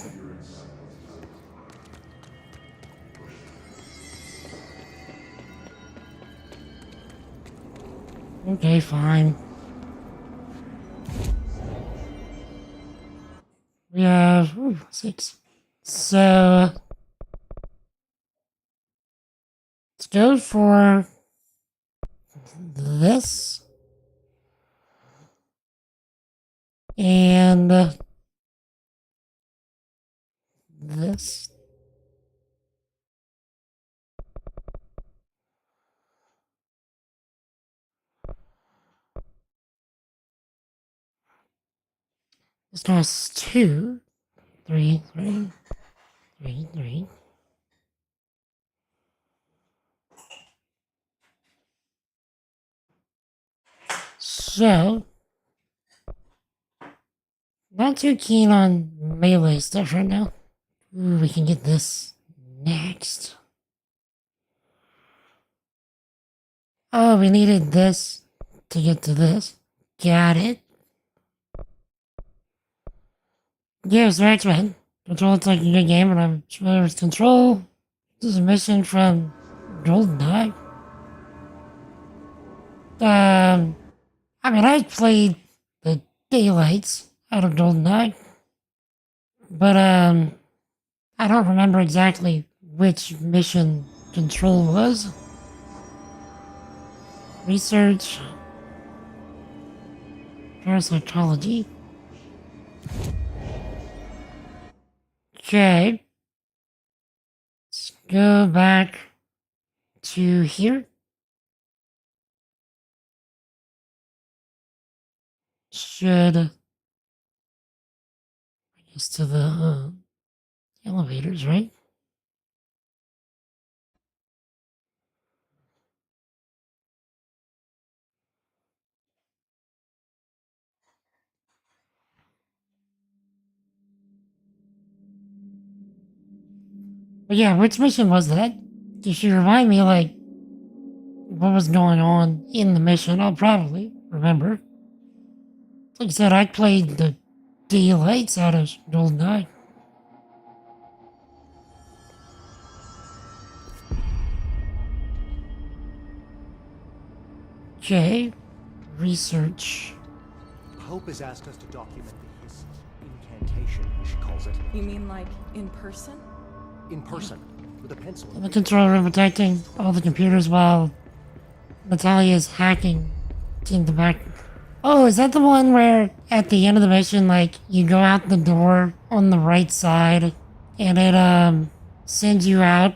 Okay, fine. We have 6. So let's go for this and this. This costs 2, 3, 3, 3, 3. So, not too keen on melee stuff right now. Ooh, we can get this next. Oh, we needed this to get to this. Got it. Gears of X-Men. Control looks like a good game, and I'm familiar with Control. This is a mission from GoldenEye. I mean, I played the daylights out of GoldenEye, but I don't remember exactly which mission Control was. Research. Parapsychology. Okay. Let's go back to here. Should, I guess, to the elevators, right? But yeah, which mission was that? If you remind me, like, what was going on in the mission, I'll probably remember. Like I said, I played the daylights out of GoldenEye. Okay, research. Hope has asked us to document the his incantation, as she calls it. You mean like in person? In person, with a pencil. In the control room protecting all the computers while Natalia's hacking in the back. Oh, is that the one where at the end of the mission, like, you go out the door on the right side and it sends you out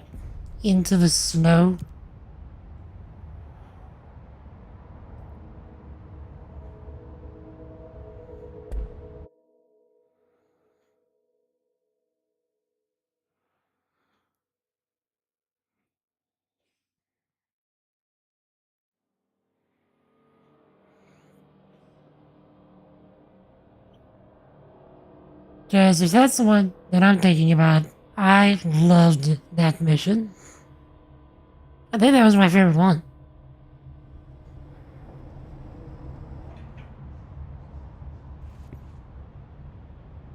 into the snow? Because if that's the one that I'm thinking about, I loved that mission. I think that was my favorite one.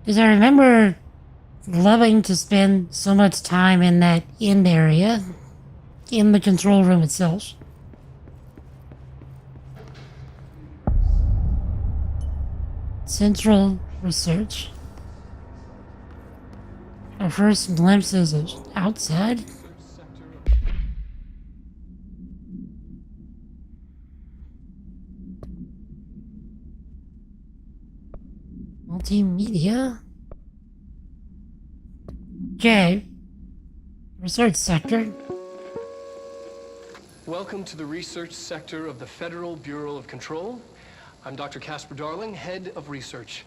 Because I remember loving to spend so much time in that end area, in the control room itself. Central research. Our first glimpses of outside. Multimedia. Okay. Research sector. Welcome to the research sector of the Federal Bureau of Control. I'm Dr. Casper Darling, head of research.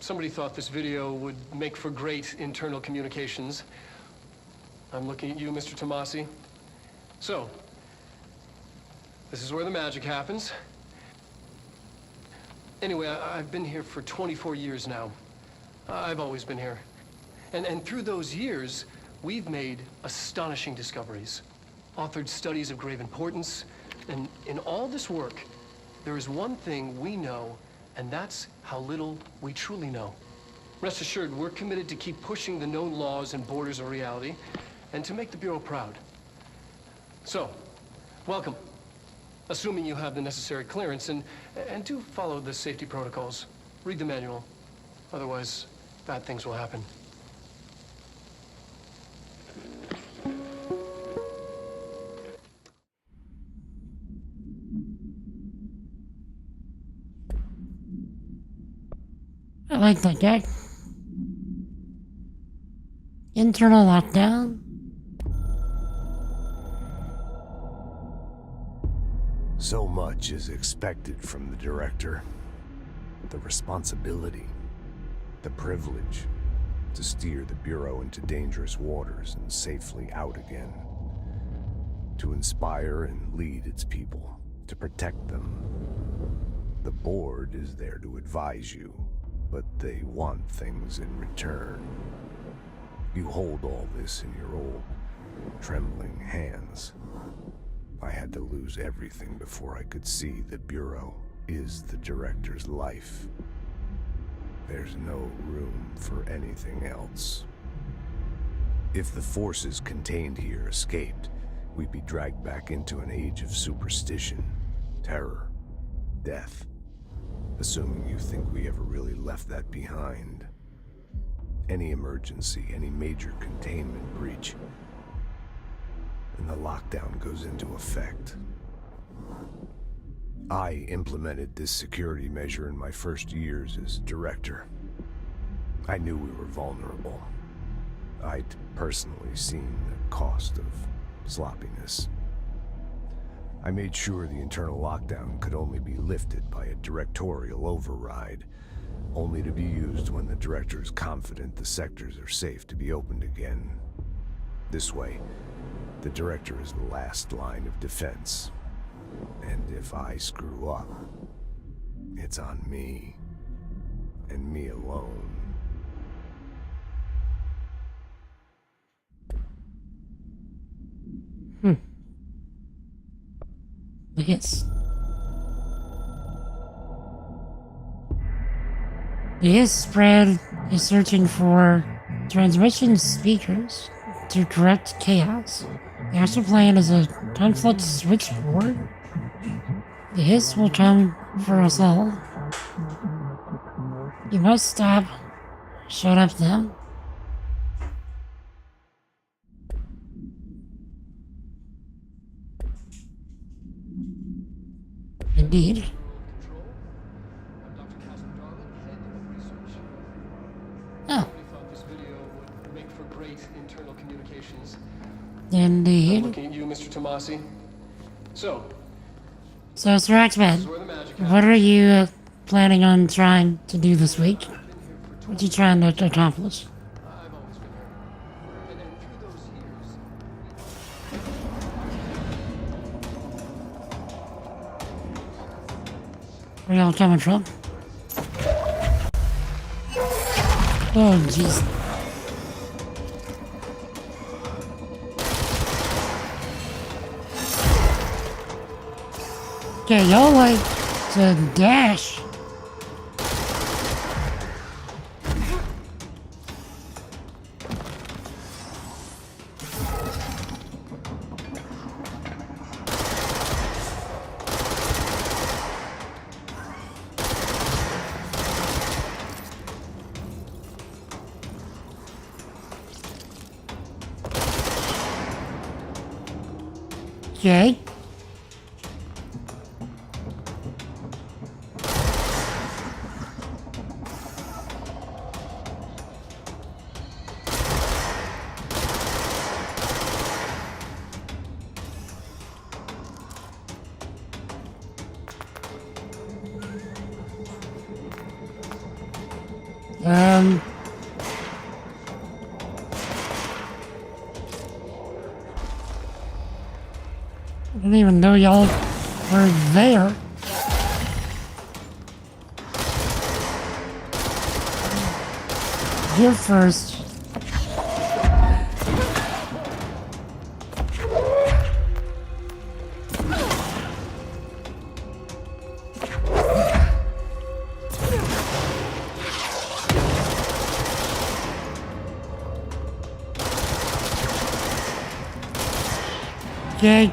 Somebody thought this video would make for great internal communications. I'm looking at you, Mr. Tomasi. So, this is where the magic happens. Anyway, I've been here for 24 years now. I've always been here. And through those years, we've made astonishing discoveries, authored studies of grave importance, and in all this work, there is one thing we know, and that's how little we truly know. Rest assured, we're committed to keep pushing the known laws and borders of reality, and to make the Bureau proud. So, welcome. Assuming you have the necessary clearance, and do follow the safety protocols. Read the manual. Otherwise, bad things will happen. I like that guy. Internal lockdown. So much is expected from the director. The responsibility, the privilege to steer the Bureau into dangerous waters and safely out again. To inspire and lead its people, to protect them. The board is there to advise you, but they want things in return. You hold all this in your old, trembling hands. I had to lose everything before I could see the Bureau is the director's life. There's no room for anything else. If the forces contained here escaped, we'd be dragged back into an age of superstition, terror, death. Assuming you think we ever really left that behind. Any emergency, any major containment breach, and the lockdown goes into effect. I implemented this security measure in my first years as director. I knew we were vulnerable. I'd personally seen the cost of sloppiness. I made sure the internal lockdown could only be lifted by a directorial override, only to be used when the director is confident the sectors are safe to be opened again. This way, the director is the last line of defense. And if I screw up, it's on me, and me alone. Yes. This spread is searching for transmission speakers to correct chaos. The actual plan is a conflict switchboard. The hiss will come for us all. You must stop. Shut up then. Indeed. Oh. Indeed. I'm looking at you, Mr. Tomasi. So, Sir X-Men, what are you planning on trying to do this week? What are you trying to accomplish? Where y'all coming from? Oh, jeez. Okay, y'all like to dash. Okay. I didn't even know y'all were there. Here first. Okay.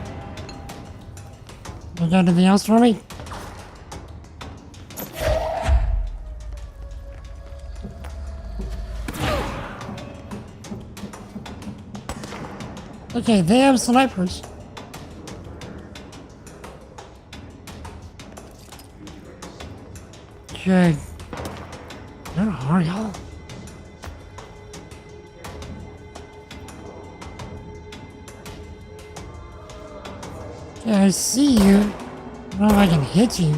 You got anything else for me? Okay, they have snipers. Okay. Where are y'all? Yeah, I see you. I don't know if I can hit you.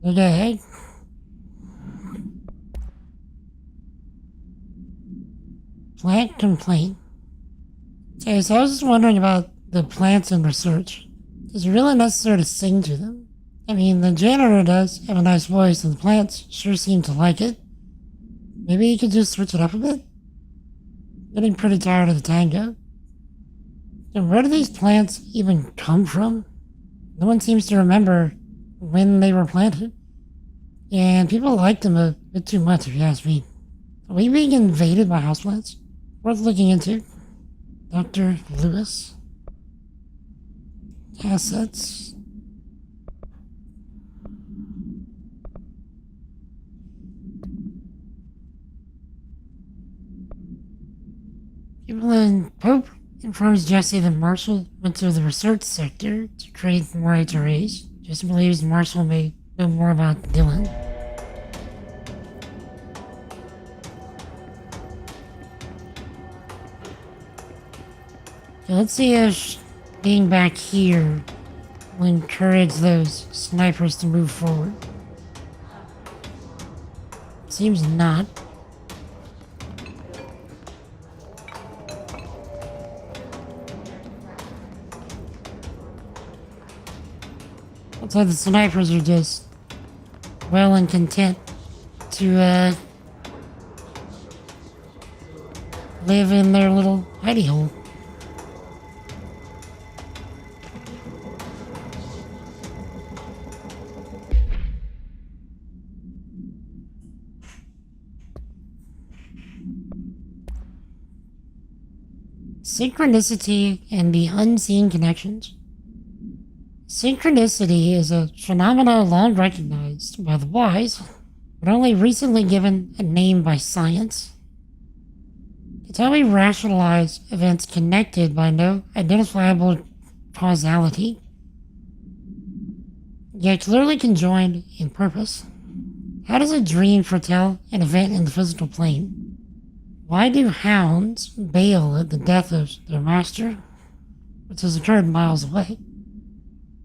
Okay. Plant complaint. Okay, so I was just wondering about the plants in research. Is it really necessary to sing to them? I mean, the janitor does have a nice voice, and the plants sure seem to like it. Maybe you could just switch it up a bit? Getting pretty tired of the tango. And where do these plants even come from? No one seems to remember when they were planted. And people like them a bit too much, if you ask me. Are we being invaded by houseplants? Worth looking into. Dr. Lewis. Assets. Evelyn Pope informs Jesse that Marshall went to the research sector to create more HRAs. Jesse believes Marshall may know more about Dylan. So let's see if being back here will encourage those snipers to move forward. Seems not. Looks like the snipers are just well and content to live in their little hidey hole. Synchronicity and the unseen connections. Synchronicity is a phenomenon long recognized by the wise, but only recently given a name by science. It's how we rationalize events connected by no identifiable causality, yet clearly conjoined in purpose. How does a dream foretell an event in the physical plane? Why do hounds bail at the death of their master, which has occurred miles away?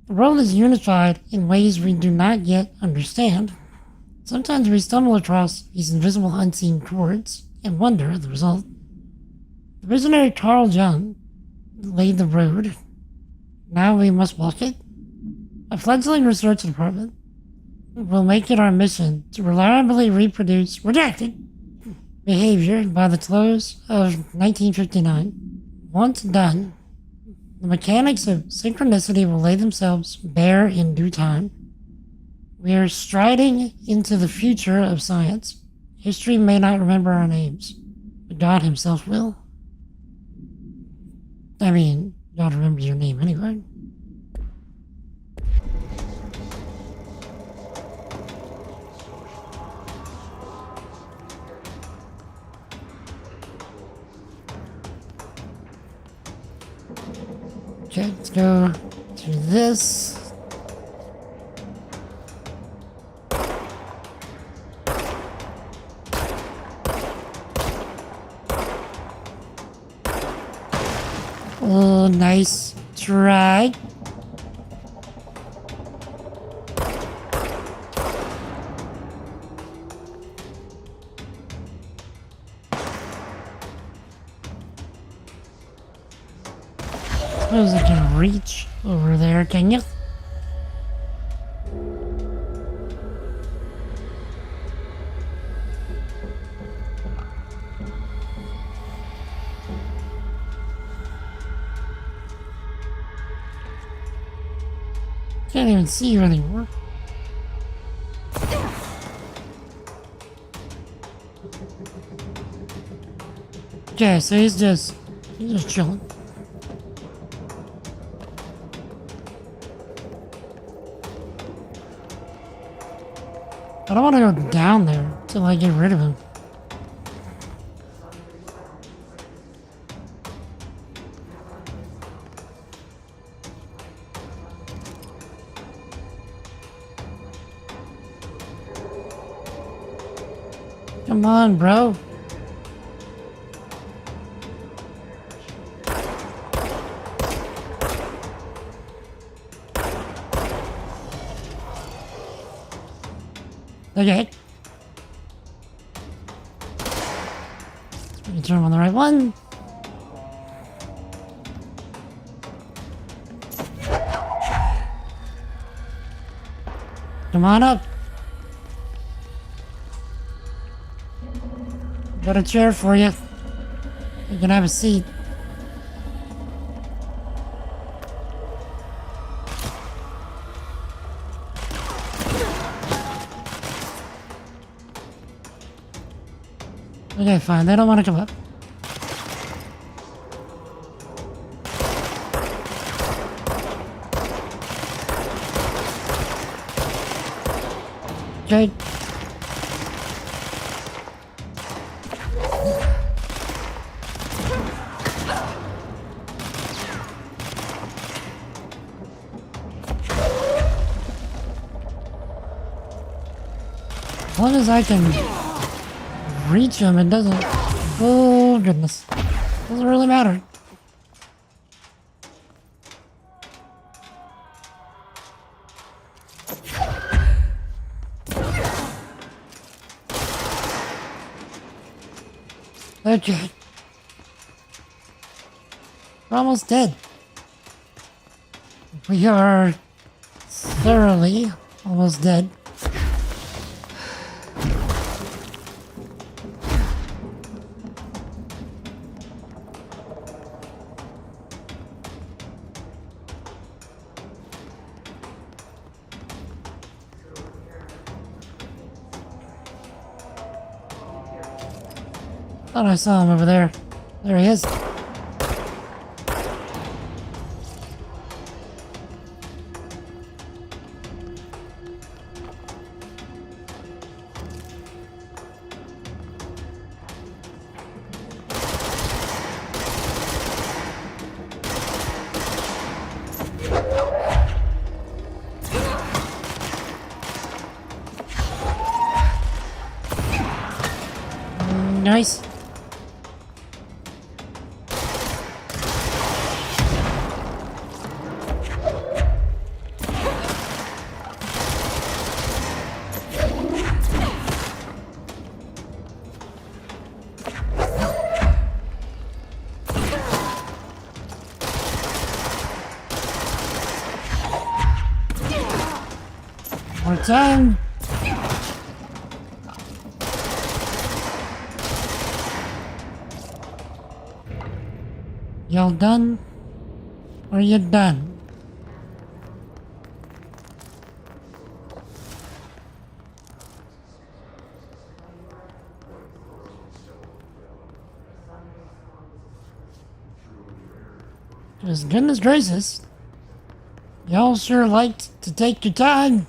The world is unified in ways we do not yet understand. Sometimes we stumble across these invisible unseen chords and wonder at the result. The visionary Carl Jung laid the road. Now we must walk it. A fledgling research department will make it our mission to reliably reproduce redacted behavior by the close of 1959. Once done, the mechanics of synchronicity will lay themselves bare in due time. We are striding into the future of science. History may not remember our names, but God himself will. I mean, God remembers your name anyway. Okay, let's go to this. Oh, nice try. Suppose I can reach over there, can you? Can't even see you anymore. Okay, so he's just chilling. I don't want to go down there till I get rid of him. Come on, bro. Okay. Let's turn on the right one. Come on up. Got a chair for you. You can have a seat. Okay, fine. They don't want to come up. Okay. As long as I can reach him, it doesn't. Oh, goodness. Doesn't really matter. Okay. We're almost dead. We are thoroughly almost dead. Thought I saw him over there. There he is. Nice. More time. Y'all done? Are you done? Because goodness gracious, y'all sure liked to take your time.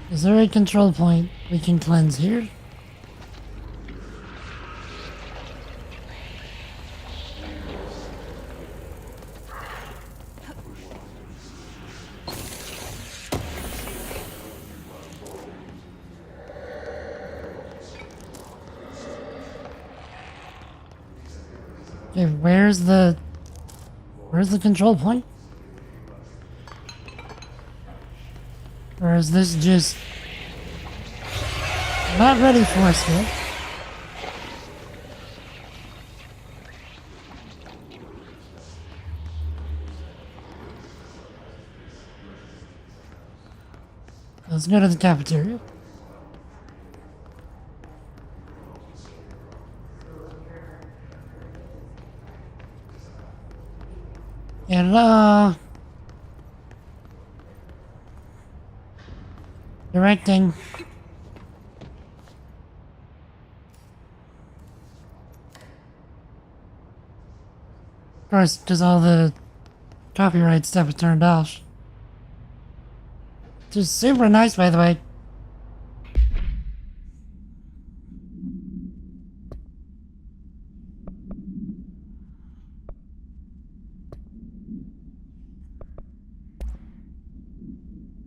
Is there a control point we can cleanse here? Okay, where's the control point? Or is this just not ready for us yet? Let's go to the cafeteria. Hello. Directing. Of course, because all the copyright stuff is turned off. Just super nice, by the way.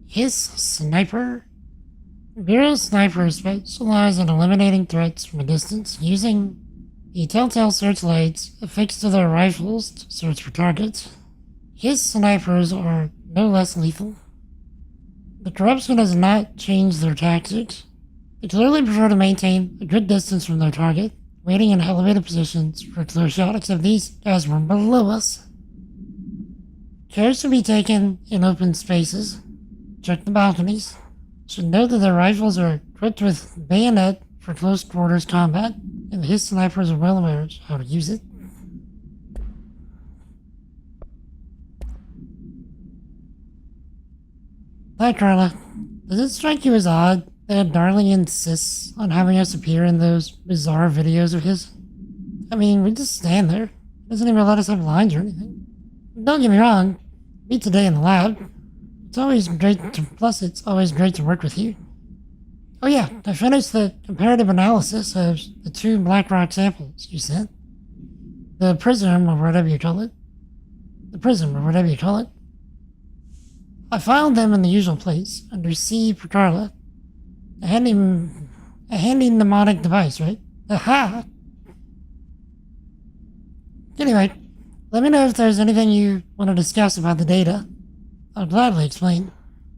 His sniper? Bureau's snipers specialize in eliminating threats from a distance using the telltale searchlights affixed to their rifles to search for targets. His snipers are no less lethal. The corruption has not changed their tactics. They clearly prefer to maintain a good distance from their target, waiting in elevated positions for a clear shot, except these guys were below us. Care should be taken in open spaces. Check the balconies. Should note that their rifles are equipped with bayonet for close quarters combat, and his snipers are well aware of how to use it. Hi, Carla. Does it strike you as odd that Darling insists on having us appear in those bizarre videos of his? I mean, we just stand there. He doesn't even let us have lines or anything. Don't get me wrong. Meet today in the lab. It's always great to work with you. Oh yeah, I finished the comparative analysis of the 2 Blackrock samples you sent. The prism, or whatever you call it. I filed them in the usual place, under C for Carla. A handy mnemonic device, right? Aha! Anyway, let me know if there's anything you want to discuss about the data. I'll gladly explain.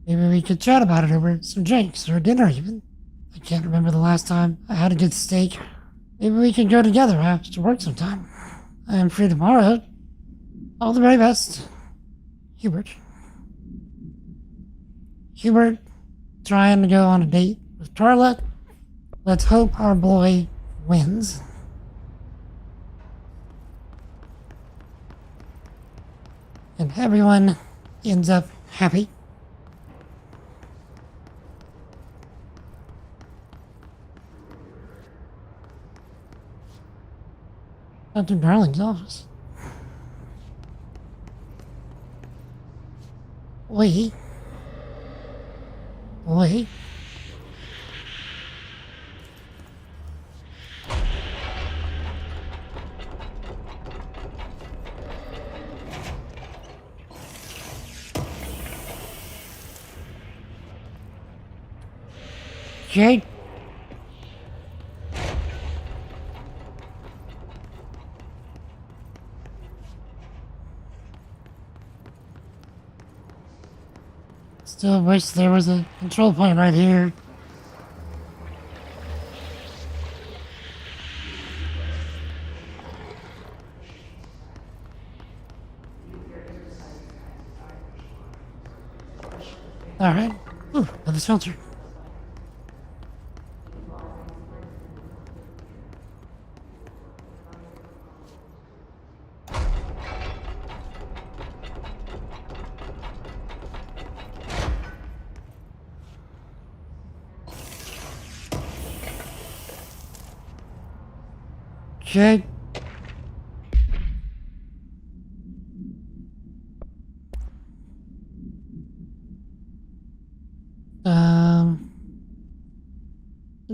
Maybe we could chat about it over some drinks or dinner even. I can't remember the last time I had a good steak. Maybe we could go together after work sometime. I am free tomorrow. All the very best. Hubert. Hubert trying to go on a date with Carla. Let's hope our boy wins. And everyone ends up happy. Dr. Darling's office. Wait. Jake. Still wish there was a control point right here. Alright. Ooh, another filter. Okay.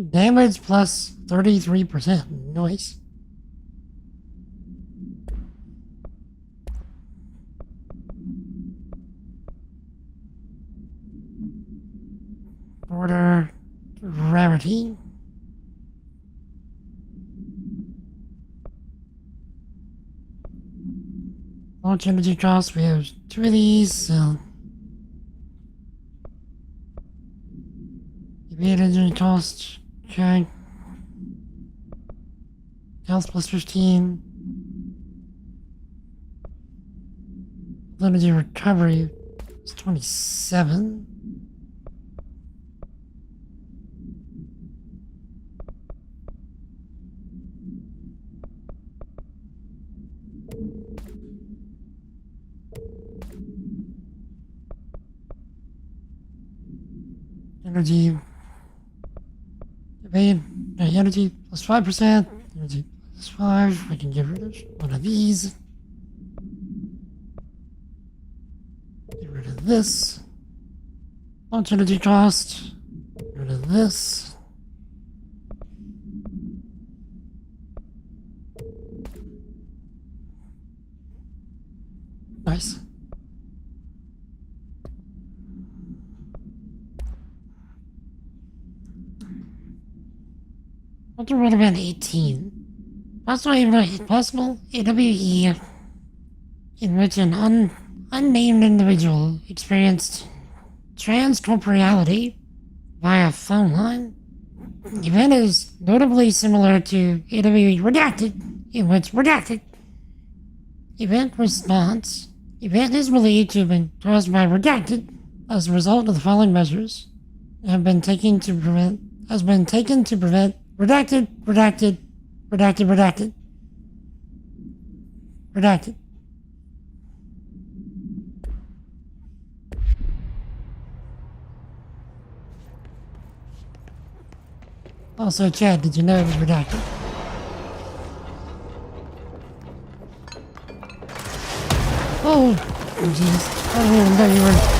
Damage plus 33%. Nice. Order rarity. Launch energy cost, we have 2 of these, so evade energy cost, okay. Health plus 15. Energy recovery is 27. Energy. Evade. Energy plus 5%. Energy plus 5. We can get rid of one of these. Get rid of this. Launch energy cost. Get rid of this. Nice. What would have been 18? Possible AWE in which an unnamed individual experienced transcorporeality via phone line. The event is notably similar to AWE Redacted, in which Redacted event response. Event is believed to have been caused by Redacted as a result of the following measures have been taken to prevent Redacted. Also, Chad, did you know it was redacted? Oh, jeez. I didn't even know you were...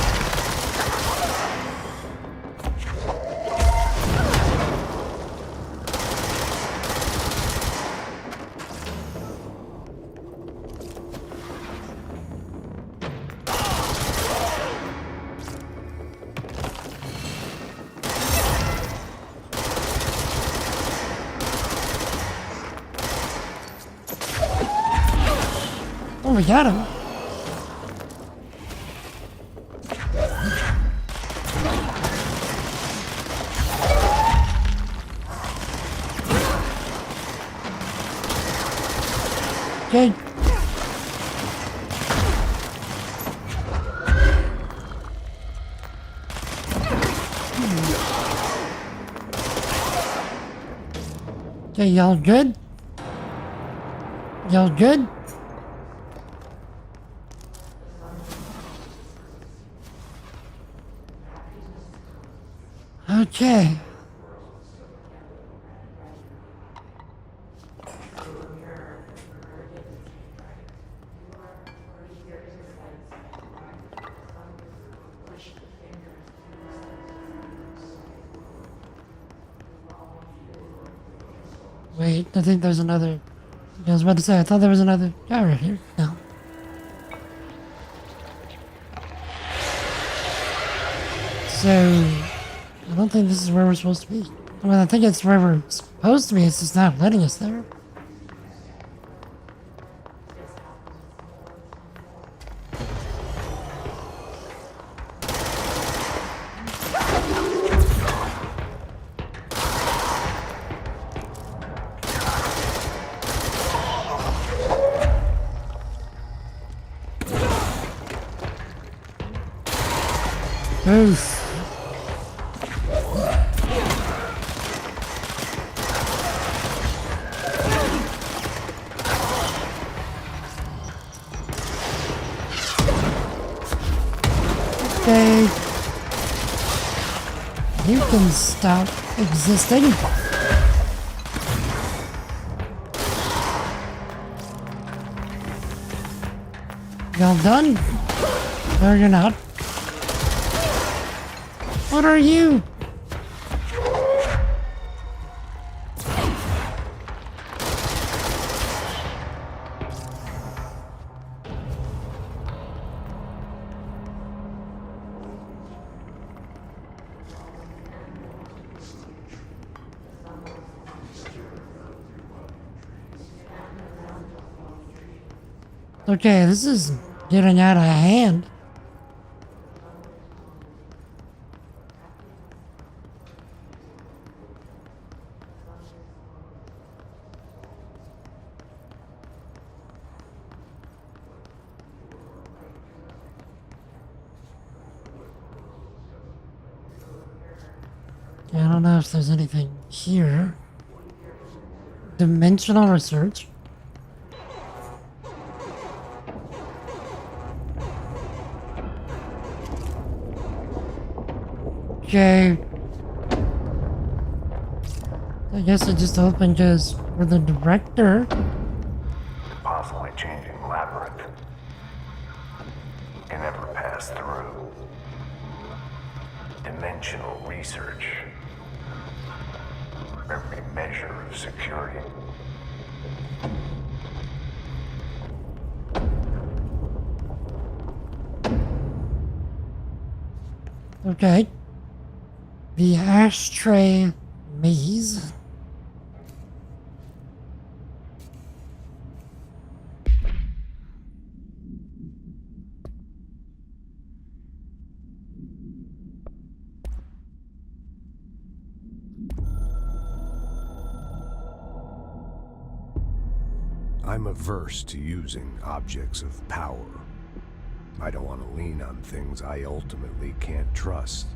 Oh, we got him. Okay. Okay, y'all good? Y'all good? Okay. Wait, I think there's another... I was about to say, I thought there was another guy right here. No. So... I don't think this is where we're supposed to be. I mean, I think it's where we're supposed to be, it's just not letting us there. Oof. Okay. You can stop existing. Y'all done? No, you're not. What are you? Okay, this is getting out of hand. I don't know if there's anything here. Dimensional research. Okay. I guess I just opened because we're the director. Possibly changing labyrinth. Can never pass through. Dimensional research. Every measure of security. Okay. The ashtray maze. I'm averse to using objects of power. I don't want to lean on things I ultimately can't trust.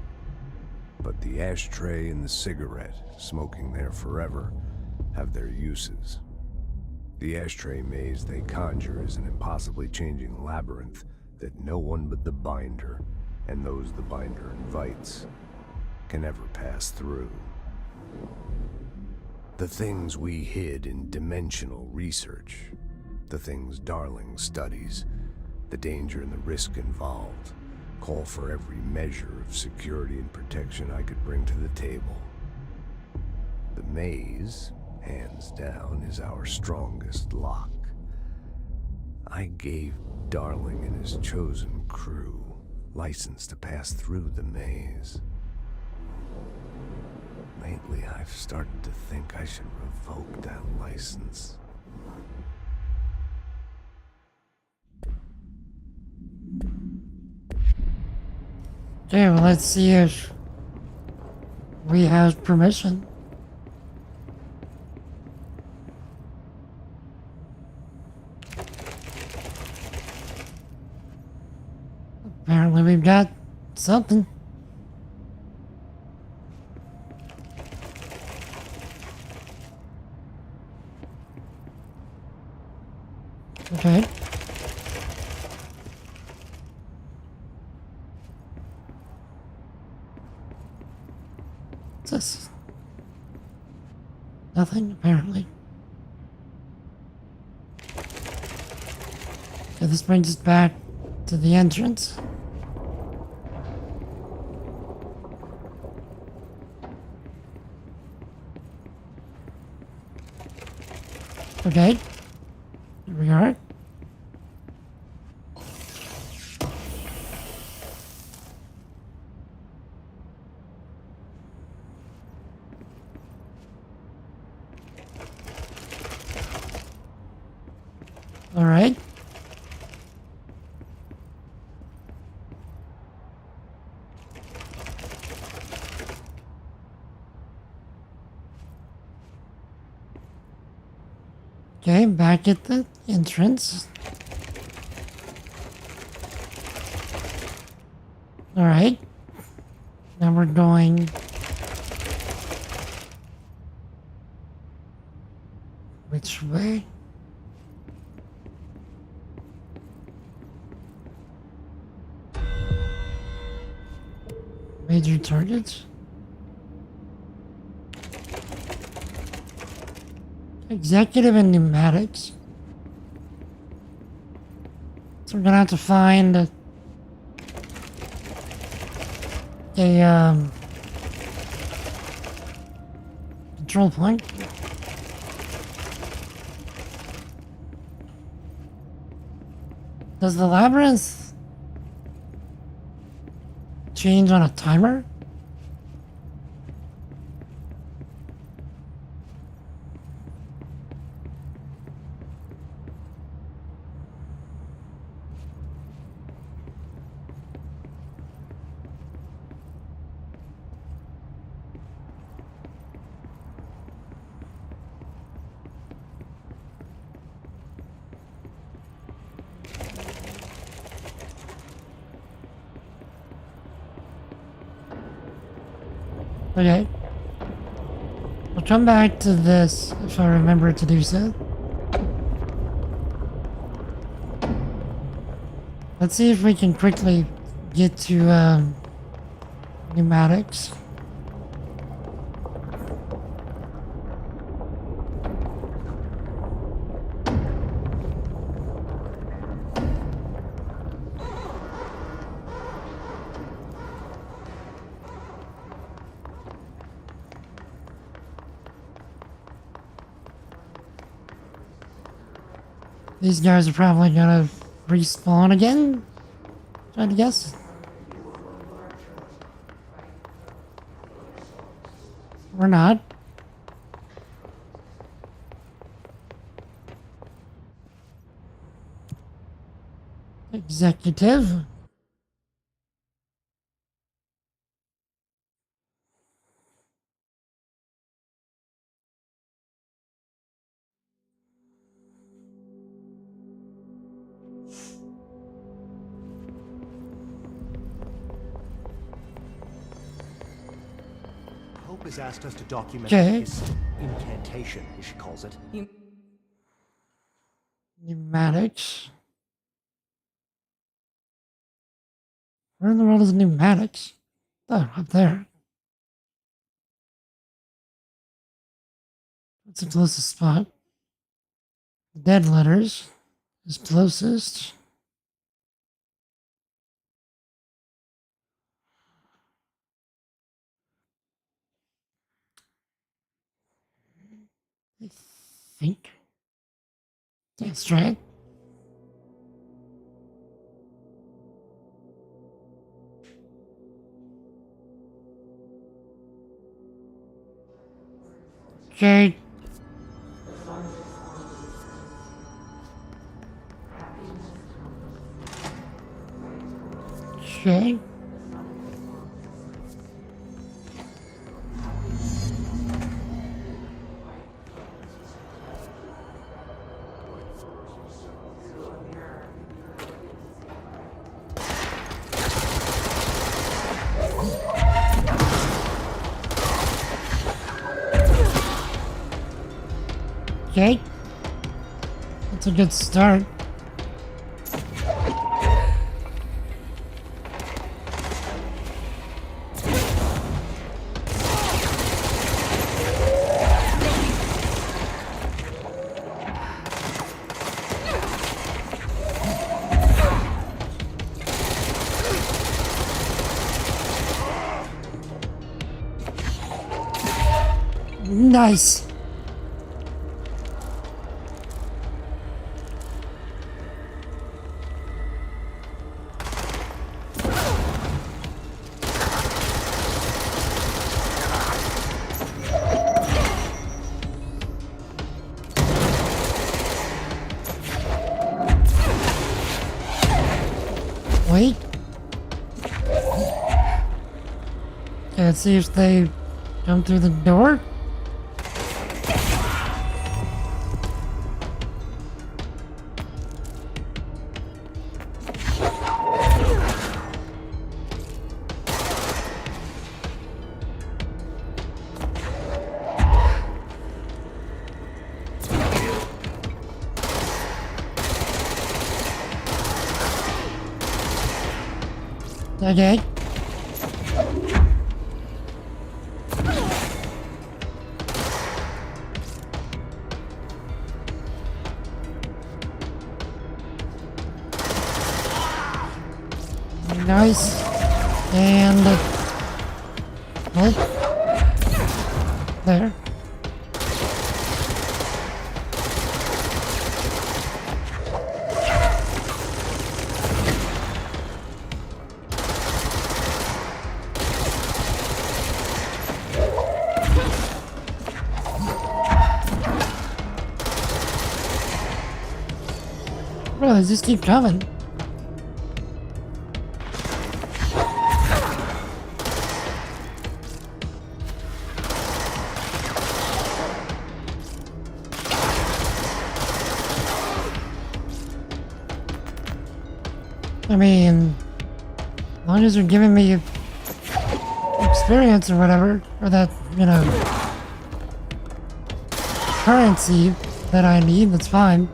But the ashtray and the cigarette, smoking there forever, have their uses. The ashtray maze they conjure is an impossibly changing labyrinth that no one but the Binder, and those the Binder invites, can ever pass through. The things we hid in dimensional research, the things Darling studies, the danger and the risk involved, call for every measure of security and protection I could bring to the table. The maze, hands down, is our strongest lock. I gave Darling and his chosen crew license to pass through the maze. Lately, I've started to think I should revoke that license. Okay, well, let's see if we have permission. Apparently we've got something. Okay. What's this? Nothing, apparently. Okay, this brings us back to the entrance. Okay. Here we are. All right. Okay, back at the entrance. All right. Now we're going which way? Major targets? Executive and pneumatics. So we're gonna have to find a control point. Does the labyrinth change on a timer? Okay. I'll come back to this if I remember to do so. Let's see if we can quickly get to pneumatics. These guys are probably gonna respawn again? Trying to guess. Or not. Executive. Hope has asked us to document Okay. this incantation, as she calls it. Pneumatics. Where in the world is pneumatics? Oh, up there. That's the closest spot. Dead letters is closest. I think that's right. Okay. Okay. Okay. That's a good start. Nice. Wait. Okay, let's see if they come through the door. Okay. Nice. And... What? There. Bro, they just keep coming. I mean, as long as you're giving me experience or whatever, or that, you know, currency that I need, that's fine.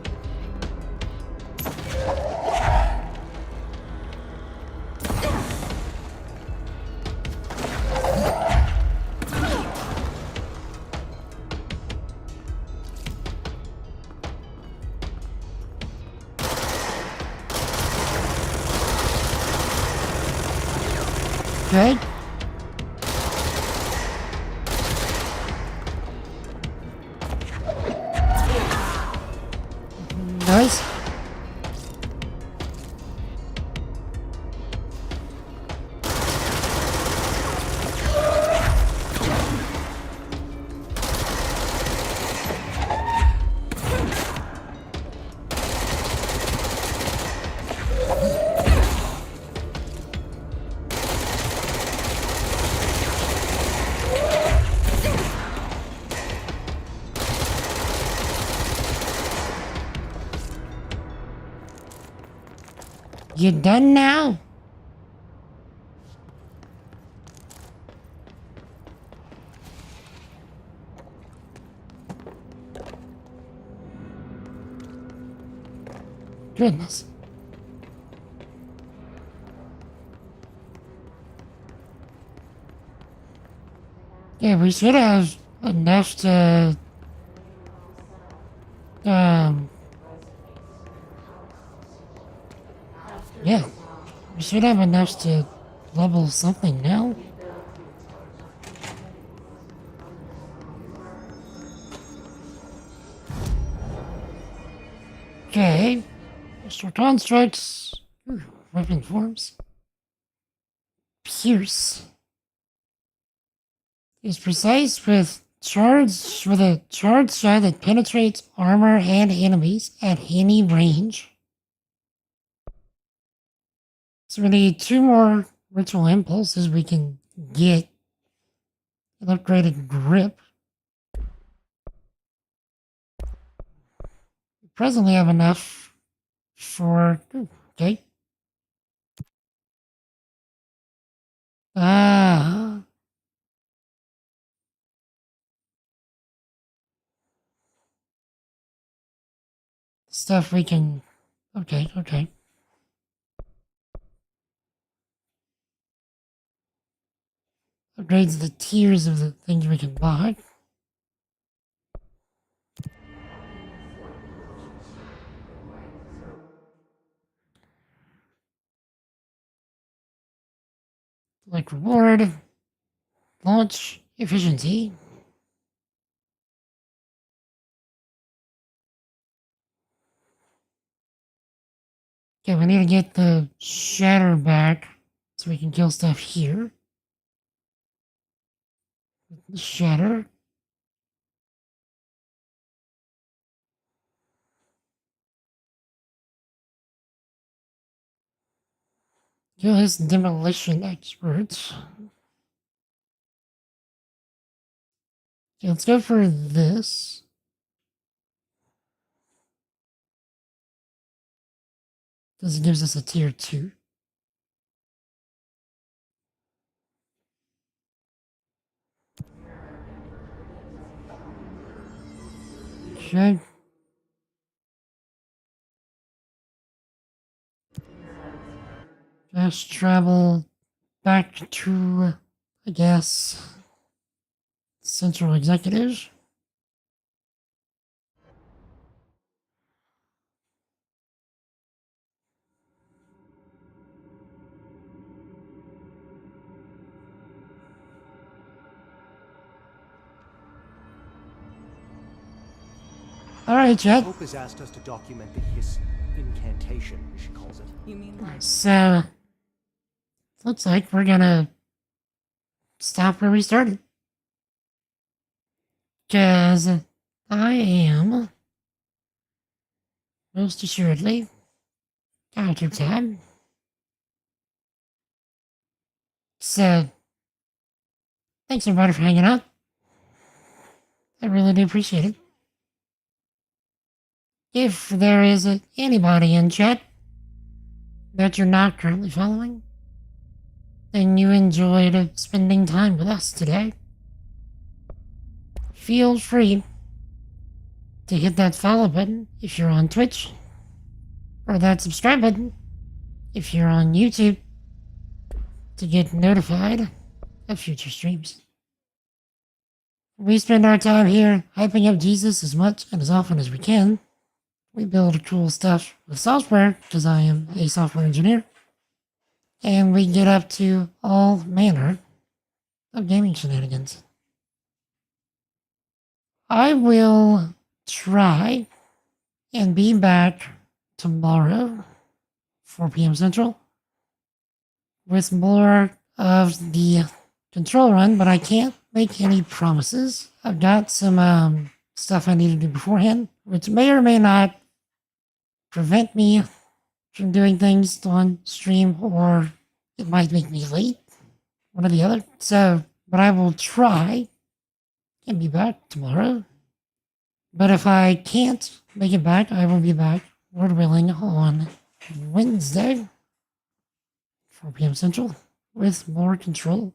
Okay. Nice. You done now? Goodness. Yeah, we should have enough to, yeah, we should have enough to level something now. Okay, Mr. Constructs, weapon forms. Pierce is precise with a charged shot that penetrates armor and enemies at any range. So we need 2 more ritual impulses. We can get an upgraded grip. We presently have enough for... Okay. Ah. Stuff we can... Okay. Upgrades the tiers of the things we can buy. Like reward, launch, efficiency. Okay, we need to get the shatter back so we can kill stuff here. The shatter. Kill his demolition experts. Okay, let's go for this. This gives us a tier 2. Okay. Fast travel back to, I guess, Central Executive. Alright, chat. Hope has asked us to document the Hiss incantation, as she calls it. You mean like So, looks like we're gonna stop where we started. Because I am most assuredly out of time. So, thanks everybody for hanging out. I really do appreciate it. If there is anybody in chat that you're not currently following, then you enjoyed spending time with us today, feel free to hit that follow button if you're on Twitch, or that subscribe button if you're on YouTube, to get notified of future streams. We spend our time here hyping up Jesus as much and as often as we can. We build cool stuff with software, because I am a software engineer, and we get up to all manner of gaming shenanigans. I will try and be back tomorrow, 4 p.m. Central, with more of the control run, but I can't make any promises. I've got some stuff I need to do beforehand, which may or may not prevent me from doing things on stream, or it might make me late, one or the other. So, but I will try and be back tomorrow. But if I can't make it back, I will be back, Lord willing, on Wednesday, 4 p.m. Central, with more control.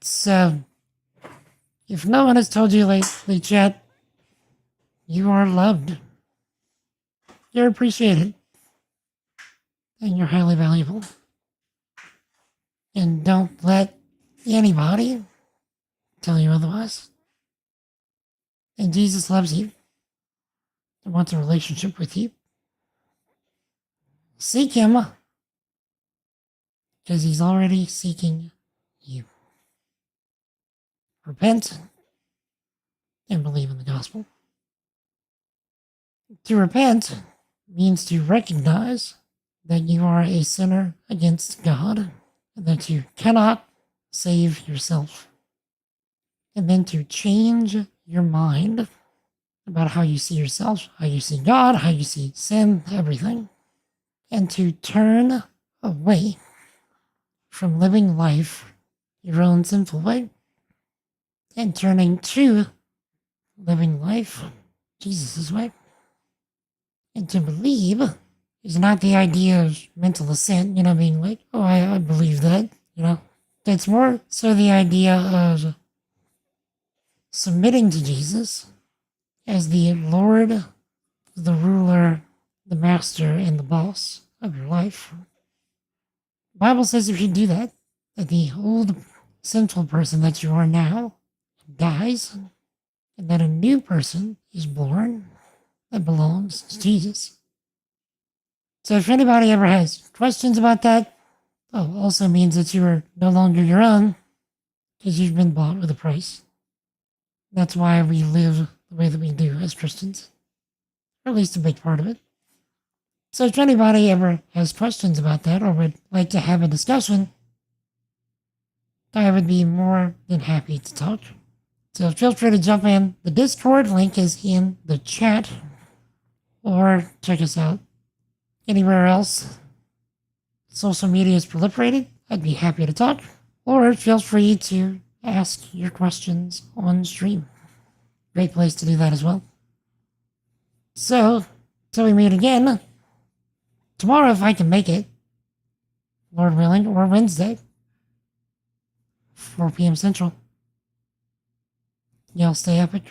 So, if no one has told you lately, chat, you are loved. You're appreciated. And you're highly valuable. And don't let anybody tell you otherwise. And Jesus loves you and wants a relationship with you. Seek him, because he's already seeking you. Repent and believe in the gospel. To repent means to recognize that you are a sinner against God and that you cannot save yourself. And then to change your mind about how you see yourself, how you see God, how you see sin, everything. And to turn away from living life your own sinful way and turning to living life Jesus' way. And to believe is not the idea of mental assent, being like, oh, I believe that, That's more so the idea of submitting to Jesus as the Lord, the ruler, the master, and the boss of your life. The Bible says if you do that, that the old sinful person that you are now dies, and that a new person is born that belongs to Jesus. So if anybody ever has questions about that, also means that you are no longer your own, because you've been bought with a price. That's why we live the way that we do as Christians, or at least a big part of it. So if anybody ever has questions about that or would like to have a discussion, I would be more than happy to talk. So feel free to jump in. The Discord link is in the chat, or check us out anywhere else social media is proliferated. I'd be happy to talk, or feel free to ask your questions on stream. Great place to do that as well. So, till we meet again, tomorrow if I can make it, Lord willing, or Wednesday, 4 p.m. Central. Y'all stay epic.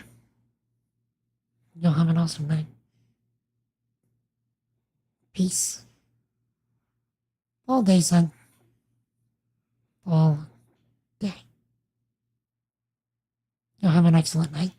Y'all have an awesome night. Peace. All day, son. All day. You'll have an excellent night.